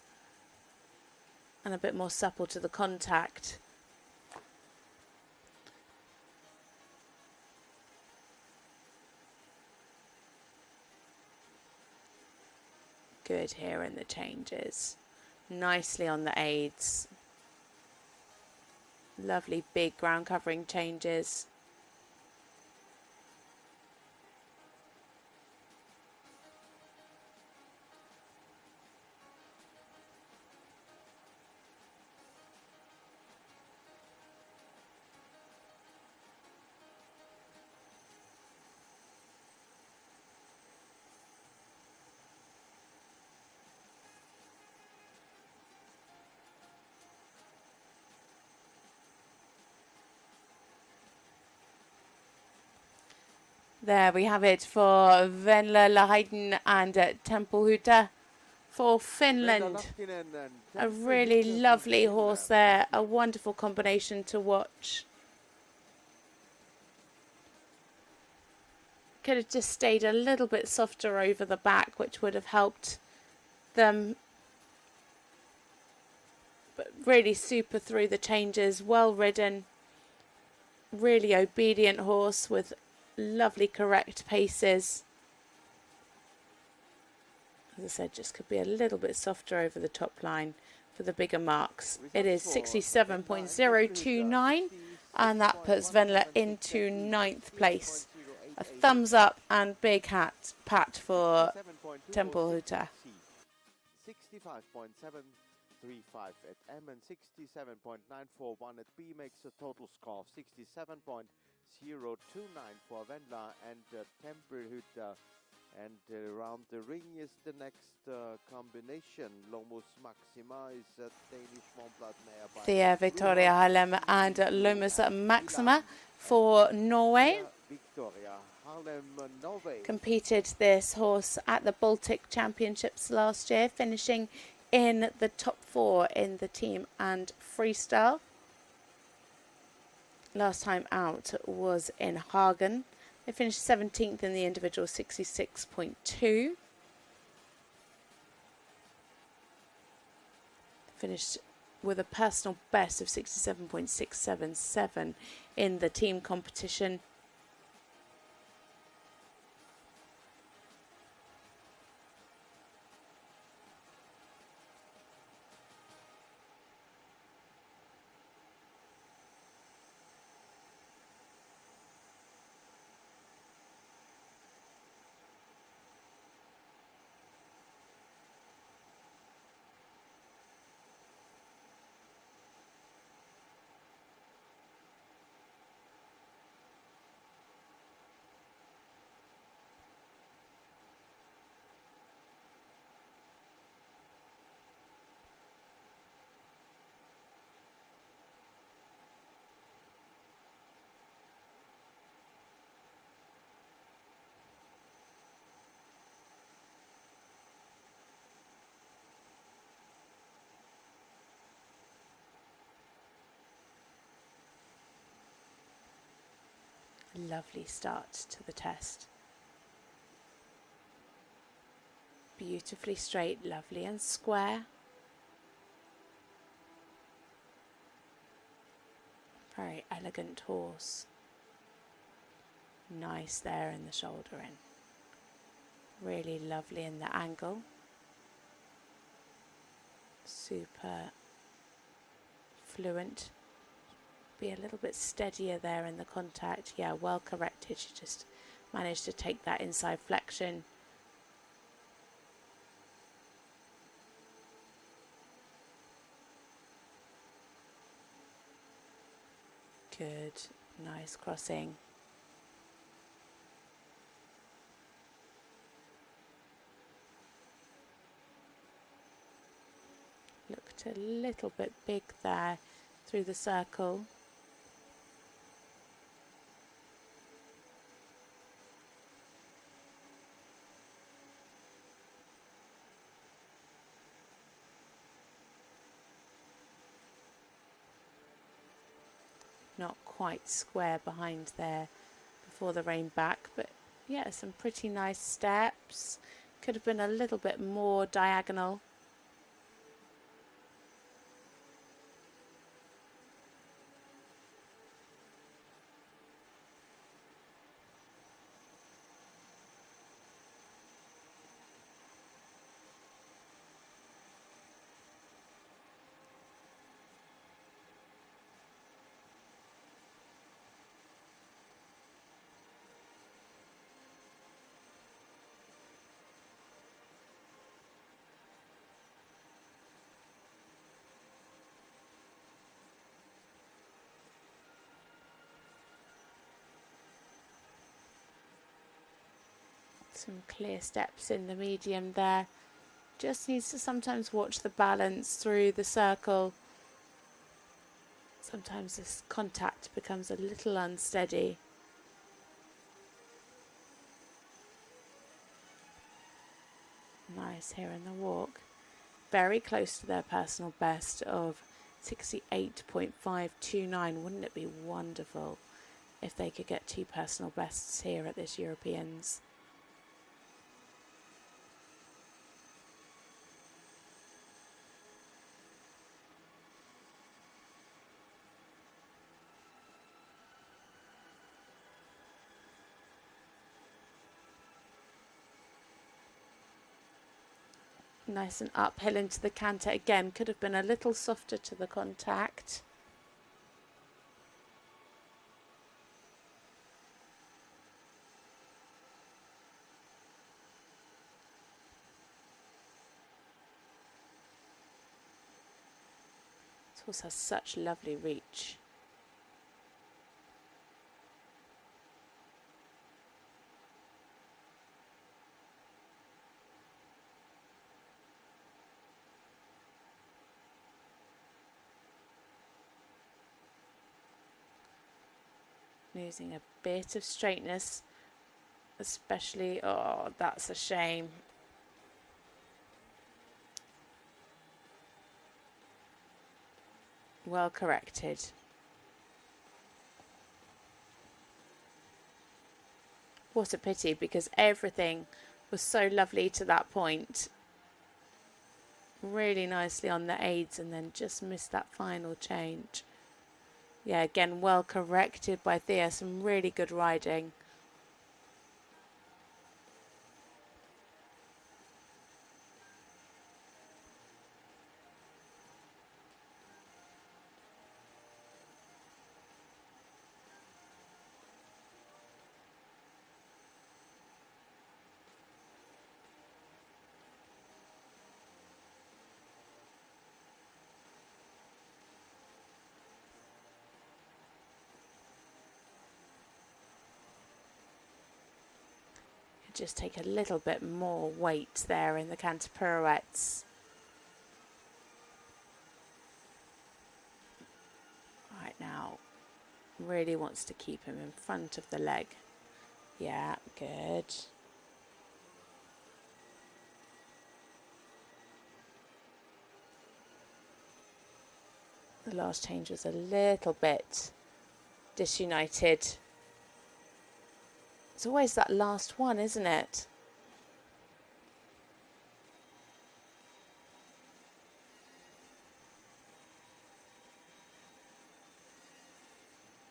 and a bit more supple to the contact. Good here in the changes. Nicely on the aids. Lovely big ground covering changes. There we have it for Venla, Lahayden and Tempelhuter for Finland. A really lovely horse there, a wonderful combination to watch. Could have just stayed a little bit softer over the back, which would have helped them. But really super through the changes, well ridden, really obedient horse with lovely correct paces. As I said, just could be a little bit softer over the top line for the bigger marks. It is 67.029, and that puts Venla into 9th place. A thumbs up and big pat for Tempelhuta. 65.735 at M and 67.941 at B makes a total score of 67.029 for Venla and Tempelhuta. And around the ring is the next combination. Lomus Maxima is a Danish one-blood mare by Thea Victoria Harlem and Lomus Maxima for Norway. Victoria Harlem, Norway. Competed this horse at the Baltic Championships last year, finishing in the top 4 in the team and freestyle. Last time out was in Hagen. They finished 17th in the individual, 66.2. Finished with a personal best of 67.677 in the team competition. Lovely start to the test. Beautifully straight, lovely and square. Very elegant horse. Nice there in the shoulder in. Really lovely in the angle. Super fluent. Be a little bit steadier there in the contact. Yeah, well corrected. She just managed to take that inside flexion. Good, nice crossing. Looked a little bit big there through the circle. Not quite square behind there before the rein back, but yeah, some pretty nice steps. Could have been a little bit more diagonal. Some clear steps in the medium there. Just needs to sometimes watch the balance through the circle. Sometimes this contact becomes a little unsteady. nice here in the walk. Very close to their personal best of 68.529. Wouldn't it be wonderful if they could get 2 personal bests here at this Europeans? Nice and uphill into the canter again. Could have been a little softer to the contact. This horse has such lovely reach. Losing a bit of straightness, especially, oh, that's a shame. Well corrected. What a pity, because everything was so lovely to that point. Really nicely on the aids and then just missed that final change. Yeah, again, well corrected by Thea. Some really good riding. Just take a little bit more weight there in the canter pirouettes. Right now, really wants to keep him in front of the leg. Yeah, good. The last change was a little bit disunited. It's always that last one, isn't it?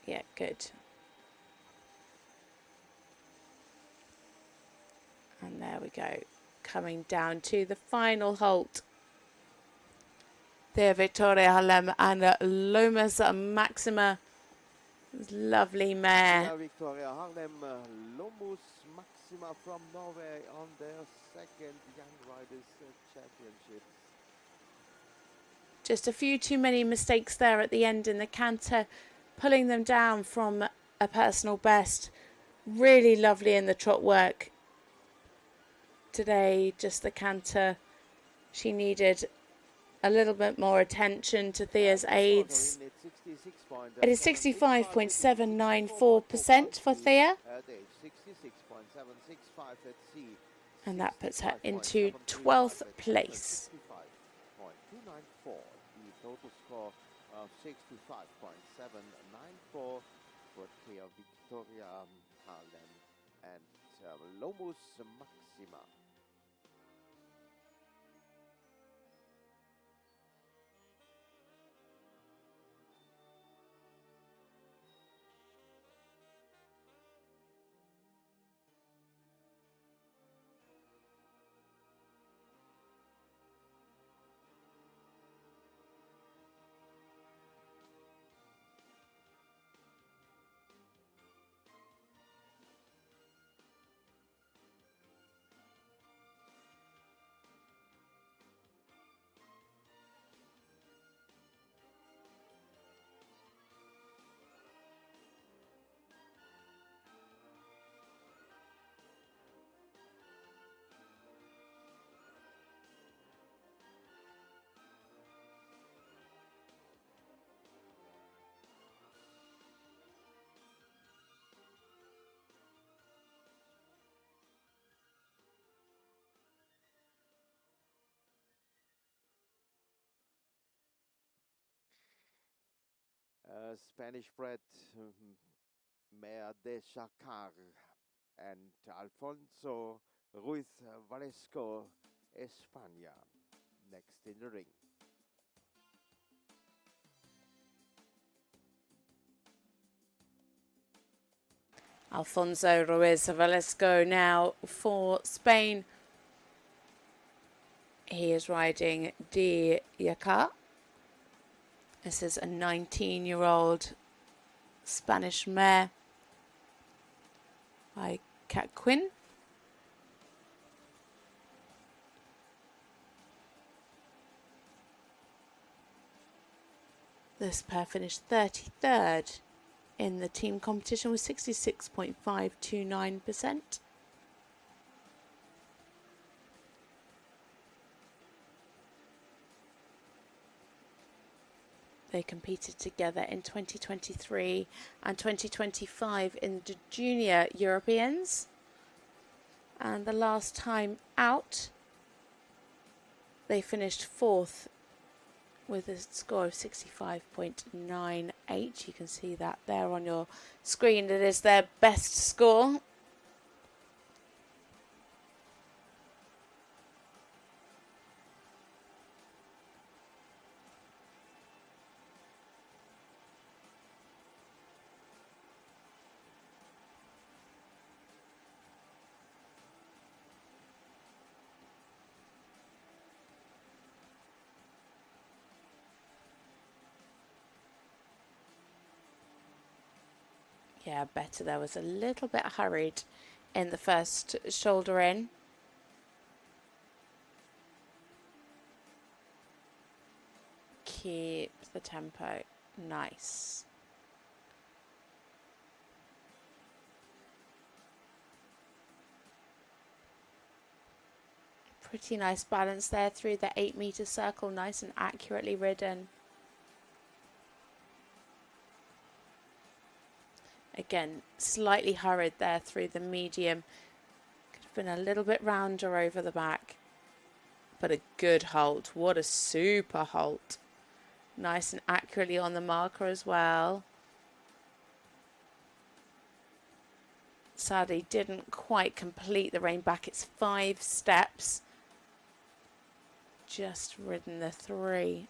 Yeah, good. And there we go. Coming down to the final halt. There, Victoria Harlem and Lomas Maxima. Lovely mare. Victoria Harlem, Lomus Maxima from Norway on their second Young Riders Championship. Just a few too many mistakes there at the end in the canter, pulling them down from a personal best. Really lovely in the trot work today. Just the canter, she needed a little bit more attention to Thea's aids. It is 65.794% for Thea. And that puts her into 12th place. The total score of 65.794 for Thea Victoria Harlem and Lomus Maxima. Spanish bred mare de Chacar, and Alfonso Ruiz Valesco, España, next in the ring. Alfonso Ruiz Valesco now for Spain. He is riding De Yacar. This is a 19-year-old Spanish mare by Cat Quinn. This pair finished 33rd in the team competition with 66.529%. They competed together in 2023 and 2025 in the Junior Europeans. And the last time out, they finished 4th with a score of 65.98. You can see that there on your screen. It is their best score. Yeah, Better there was a little bit hurried in the first shoulder in. Keep the tempo nice. Pretty nice balance there through the 8-meter circle, nice and accurately ridden. Again, slightly hurried there through the medium. Could have been a little bit rounder over the back. But a good halt. What a super halt. Nice and accurately on the marker as well. Sadly didn't quite complete the rein back. It's 5 steps. Just ridden the 3.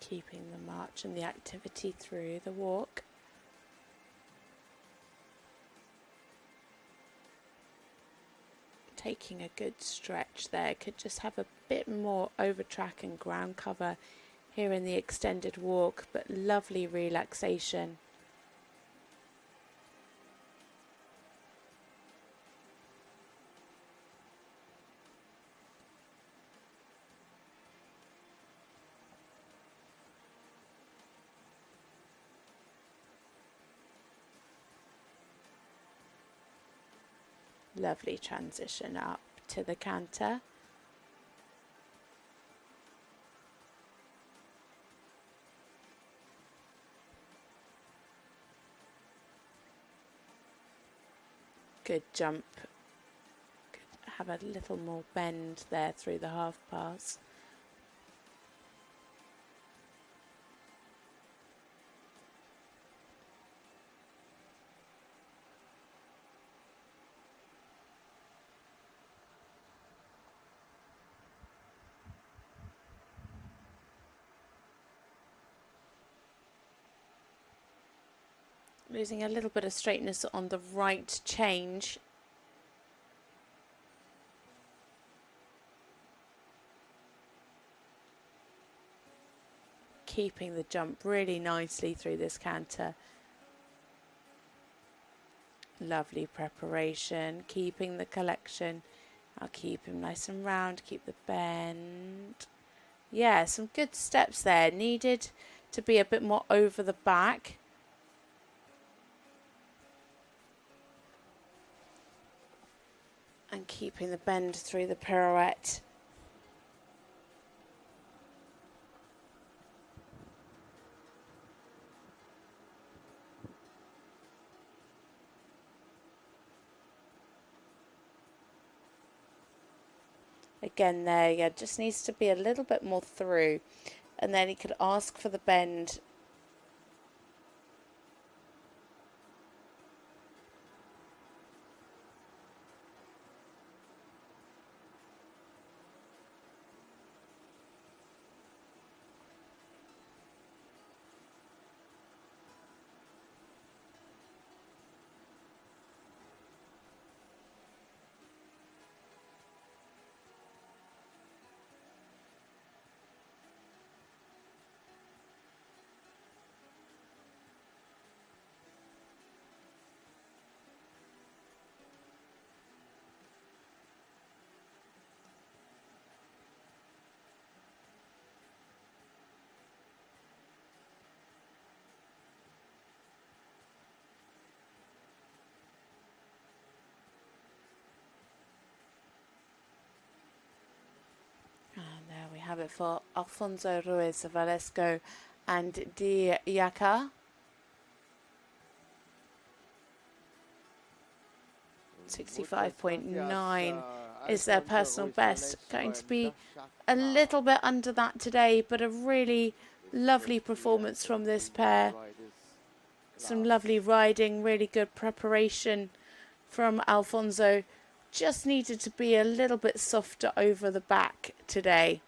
Keeping the march and the activity through the walk. Taking a good stretch there. Could just have a bit more over track and ground cover here in the extended walk, but lovely relaxation. Lovely transition up to the canter. Good jump. Could have a little more bend there through the half pass. Losing a little bit of straightness on the right change. Keeping the jump really nicely through this canter. Lovely preparation, keeping the collection. I'll keep him nice and round, keep the bend. Yeah, some good steps there. Needed to be a bit more over the back. And keeping the bend through the pirouette. Again there, yeah, just needs to be a little bit more through. And then he could ask for the bend. And there we have it for Alfonso Ruiz Valesco and Di Yaka. 65.9 is their personal best. Going to be a little bit under that today, but a really lovely performance from this pair. Some lovely riding, really good preparation from Alfonso. Just needed to be a little bit softer over the back today.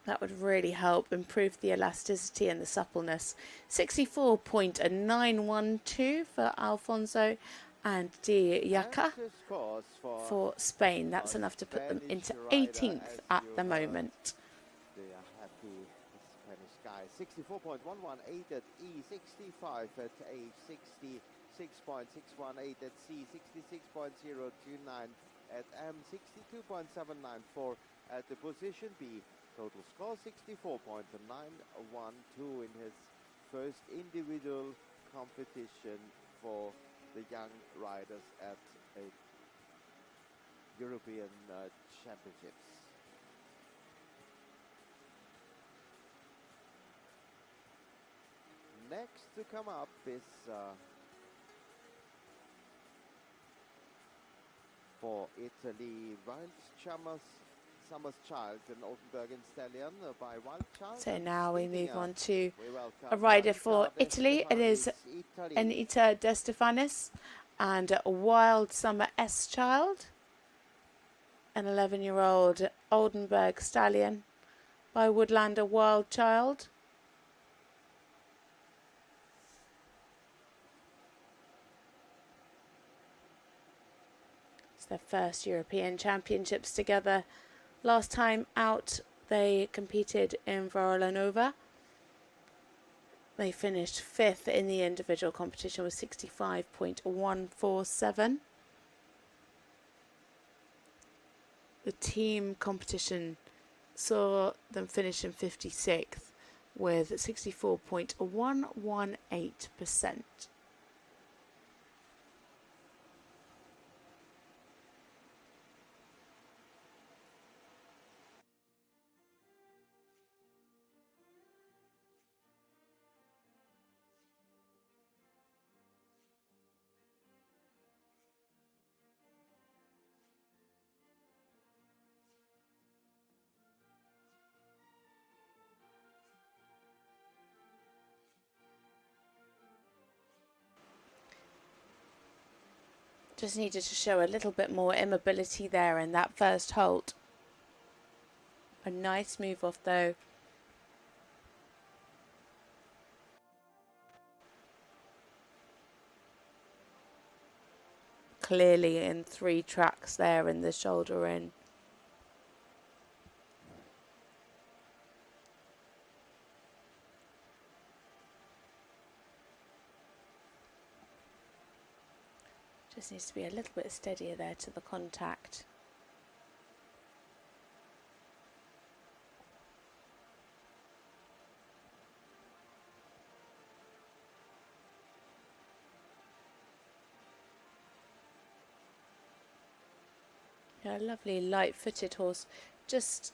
That would really help improve the elasticity and the suppleness. 64.912 for Alfonso and Di Yaka for Spain. That's enough to put them into 18th at the moment. They are happy, Spanish guy. 64.118 at E, 65 at age 60. 6.618 at C, 66.029 at M, 62.794 at the position B. Total score 64.912 in his first individual competition for the young riders at a European Championships. Next to come up is for Italy, Summer's Child, an Oldenburg stallion by Wild Child. So now we move on to a rider for Italy. It is Anita De Stefanis and a Wild Summer S Child, an 11-year-old Oldenburg stallion by Woodlander Wild Child. Their first European Championships together. Last time out they competed in Varlanova. They finished 5th in the individual competition with 65.147. The team competition saw them finish in 56th with 64.118%. Just needed to show a little bit more immobility there in that first halt. A nice move off though. Clearly in 3 tracks there in the shoulder in. Just needs to be a little bit steadier there to the contact. Yeah, a lovely light-footed horse, just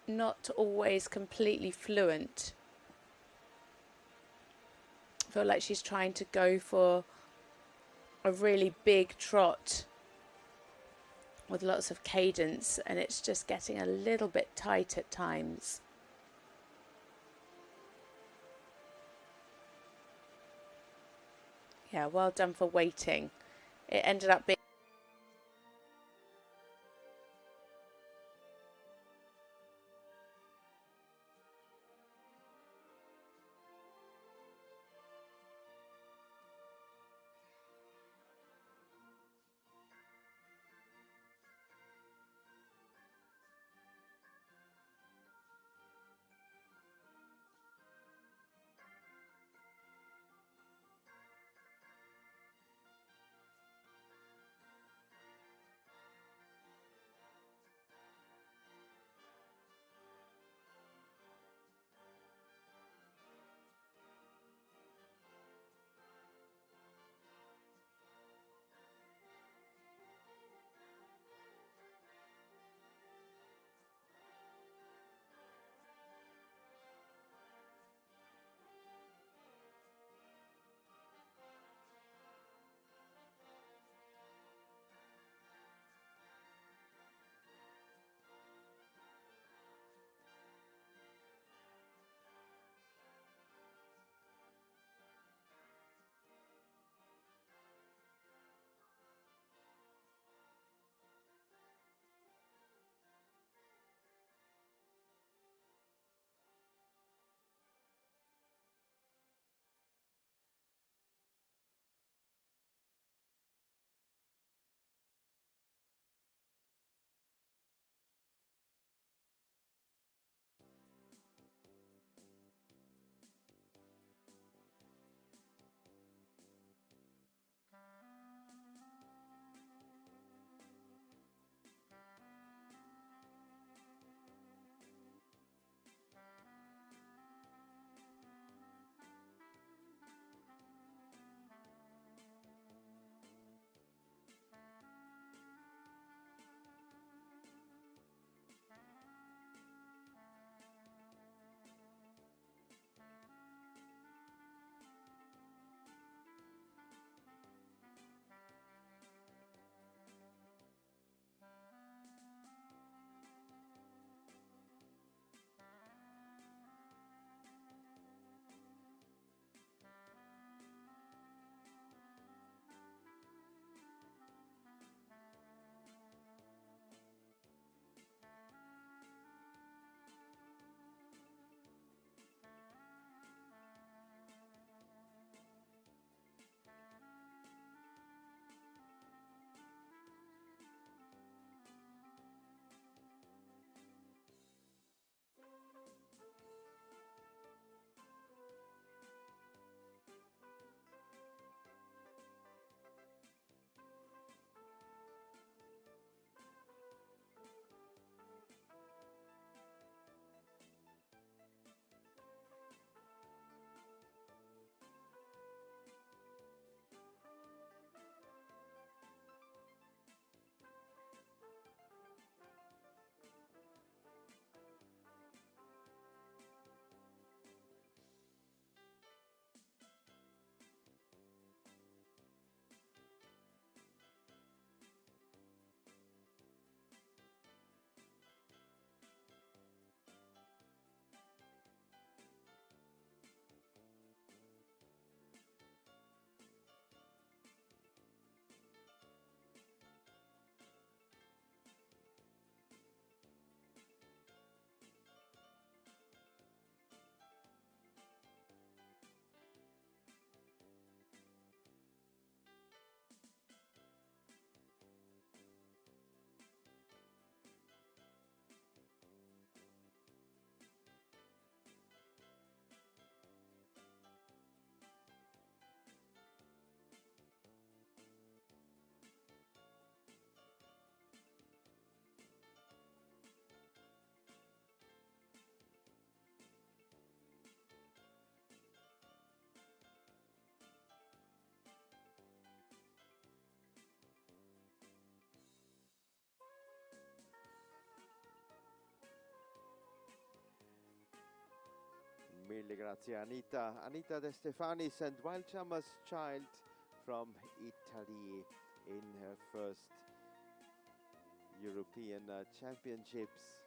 not always completely fluent. I feel like she's trying to go for a really big trot with lots of cadence, and it's just getting a little bit tight at times. Yeah, well done for waiting. It ended up being Mille grazie, Anita. Anita De Stefanis and Wildchammer's child from Italy in her first European Championships.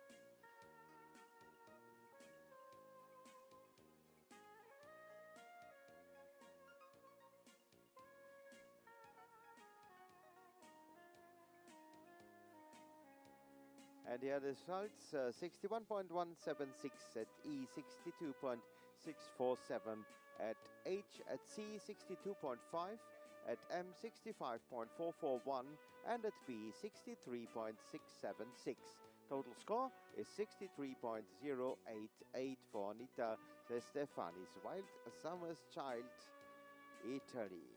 And here the results, 61.176 at E, 62.647 at H, at C, 62.5, at M, 65.441, and at B, 63.676. Total score is 63.088 for Anita De Stefanis, Wild Summer's Child, Italy.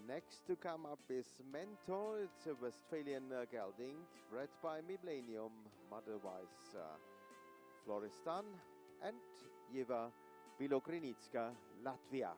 Next to come up is Mentor. It's a Westphalian gelding, bred by Millennium, motherwise Floristan, and Jeva Bilokrinitska, Latvia.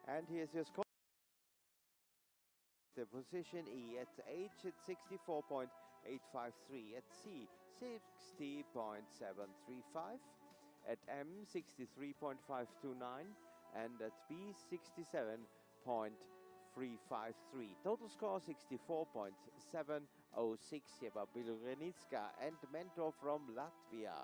And here's your score. The position E at H at 64.853, at C 60.735, at M 63.529, and at B 67.353. Total score 64.706. Jeva Bilurenicka and Mentor from Latvia.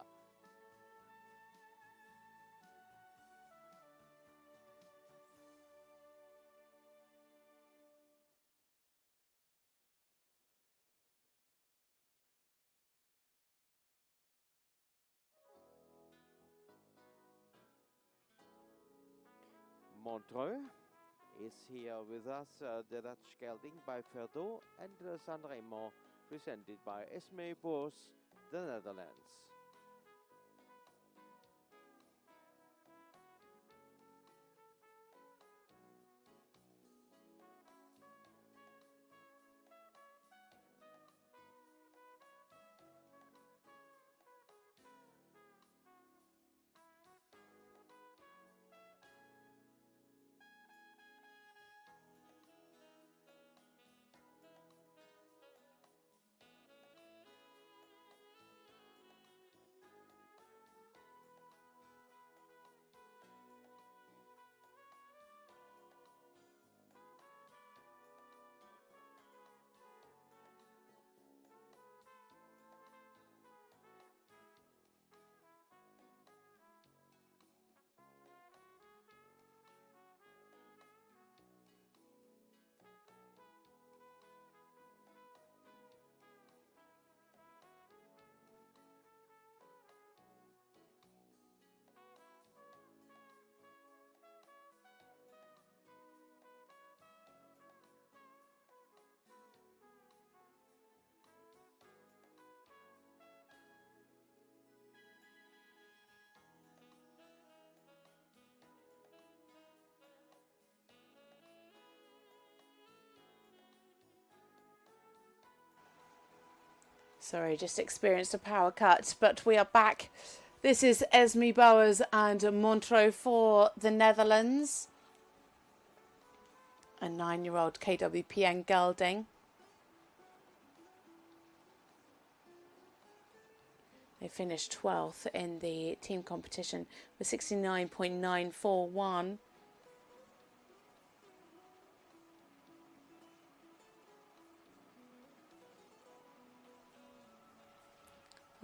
Montreux is here with us, the Dutch gelding by Verdot and San Remo, presented by Esme Boers, the Netherlands. Sorry, just experienced a power cut, but we are back. This is Esme Boers and Montreux for the Netherlands. A 9-year-old KWPN gelding. They finished 12th in the team competition with 69.941.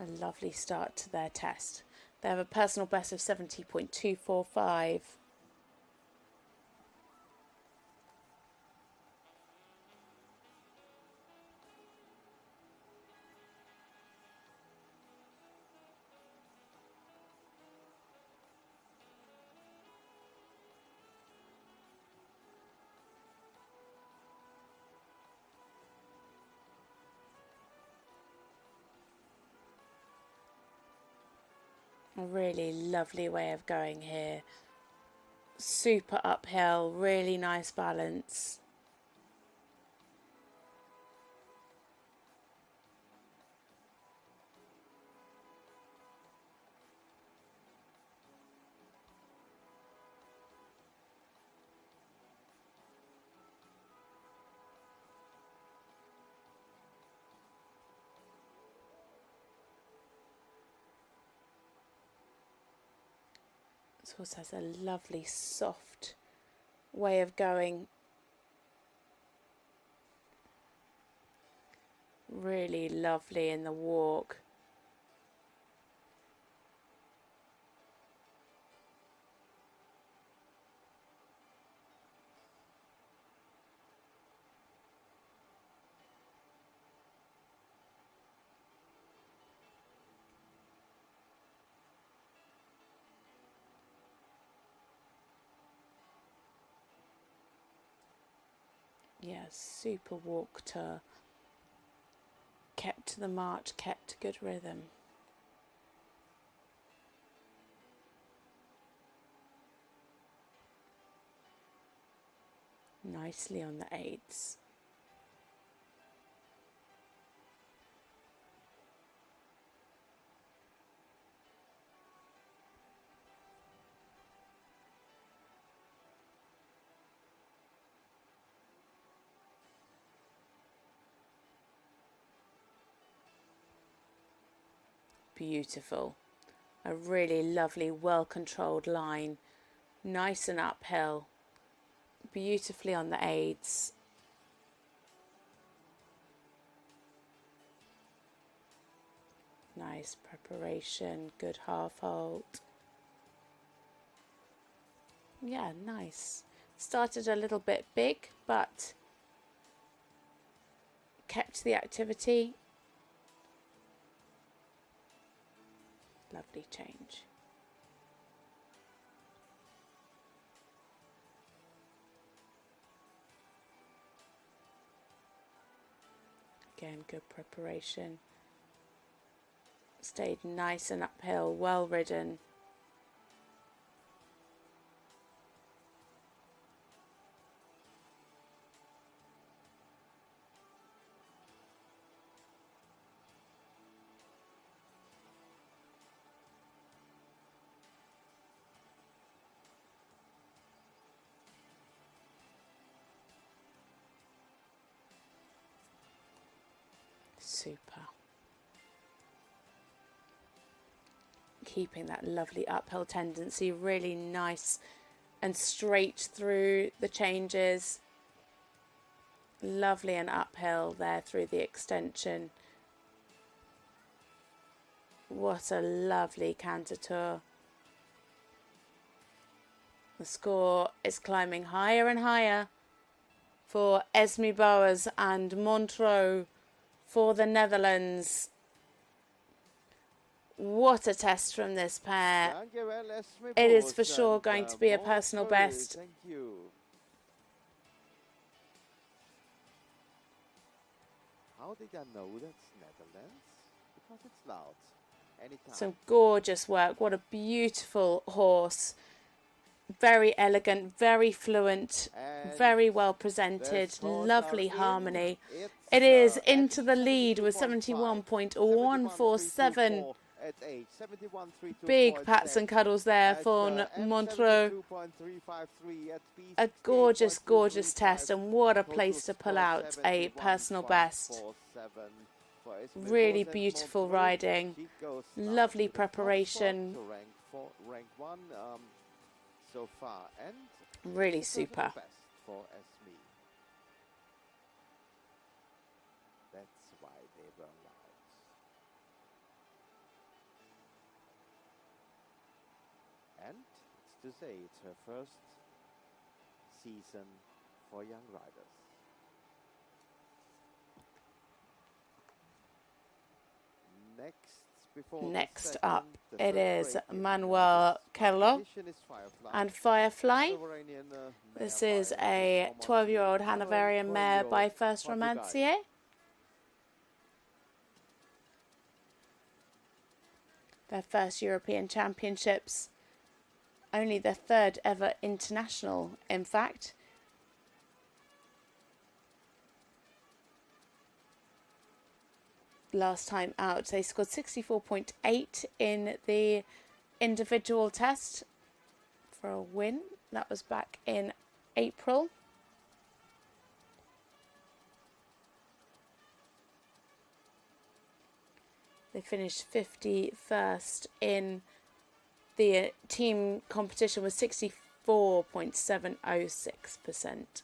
A lovely start to their test. They have a personal best of 70.245. A really lovely way of going here. Super uphill, really nice balance. This horse has a lovely soft way of going. Really lovely in the walk. Yeah, super walk to kept to the march, kept good rhythm. Nicely on the eights. beautiful. A really lovely, well-controlled line. Nice and uphill. Beautifully on the aids. Nice preparation, good half halt. Yeah, nice. Started a little bit big, but kept the activity. Lovely change. Again, good preparation. Stayed nice and uphill, well ridden. Super. Keeping that lovely uphill tendency, really nice and straight through the changes. Lovely and uphill there through the extension. What a lovely canter tour. The score is climbing higher and higher for Esme Bowers and Montreux for the Netherlands. What a test from this pair. It is for sure going to be a personal best. Thank you. How did I know that's Netherlands? Because it's loud. Anytime. Some gorgeous work. What a beautiful horse. Very elegant, very fluent, very well presented, lovely harmony. It is into the lead with 71.147. Big pats and cuddles there for Montreux. A gorgeous, gorgeous test, and what a place to pull out a personal best. Really beautiful riding, lovely preparation. Rank one so far, and really super. Best for Esme. That's why they were loud. And it's to say it's her first season for young riders. Next up, it is Manuel Kerlo and Firefly. This is a 12-year-old Hanoverian mare by First Romancier. Their first European Championships, only their third ever international, in fact. Last time out, they scored 64.8 in the individual test for a win. That was back in April. They finished 51st in the team competition with 64.706%.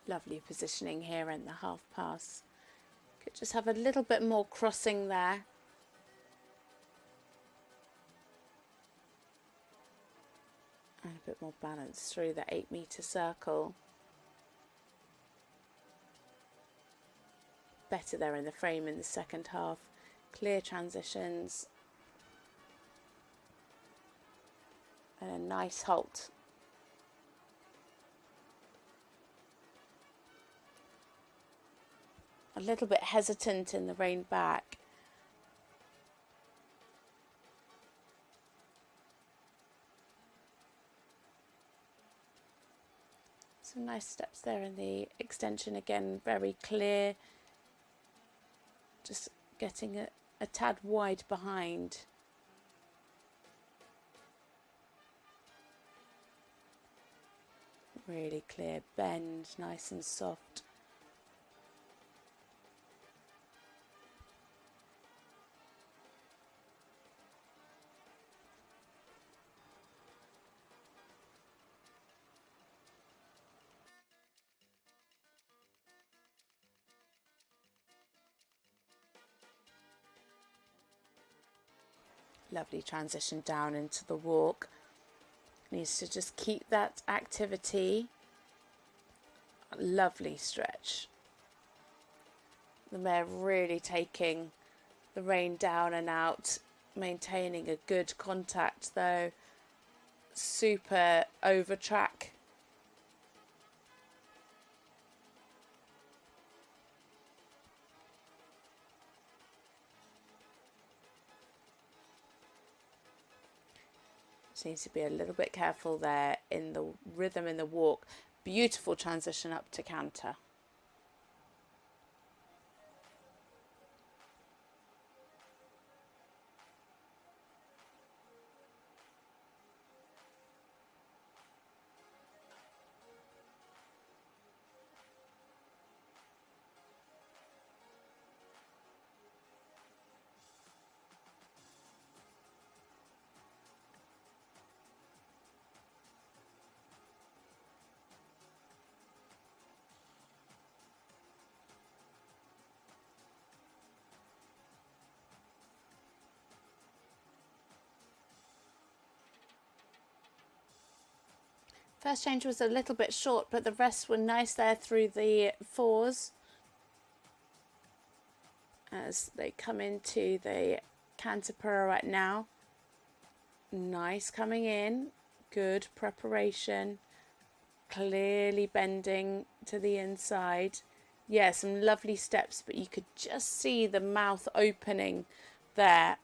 Lovely positioning here in the half pass. Could just have a little bit more crossing there. And a bit more balance through the 8-metre circle. Better there in the frame in the second half. Clear transitions. And a nice halt. a little bit hesitant in the rein back. Some nice steps there in the extension, again very clear, just getting a tad wide behind. Really clear bend, nice and soft. Lovely transition down into the walk. Needs to just keep that activity. Lovely stretch. The mare really taking the rein down and out, maintaining a good contact though. Super over track. Needs to be a little bit careful there in the rhythm in the walk. Beautiful transition up to canter. First change was a little bit short, but the rest were nice there through the fours. As they come into the canter pirouette now. Nice coming in, good preparation, clearly bending to the inside. Yeah, some lovely steps, but you could just see the mouth opening there.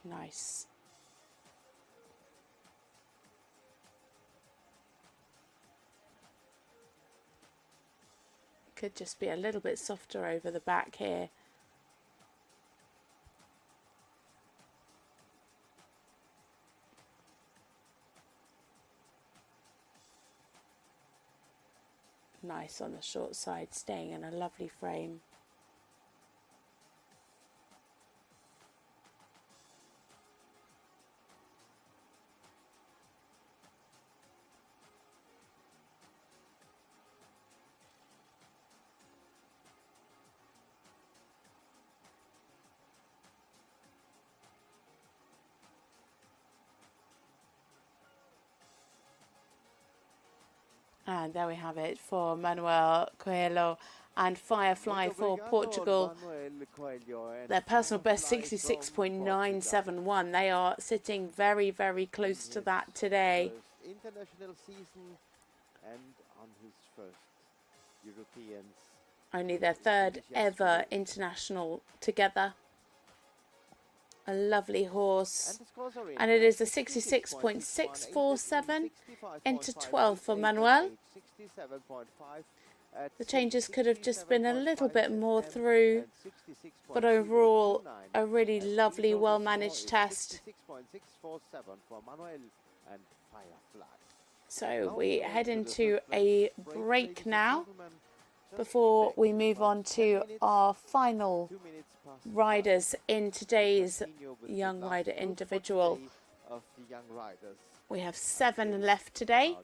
Nice. Could just be a little bit softer over the back here. Nice on the short side, staying in a lovely frame. And there we have it for Manuel Coelho and Firefly for Portugal. Their personal best 66.971. They are sitting very, very close to that today. International season and on his first Europeans. Only their third ever international together. A lovely horse, and it is a 66.647 into 12 for Manuel. The changes could have just been a little bit more through, but overall a really lovely, well managed test. So we head into a break now before we move on to our final riders in today's young rider individual. We have 7 left today.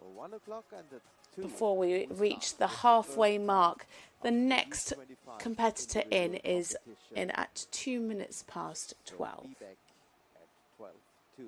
1 o'clock and at 2. before we reach the halfway mark. The next competitor in is in at 2 minutes past 12. Be back at 12:02.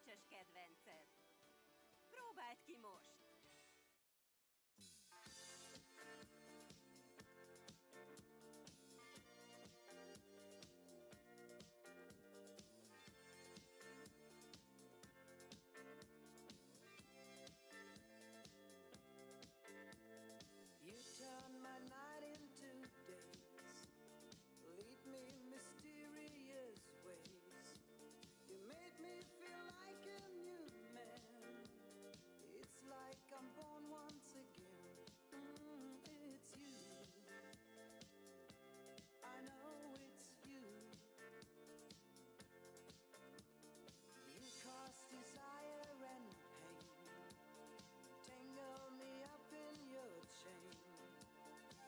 görcsös kedvenced. Próbáld ki most! You turn my night into days, lead me mysterious ways. You made me feel like a new man. It's like I'm born once again. It's you. I know it's you. You cause desire and pain, tangle me up in your chain.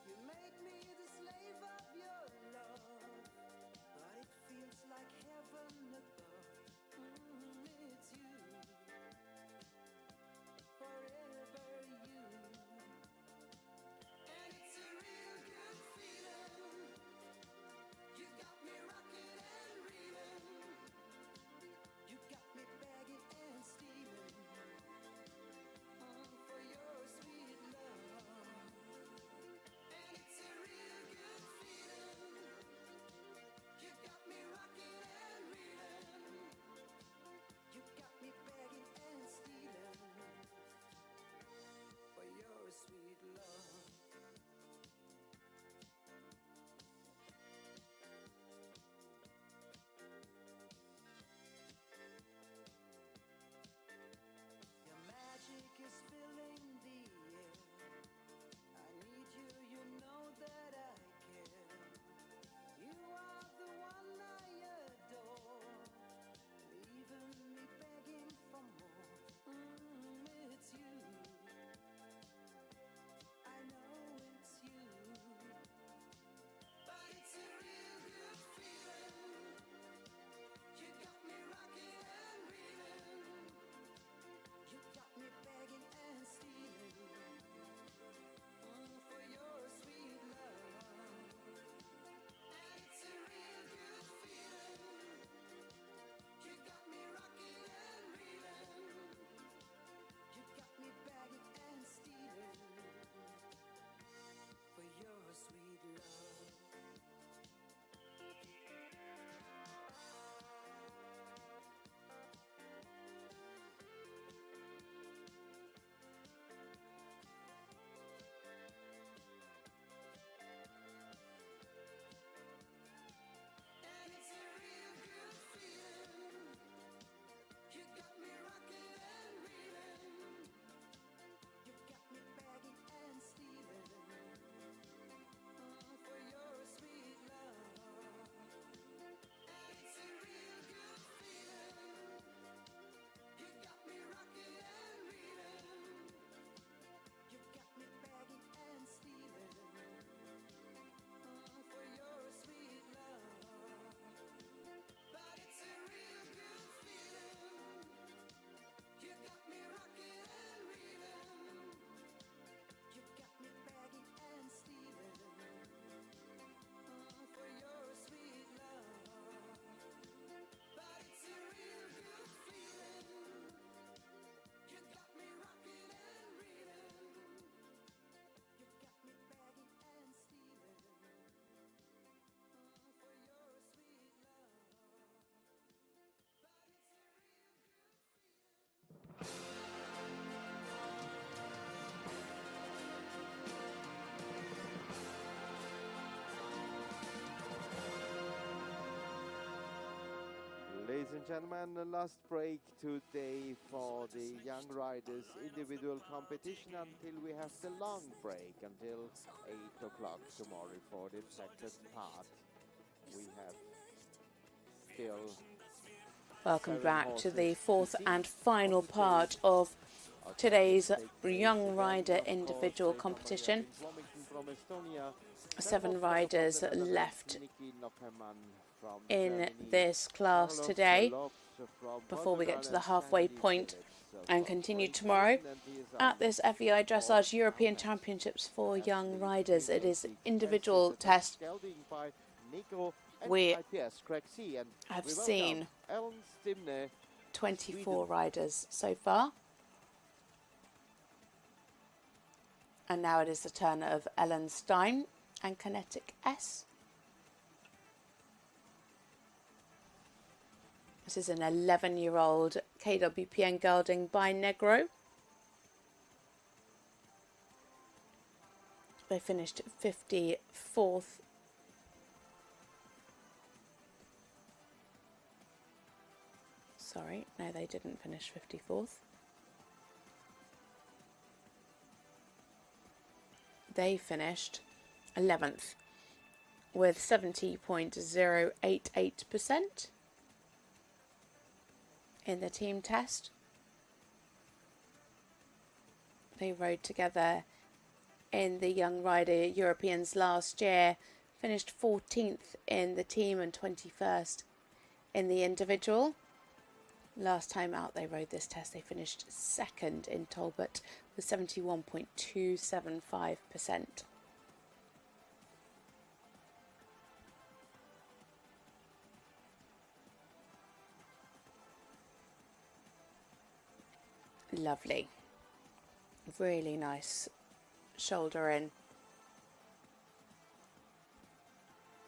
You make me the slave of your love, but it feels like heaven above. It's you, forever you. And it's a real good feeling. You got me rocking and reeling. You got me begging and stealing for your sweet love. And it's a real good feeling. You got me rocking and reeling. You got me begging and stealing for your sweet love. Your magic is filling the air. I need you, you know that I care. You are the one I adore, leaving me begging for more. It's you. I know it's you. But it's a real good feeling. You got me rocking and reeling. You got me begging and stealing for your sweet love. And it's a real good feeling. You got me rocking and reeling. You got me begging and stealing for your sweet love. And it's a real good feeling. You got me rocking and reeling. You got me begging and stealing for your sweet love. And it's a real good feeling. You got me rocking and reeling. You got me begging and stealing for your sweet love. But it's a real good feeling. You got me rocking and reeling. You got me begging and stealing for your sweet love. But it's a real good feeling. You got me rocking and reeling. You got me begging and stealing for your sweet love. But it's a real good feeling. Ladies and gentlemen, the last break today for the young riders individual competition until we have the long break until 8 o'clock tomorrow for the second part. We have still Welcome 7 back to the horses fourth see. and final Horses part of are today's going to take place young again. rider Of course, individual they come competition. from Estonia. 7 From riders the Netherlands, left Niki Nockermann from in Germany, this class Carlos today Lopes from before we get Portugal, to the and halfway Sandy point Phillips and from continue Great tomorrow Britain, and he is at on this FEI Dressage course European now Championships for as young the riders. It is previously individual tested test. scouting by Nico and We IPS Craig C, and have we welcome seen Ellen Stimne 24 riders so far. And now it is the turn of Ellen Stein and Kinetic S. This is an 11-year-old KWPN gelding by Negro. They finished 54th. Sorry, no, they didn't finish 54th. They finished 11th with 70.088% in the team test. They rode together in the Young Rider Europeans last year, finished 14th in the team and 21st in the individual. Last time out they rode this test, they finished second in Talbot with 71.275%. Lovely. Really nice shoulder in.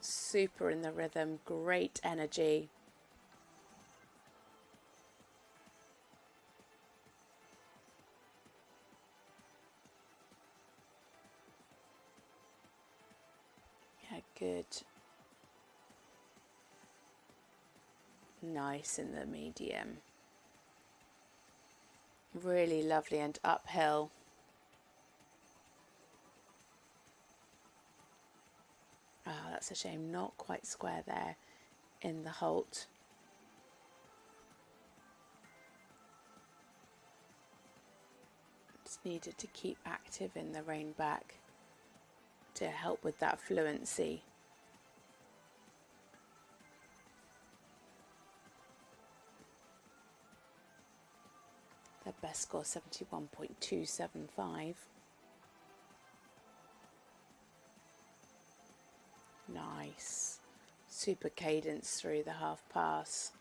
Super in the rhythm, great energy. Yeah, good. Nice in the medium. Really lovely and uphill. Ah, that's a shame, not quite square there in the halt. Just needed to keep active in the rein back to help with that fluency. Their best score 71.275. Nice. Super cadence through the half pass.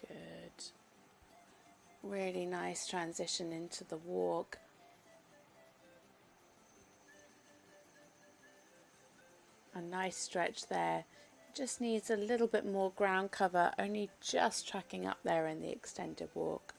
Good. Really nice transition into the walk. A nice stretch there. Just needs a little bit more ground cover, only just tracking up there in the extended walk.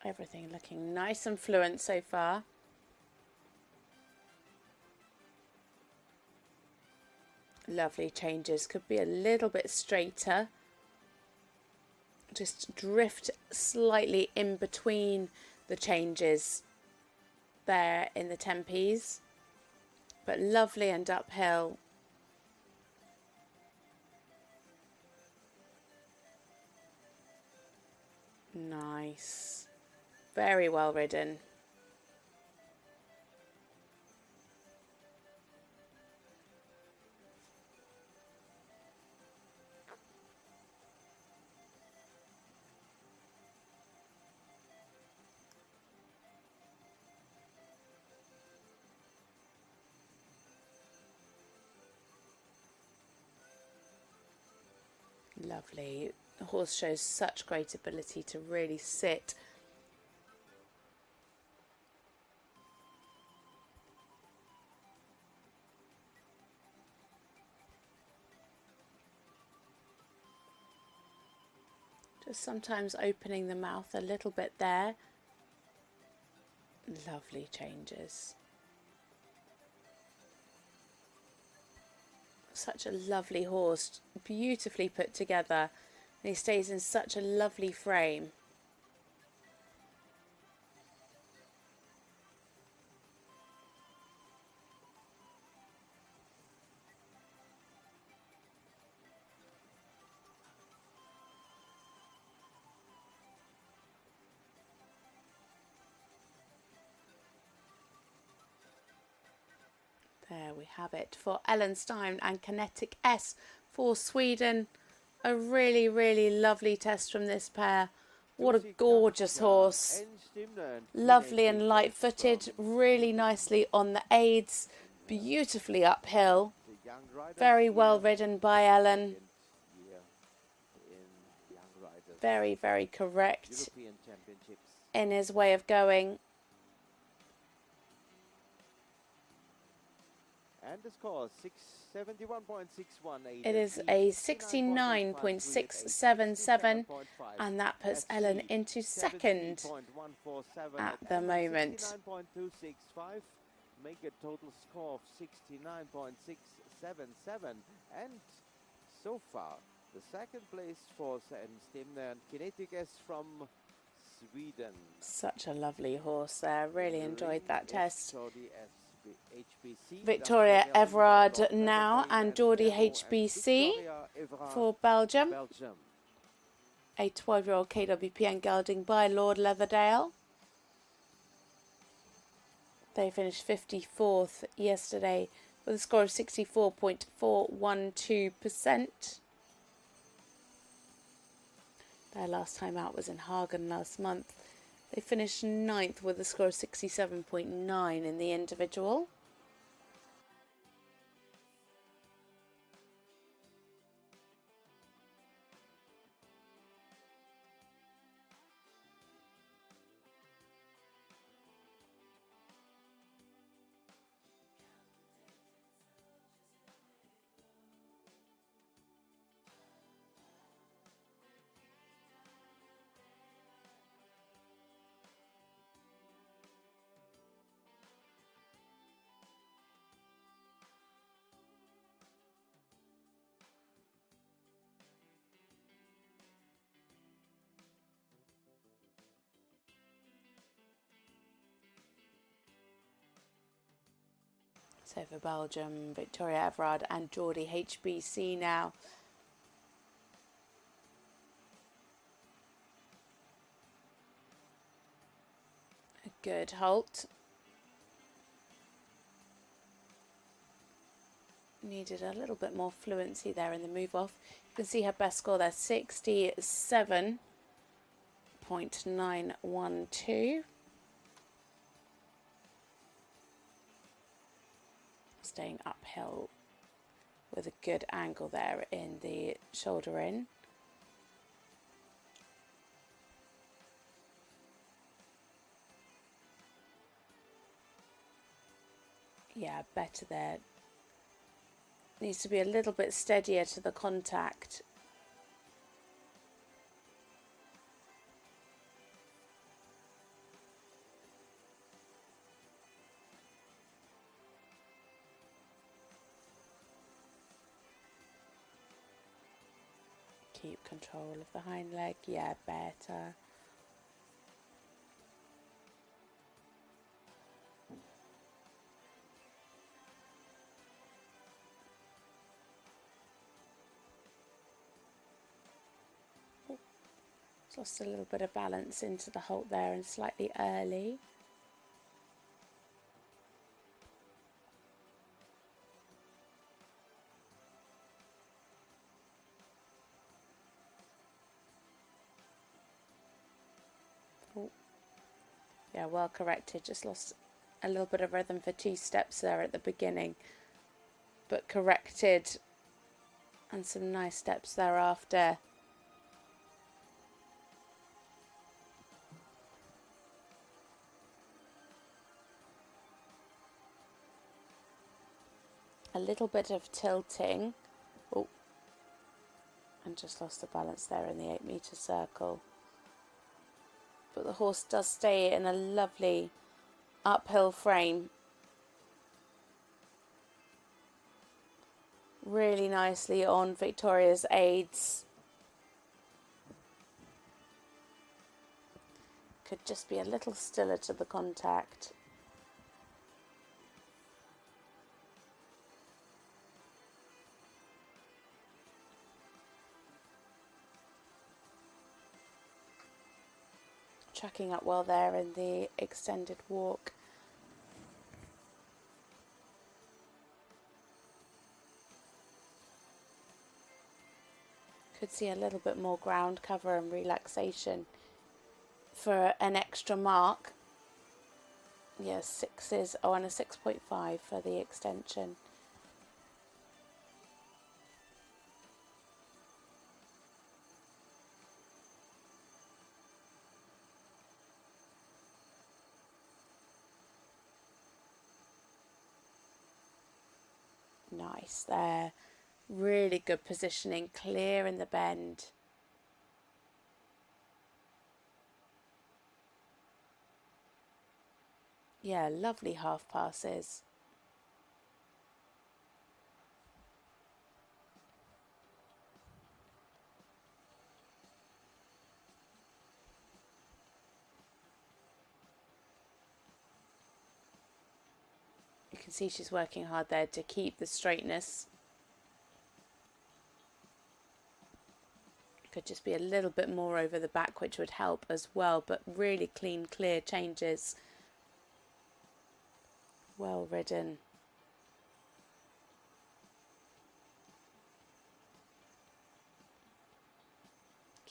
Everything looking nice and fluent so far. Lovely changes. Could be a little bit straighter. Just drift slightly in between the changes there in the tempies. But lovely and uphill. Nice. Very well ridden. Lovely. The horse shows such great ability to really sit Just sometimes opening the mouth a little bit there. Lovely changes. Such a lovely horse, beautifully put together. And he stays in such a lovely frame. There we have it for Ellen Stein and Kinetic S for Sweden. A really, really lovely test from this pair. What a gorgeous horse. Lovely and light-footed, really nicely on the aids, beautifully uphill. Very well ridden by Ellen. Very, very correct in his way of going. And the score, 71.618. It is a 69.677, and that puts Ellen into second at the moment. 69.265, make a total score of 69.677. And so far, the second place for Stimner and Kinetic S from Sweden. Such a lovely horse there. Really enjoyed that test. HBC. Victoria Everard now and Geordie HBC for Belgium. A 12-year-old KWPN gelding by Lord Leatherdale. They finished 54th yesterday with a score of 64.412%. Their last time out was in Hagen last month. They finished 9th with a score of 67.9 in the individual. So for Belgium, Victoria Everard and Geordie HBC now. A good halt. Needed a little bit more fluency there in the move off. You can see her best score there, 67.912. Staying uphill with a good angle there in the shoulder in. Yeah, better there. Needs to be a little bit steadier to the contact. Keep control of the hind leg. Yeah, better. Lost a little bit of balance into the halt there and slightly early. Oh. Yeah, well corrected. Just lost a little bit of rhythm for 2 steps there at the beginning, but corrected, and some nice steps thereafter. A little bit of tilting. Oh, And just lost the balance there in the 8-metre circle. But the horse does stay in a lovely uphill frame. Really nicely on Victoria's aids. Could just be a little stiller to the contact. Tracking up well there in the extended walk. Could see a little bit more ground cover and relaxation for an extra mark. Yes, 6s. Oh, and a 6.5 for the extension. Nice there. Really good positioning, clear in the bend. Yeah, lovely half passes. You can see she's working hard there to keep the straightness. Could just be a little bit more over the back, which would help as well, but really clean, clear changes. Well ridden.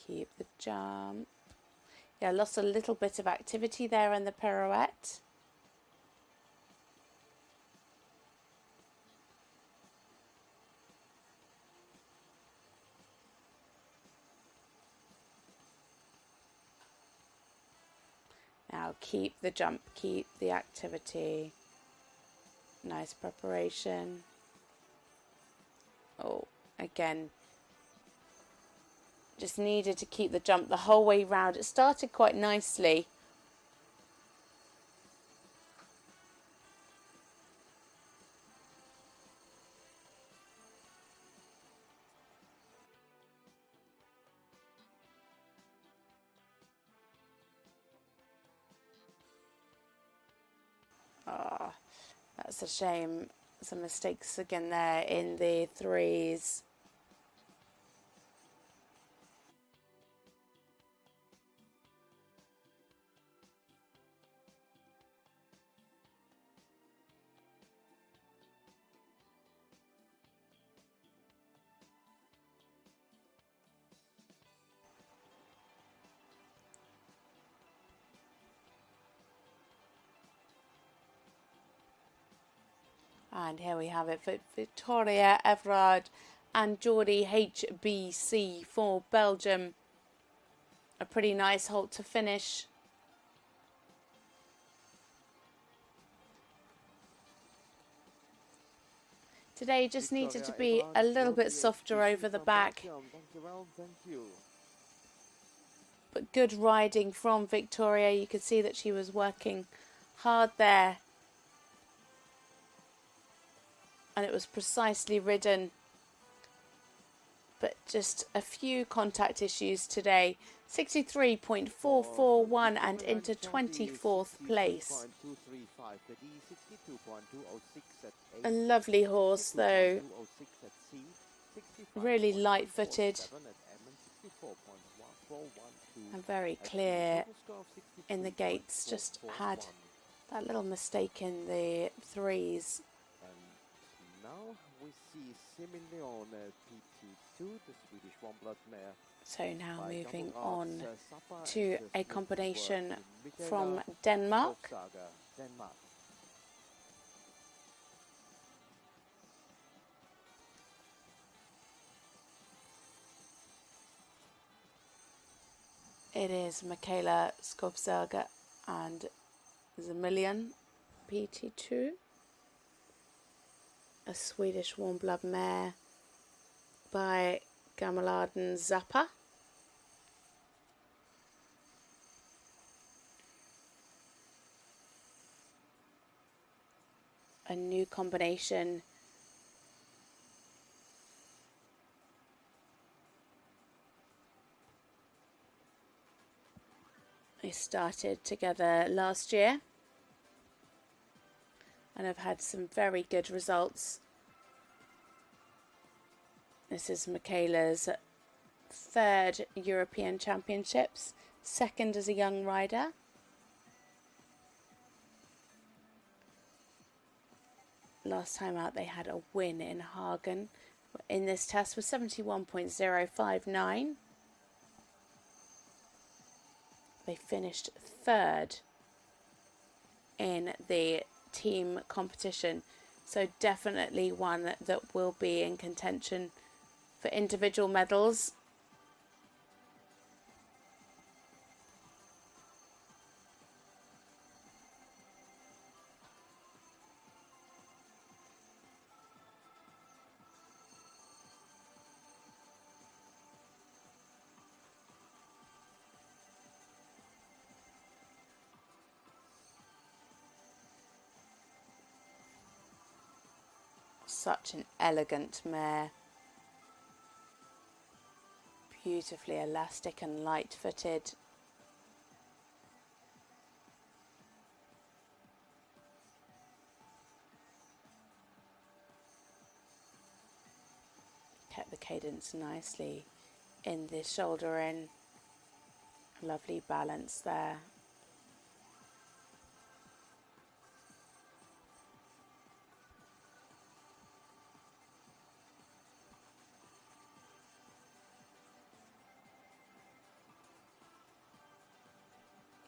Keep the jump. Yeah, lost a little bit of activity there in the pirouette. Now keep the jump, keep the activity. Nice preparation. Oh, again, just needed to keep the jump the whole way round. It started quite nicely. Ah, that's a shame. Some mistakes again there in the 3s. And here we have it for Victoria, Everard and Geordie HBC for Belgium. A pretty nice halt to finish. Today just needed to be a little bit softer over the back. But good riding from Victoria. You could see that she was working hard there. And it was precisely ridden, but just a few contact issues today. 63.441 and into 24th place. A lovely horse though, really light-footed and very clear in the gates. Just had that little mistake in the 3s. Now we see Similione PT2, the Swedish one-blood mare. So now moving on to a combination from Denmark. It is Michaela Skovsberger and Zemilian PT2. A Swedish warm blood mare by Gamaladen Zappa. A new combination. They started together last year and have had some very good results. This is Michaela's third European Championships, second as a young rider. Last time out they had a win in Hagen. In this test was 71.059. They finished third in the team competition, so definitely one that will be in contention for individual medals. Such an elegant mare. Beautifully elastic and light-footed. Kept the cadence nicely in the shoulder in. Lovely balance there.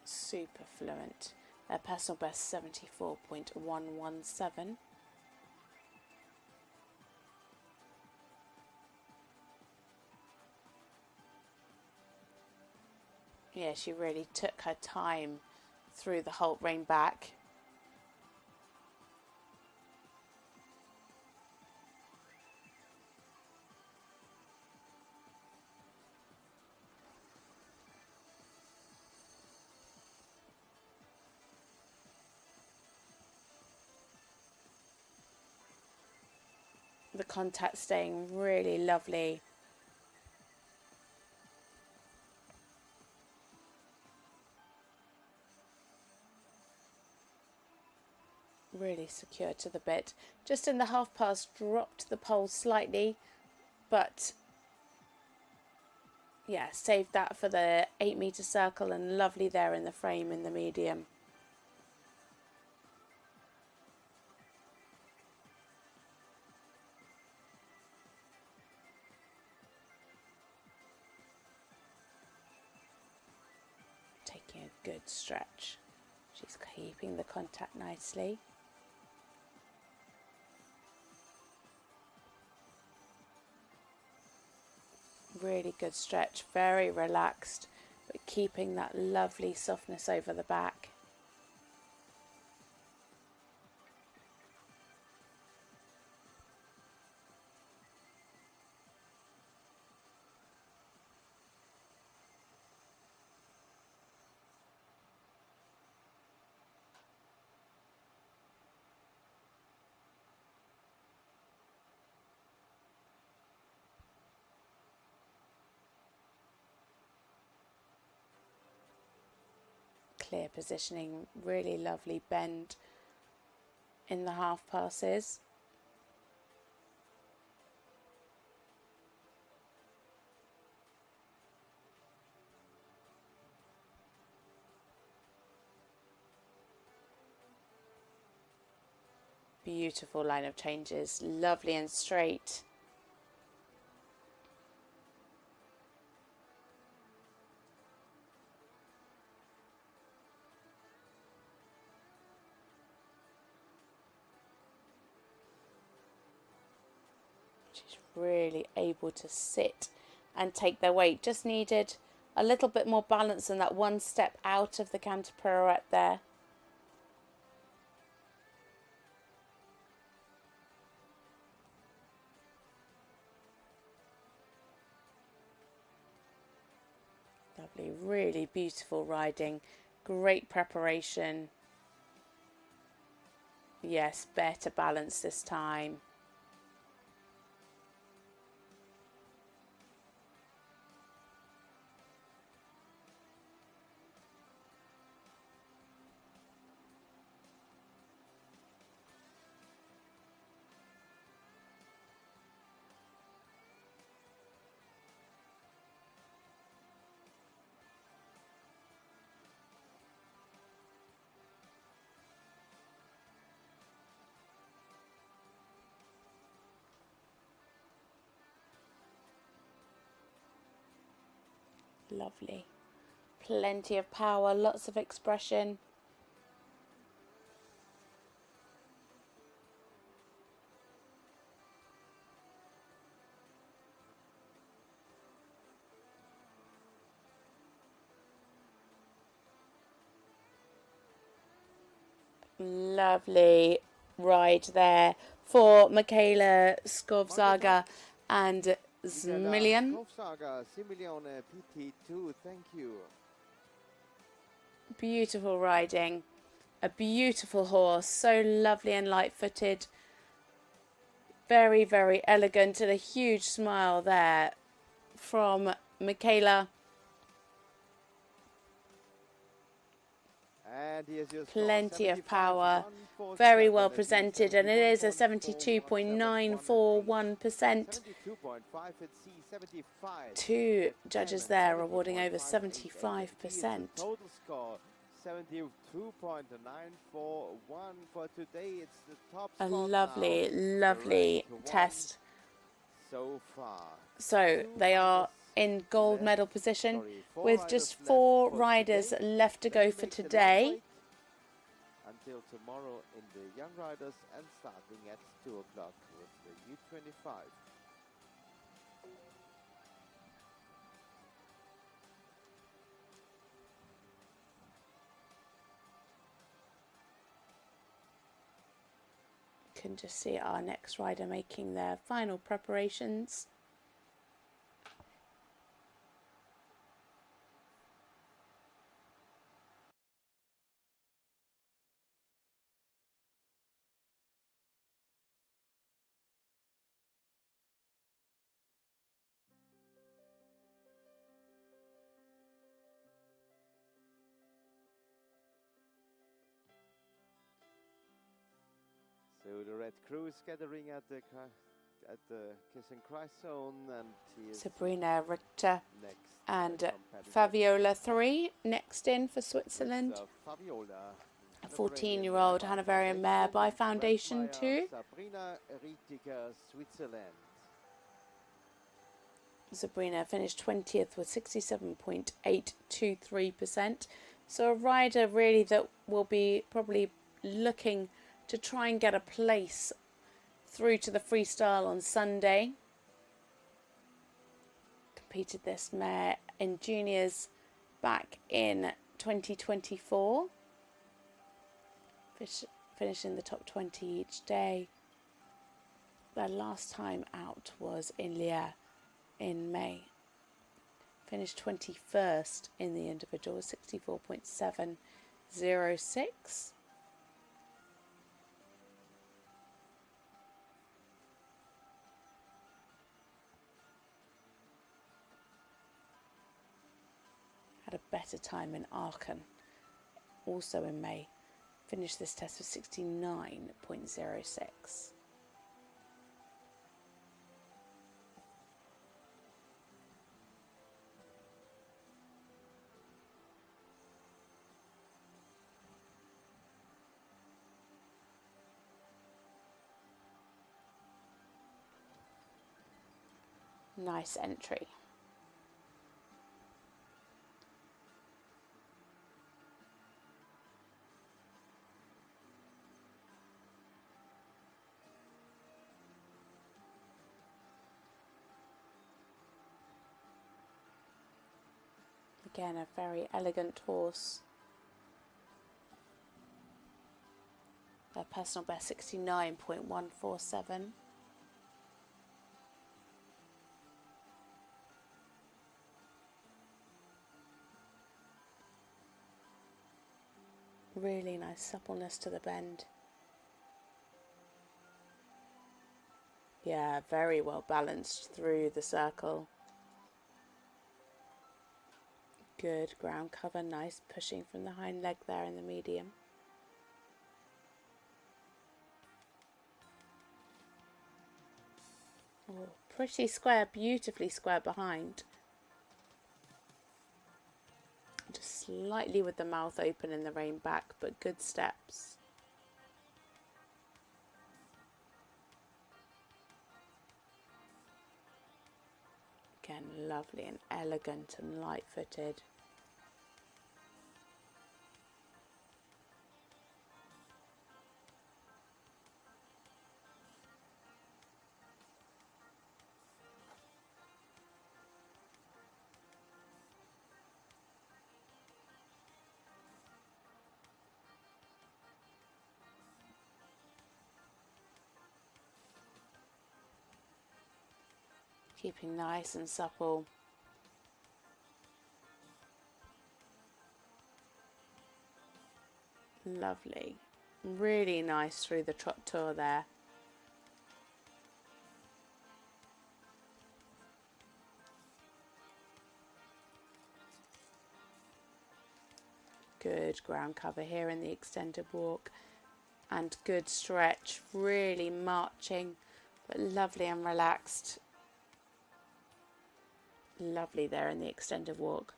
Super fluent. Their personal best 74.117. Yeah, she really took her time through the Holt rein back. The contact staying really lovely. Really secure to the bit. Just in the half pass, dropped the pole slightly, but yeah, saved that for the 8-meter circle, and lovely there in the frame in the medium. Taking a good stretch. She's keeping the contact nicely. Really good stretch, very relaxed, but keeping that lovely softness over the back. Clear positioning, really lovely bend in the half passes. Beautiful line of changes, lovely and straight. She's really able to sit and take their weight. Just needed a little bit more balance than that one step out of the canter pirouette there. Lovely, really beautiful riding, great preparation. Yes, better balance this time. Lovely. Plenty of power, lots of expression. Lovely ride there for Michaela Skovsaga and Zmilian. Skovsaga, PT2, thank you. Beautiful riding. A beautiful horse, so lovely and light-footed. Very, very elegant, and a huge smile there from Michaela. And here's your Plenty of power, 147, very well presented, and it is a 72.941%. 72.5 at C75. Two judges there awarding over 75%. Total score 72.941 for today. It's the top A spot lovely, now. lovely Ranked test. so far. So they are in gold medal position with just 4 riders left to go for today. Until tomorrow in the young riders and starting at 2 o'clock with the U25. Can just see our next rider making their final preparations. So the red crew is gathering at the kiss and cry zone, and Sabrina Richter next and Fabiola 3 next in for Switzerland. Fabiola, A 14-year-old Hanoverian mare by Foundation 2. Sabrina Richter, Switzerland. Sabrina finished 20th with 67.823%. So a rider really that will be probably looking to try and get a place through to the freestyle on Sunday. Competed this mare in juniors back in 2024. Finishing the top 20 each day. Their last time out was in Lierre in May. Finished 21st in the individual, 64.706. Had a better time in Aachen, also in May. Finished this test with 69.06. Nice entry. Again, a very elegant horse. Their personal best 69.147. Really nice suppleness to the bend. Yeah, very well balanced through the circle. Good ground cover, nice pushing from the hind leg there in the medium. Oh, pretty square, beautifully square behind. Just slightly with the mouth open in the rein back, but good steps. Again, lovely and elegant and light-footed. Keeping nice and supple. Lovely. Really nice through the trot tour there. Good ground cover here in the extended walk. And good stretch. Really marching, but lovely and relaxed. Lovely there in the extended walk.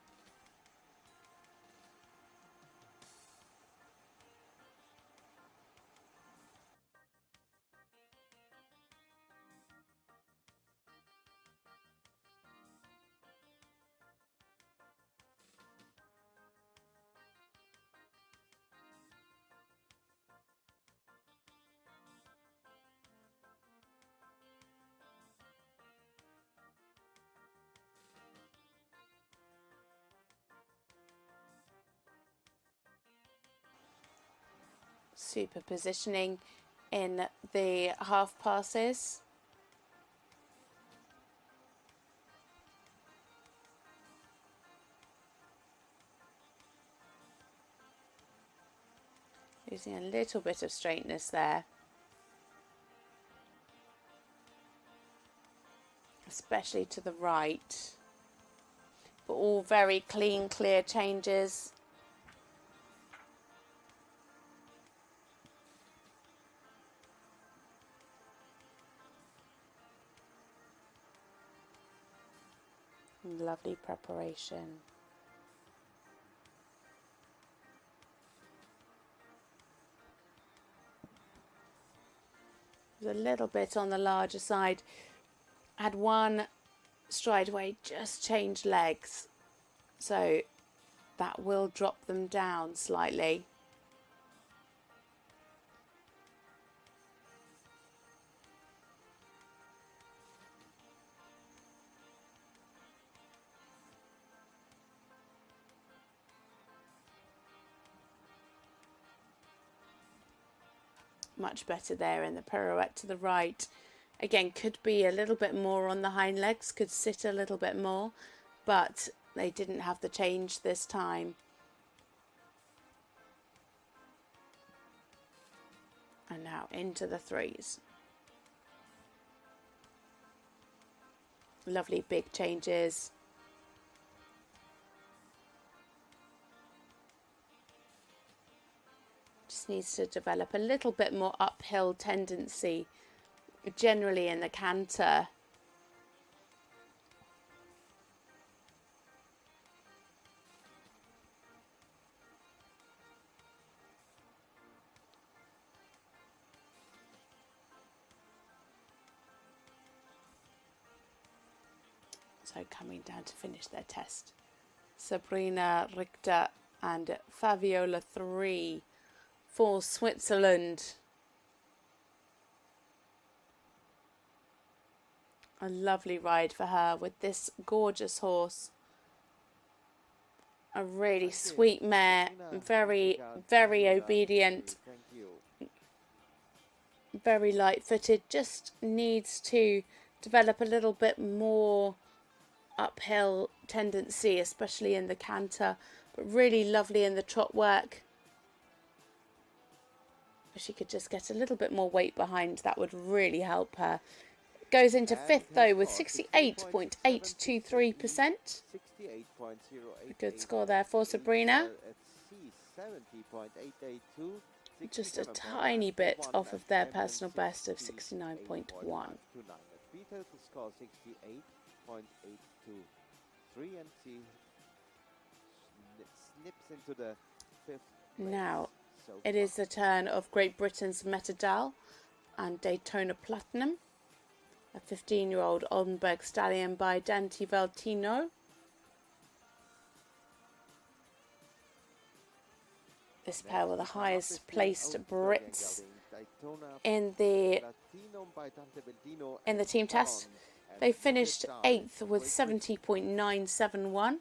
Super positioning in the half passes. Using a little bit of straightness there. Especially to the right. But all very clean, clear changes. Lovely preparation. A little bit on the larger side. Had one stride away, just changed legs, so that will drop them down slightly. Much better there in the pirouette to the right. Again, could be a little bit more on the hind legs, could sit a little bit more, but they didn't have the change this time. And now into the threes. Lovely big changes. Just needs to develop a little bit more uphill tendency generally in the canter. So coming down to finish their test. Sabrina Richter and Fabiola 3 for Switzerland. A lovely ride for her with this gorgeous horse. A really sweet mare, very, very obedient, very light-footed, just needs to develop a little bit more uphill tendency, especially in the canter, but really lovely in the trot work. If she could just get a little bit more weight behind, that would really help her. Goes into fifth though with 68.823%. A good score there for Sabrina. Just a tiny bit off of their personal best of 69.1. Peter to score 68.823, and she snips into the fifth place. Now it is the turn of Great Britain's Metadal and Daytona Platinum, a 15-year-old Oldenburg stallion by Dante Valtino. This pair were the highest placed Brits in the team test. They finished 8th with 70.971.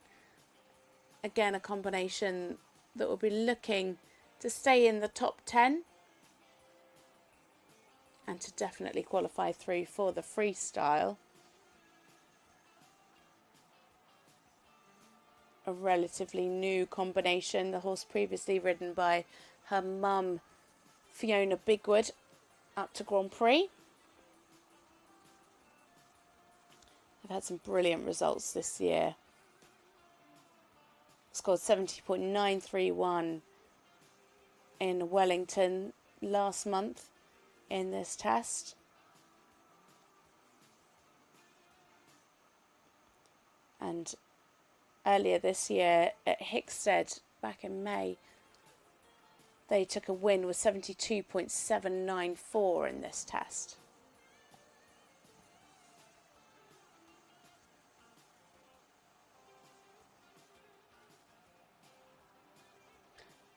Again, a combination that will be looking to stay in the top 10 and to definitely qualify through for the freestyle. A relatively new combination. The horse previously ridden by her mum, Fiona Bigwood, up to Grand Prix. They've had some brilliant results this year. Scored 70.931 in Wellington last month in this test. And earlier this year at Hickstead back in May, they took a win with 72.794 in this test.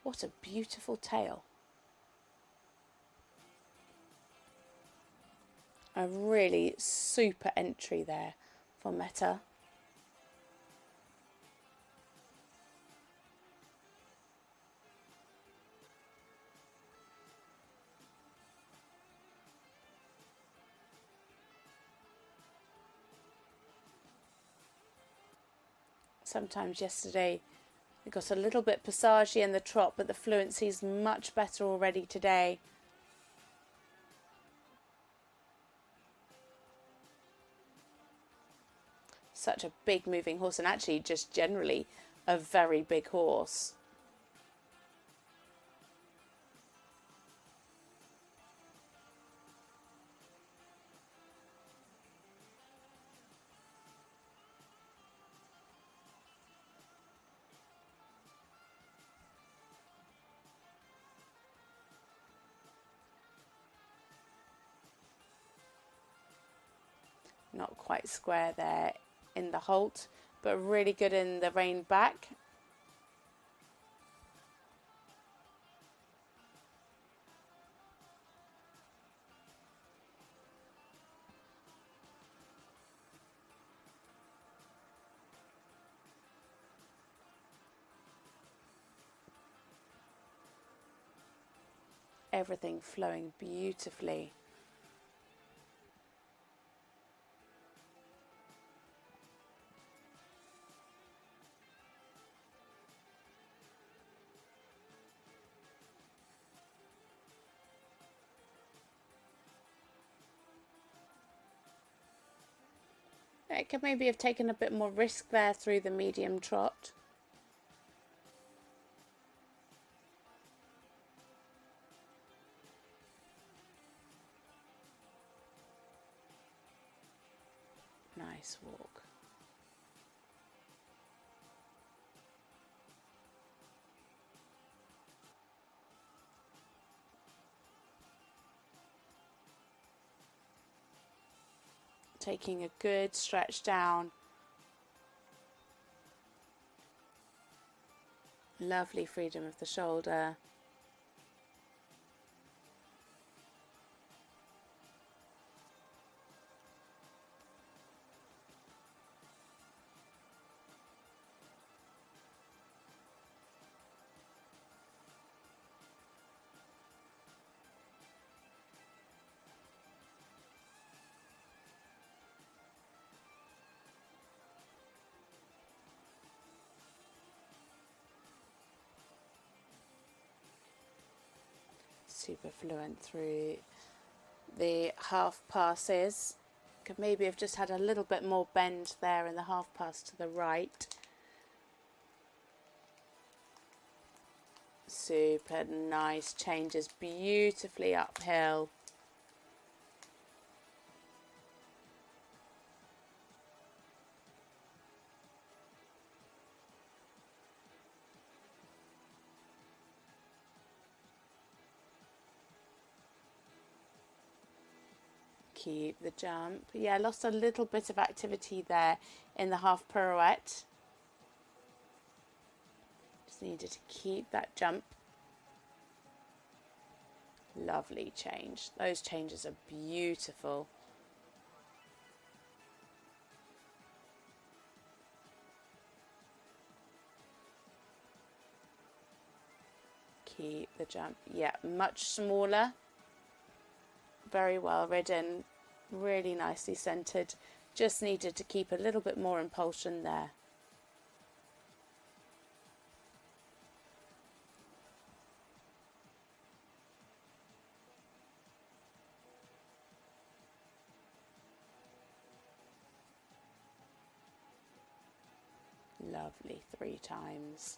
What a beautiful tail. A really super entry there for Meta. Sometimes yesterday it got a little bit passagey in the trot, but the fluency is much better already today. Such a big moving horse, and actually just generally a very big horse. Not quite square there in the halt, but really good in the rein back. Everything flowing beautifully. It could maybe have taken a bit more risk there through the medium trot. Nice walk. Taking a good stretch down. Lovely freedom of the shoulder. Super fluent through the half passes. Could maybe have just had a little bit more bend there in the half pass to the right. Super nice changes, beautifully uphill. Keep the jump. Yeah, lost a little bit of activity there in the half pirouette. Just needed to keep that jump. Lovely change. Those changes are beautiful. Keep the jump. Yeah, much smaller. Very well ridden. Really nicely centered. Just needed to keep a little bit more impulsion there. Lovely, 3 times.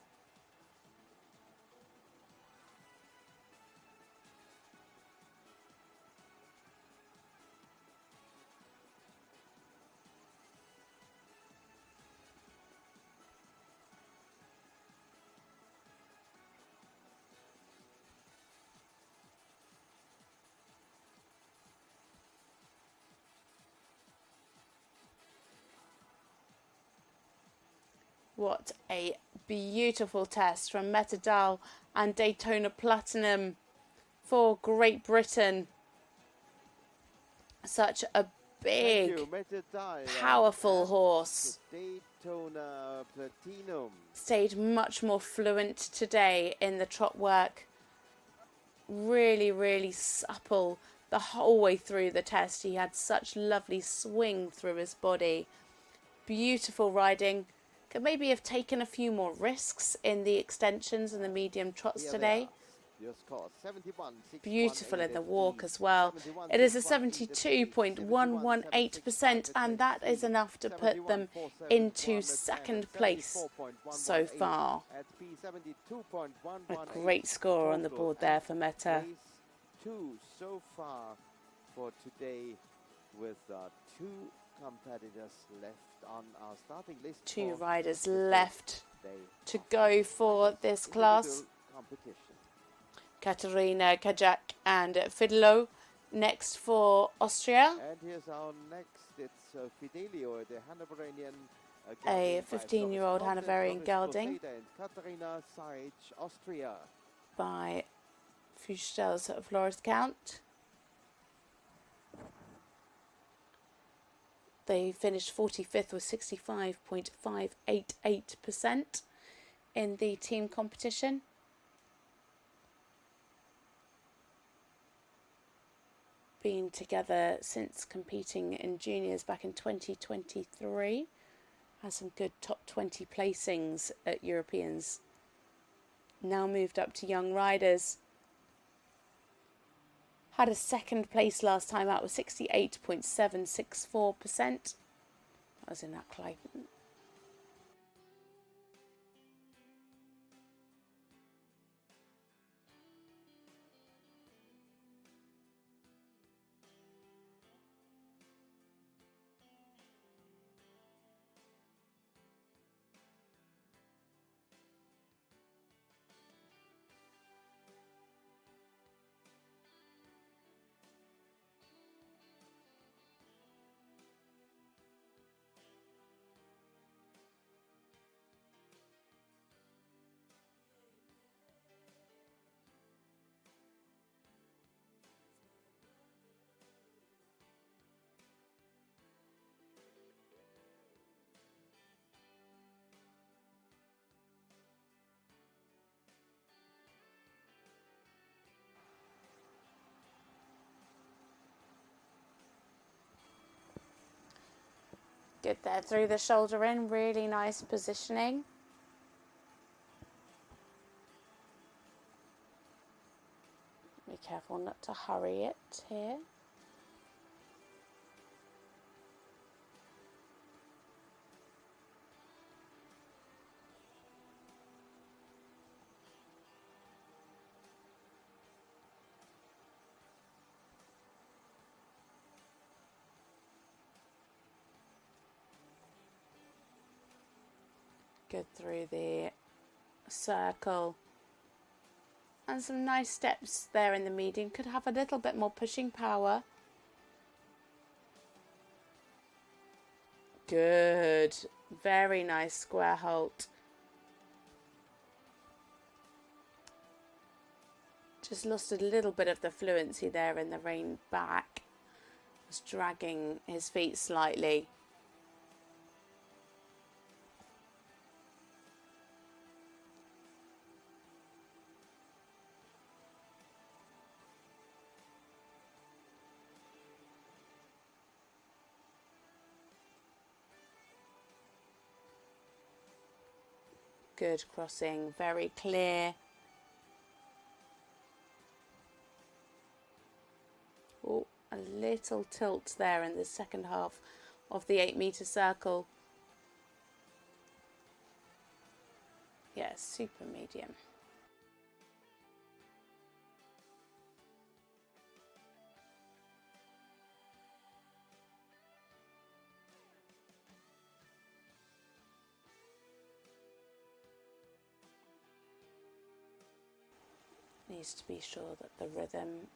What a beautiful test from Metadal and Daytona Platinum for Great Britain. Such a big, powerful horse. Daytona Platinum. Stayed much more fluent today in the trot work. Really, really supple the whole way through the test. He had such lovely swing through his body. Beautiful riding. Could maybe have taken a few more risks in the extensions and the medium trots today. Beautiful in the walk as well. It is a 72.118%, and that is enough to put them into second place so far. A great score on the board there for Meta. 2 so far for today, with 2 competitors left on our starting list. 2 riders left to go for this class. Katarina Kajak and Fidlo next for Austria. And here's our next. It's Fidelio, the Hanoverian. A 15-year-old Hanoverian gelding. Katarina Saic, Austria. By Fustel's Florist Count. They finished 45th with 65.588% in the team competition. Been together since competing in juniors back in 2023. Has some good top 20 placings at Europeans. Now moved up to young riders. Had a second place last time out with 68.764%. That was in that Clayton. Good there, through the shoulder in, really nice positioning. Be careful not to hurry it here. Good through the circle. And some nice steps there in the medium. Could have a little bit more pushing power. Good. Very nice square halt. Just lost a little bit of the fluency there in the rein back. Was dragging his feet slightly. Good crossing, very clear. Oh, a little tilt there in the second half of the 8-meter circle. Yeah, super medium. Needs to be sure that the rhythm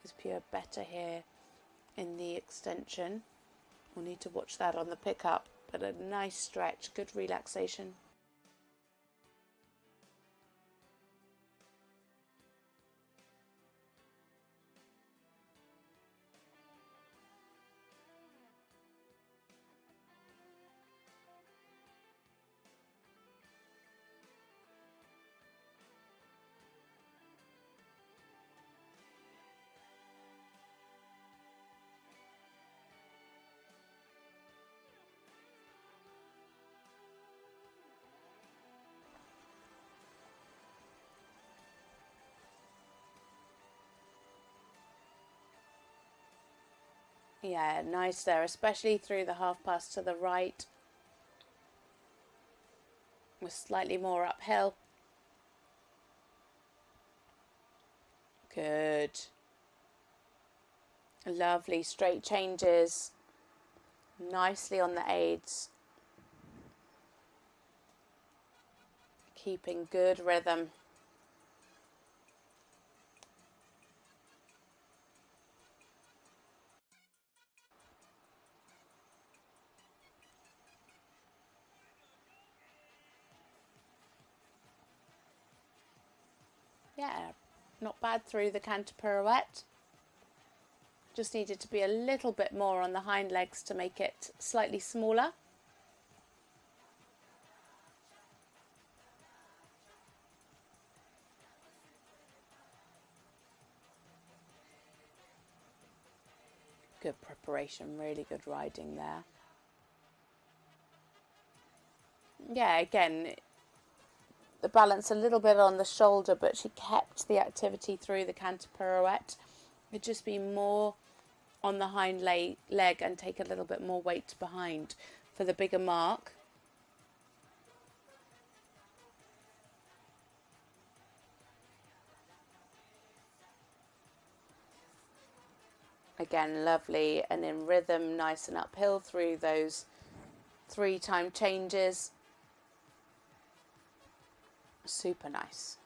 is pure better here in the extension. We'll need to watch that on the pickup, but a nice stretch, good relaxation. Yeah, nice there, especially through the half pass to the right. Was slightly more uphill. Good. Lovely straight changes. Nicely on the aids. Keeping good rhythm. Yeah, not bad through the canter pirouette. Just needed to be a little bit more on the hind legs to make it slightly smaller. Good preparation, really good riding there. Yeah, again, the balance a little bit on the shoulder, but she kept the activity through the canter pirouette. It'd just be more on the hind leg and take a little bit more weight behind for the bigger mark. Again, lovely and in rhythm, nice and uphill through those 3-time changes. Super nice.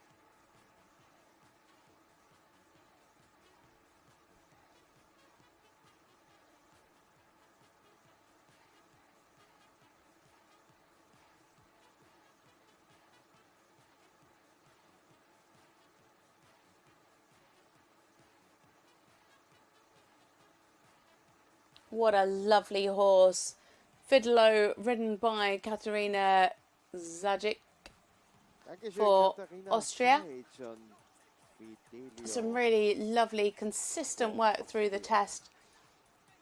What a lovely horse. Fiddlo, ridden by Katarina Zajic for Austria. Some really lovely, consistent work through the test.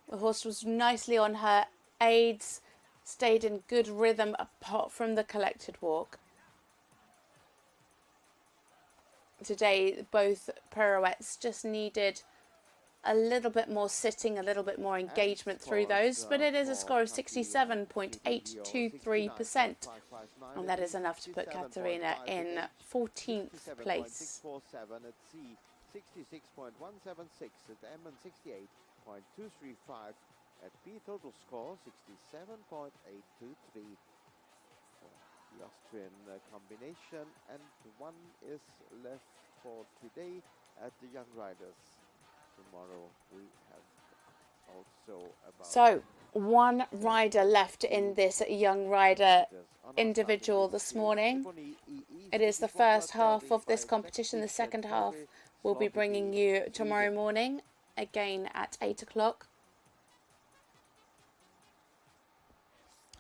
The horse was nicely on her aids, stayed in good rhythm apart from the collected walk. today. Both pirouettes just needed a little bit more sitting, a little bit more engagement through those, but it is a score of 67.823%, and that is enough to put Katerina in 14th place. 66.176 at M and 68.235 at B. Total score 67.823 for the Austrian combination, and one is left for today at the young riders. Tomorrow we have also about so one rider left in this young rider individual this morning. It is the first half of this competition. The second half we'll be bringing you tomorrow morning, again at 8 o'clock.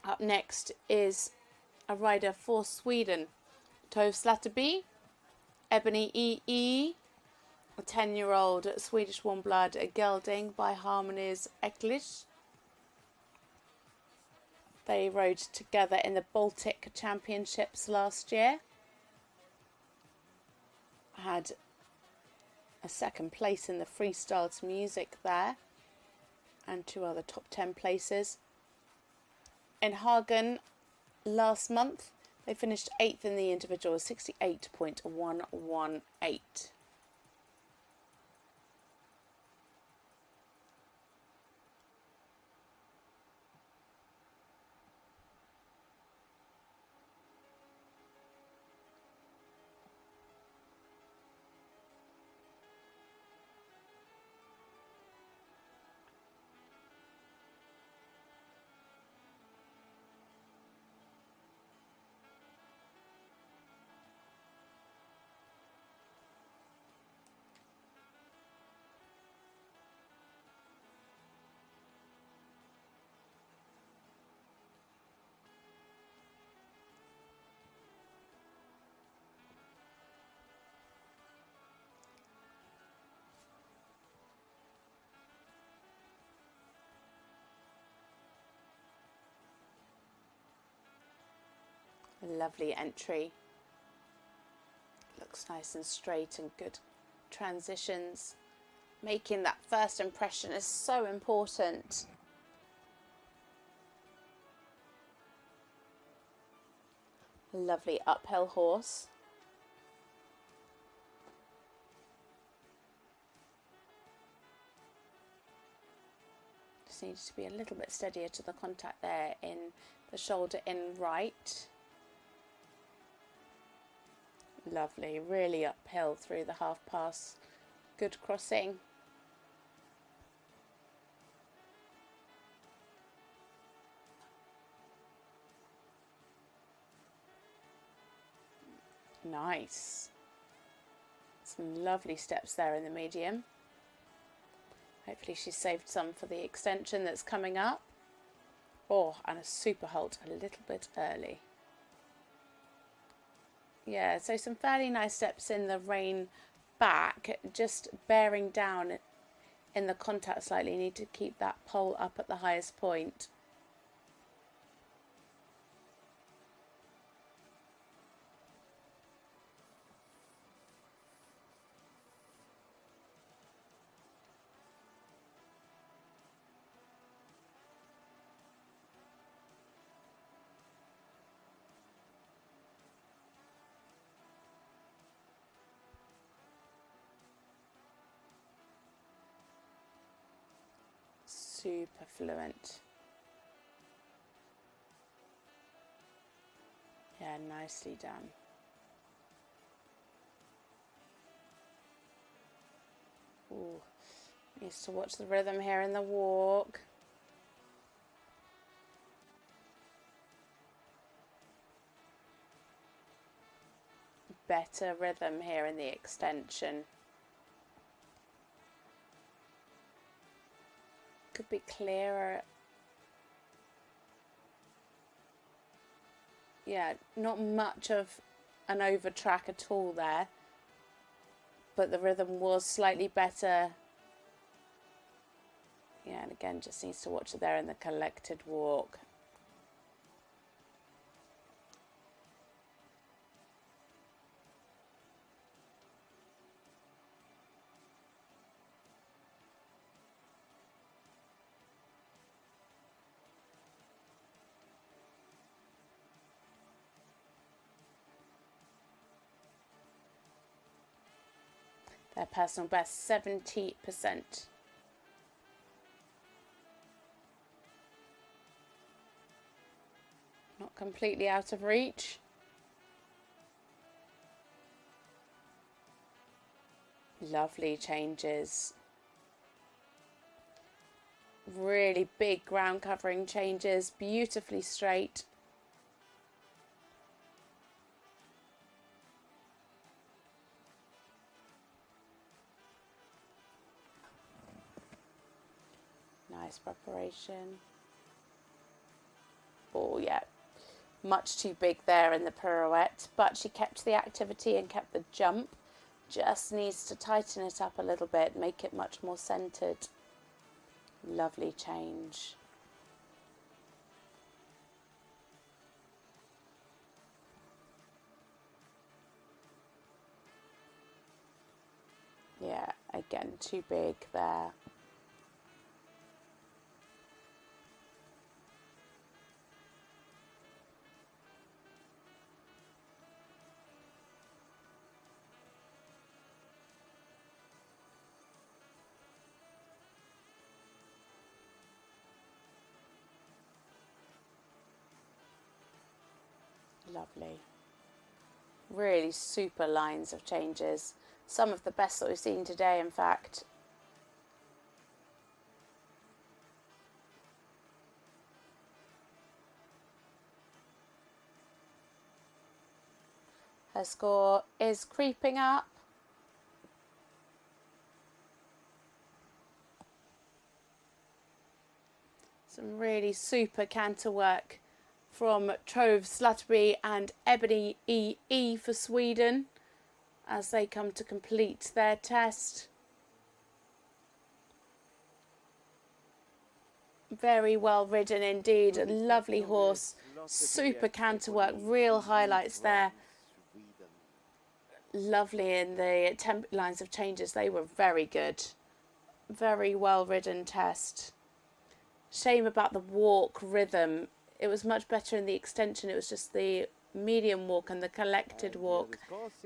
Up next is a rider for Sweden, Tove Slatterby, Ebony E.E., a 10-year-old Swedish warm-blood gelding by Harmonies Eklish. They rode together in the Baltic Championships last year. Had a second place in the freestyle to music there, and 2 other top 10 places. In Hagen last month, they finished 8th in the individual, 68.118. Lovely entry. Looks nice and straight and good transitions. Making that first impression is so important. Lovely uphill horse. Just needed to be a little bit steadier to the contact there in the shoulder in right. Lovely, really uphill through the half pass. Good crossing. Nice. Some lovely steps there in the medium. Hopefully she saved some for the extension that's coming up. Oh, and a super halt a little bit early. Yeah, so some fairly nice steps in the rein back, just bearing down in the contact slightly. You need to keep that pole up at the highest point. Super fluent. Yeah, nicely done. Ooh, needs to watch the rhythm here in the walk. Better rhythm here in the extension. Could be clearer. Yeah, not much of an over track at all there, but the rhythm was slightly better. Yeah, and again, just needs to watch it there in the collected walk. Their personal best, 70%. Not completely out of reach. Lovely changes. Really big ground covering changes, beautifully straight. Nice preparation. Oh yeah, much too big there in the pirouette, but she kept the activity and kept the jump. Just needs to tighten it up a little bit, make it much more centered. Lovely change. Yeah, again, too big there. Lovely. Really super lines of changes. Some of the best that we've seen today, in fact. Her score is creeping up. Some really super canter work from Trove Slattery and Ebony EE for Sweden as they come to complete their test. Very well ridden indeed, a lovely horse, super canter work, real highlights there. Lovely in the lines of changes, they were very good. Very well ridden test. Shame about the walk rhythm. It was much better in the extension. It was just the medium walk and the collected walk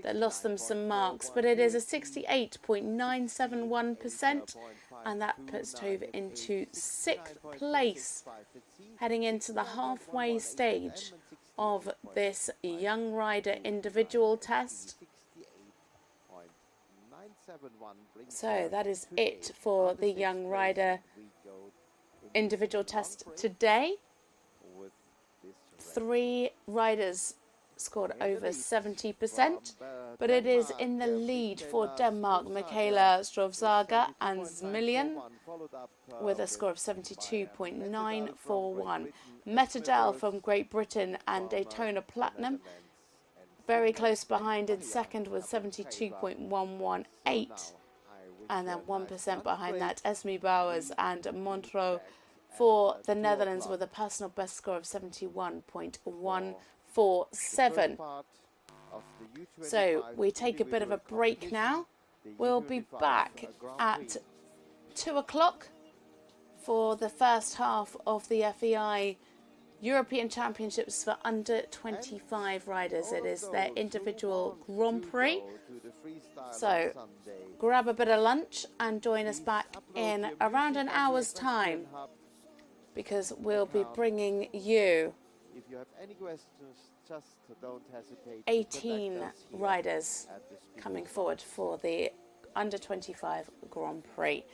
that lost them some marks. But it is a 68.971%, and that puts Tove into 6th place, heading into the halfway stage of this young rider individual test. So that is it for the young rider individual test today. 3 riders scored over 70%, but it is in the lead for Denmark, Michaela Strovsaga and Zmilian with a score of 72.941. Metadel from Great Britain and Daytona Platinum very close behind in second with 72.118, and then 1% behind that Esme Bowers and Montreux for the Netherlands with a personal best score of 71.147. So we take a bit of a break now. We'll be back at 2 o'clock for the first half of the FEI European Championships for under 25 riders. It is their individual Grand Prix. So grab a bit of lunch and join us back in around an hour's time, because we'll be bringing you 18 riders coming forward for the under 25 Grand Prix.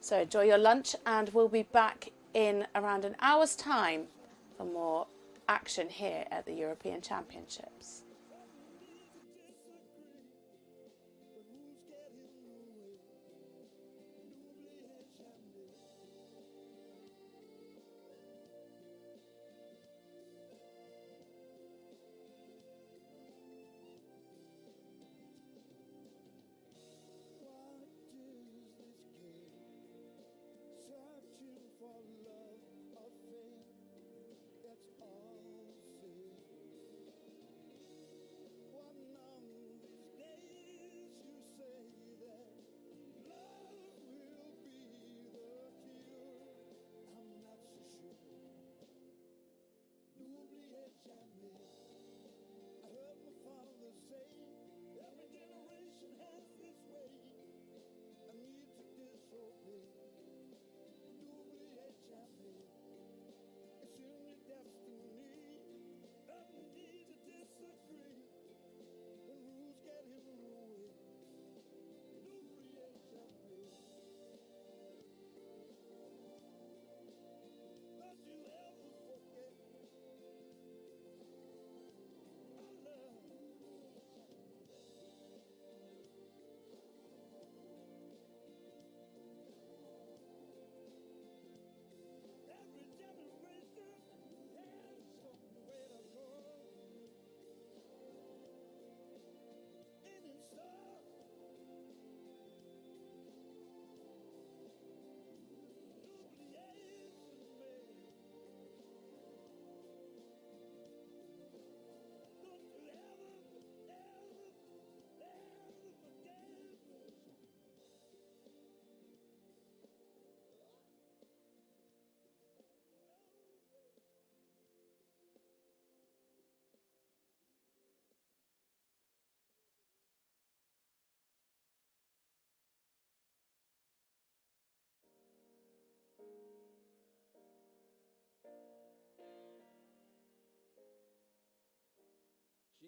So enjoy your lunch, and we'll be back in around an hour's time for more action here at the European Championships.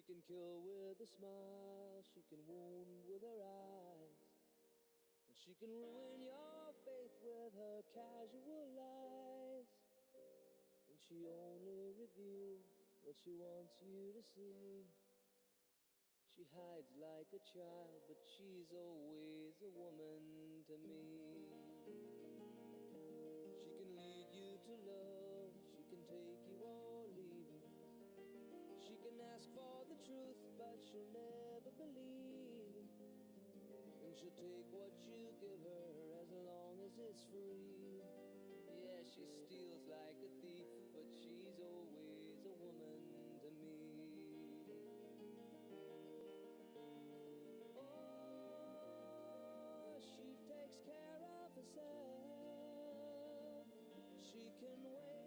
can kill with a smile, she can wound with her eyes, and she can ruin your faith with her casual lies. And she only reveals what she wants you to see. She hides like a child, but she's always a woman to me. She can lead you to love, she can take you or leave you. She can ask for the truth, but she'll never believe. And she'll take what you give her as long as it's free. Yeah, she steals like a thief, but she's always a woman to me. Oh, she takes care of herself.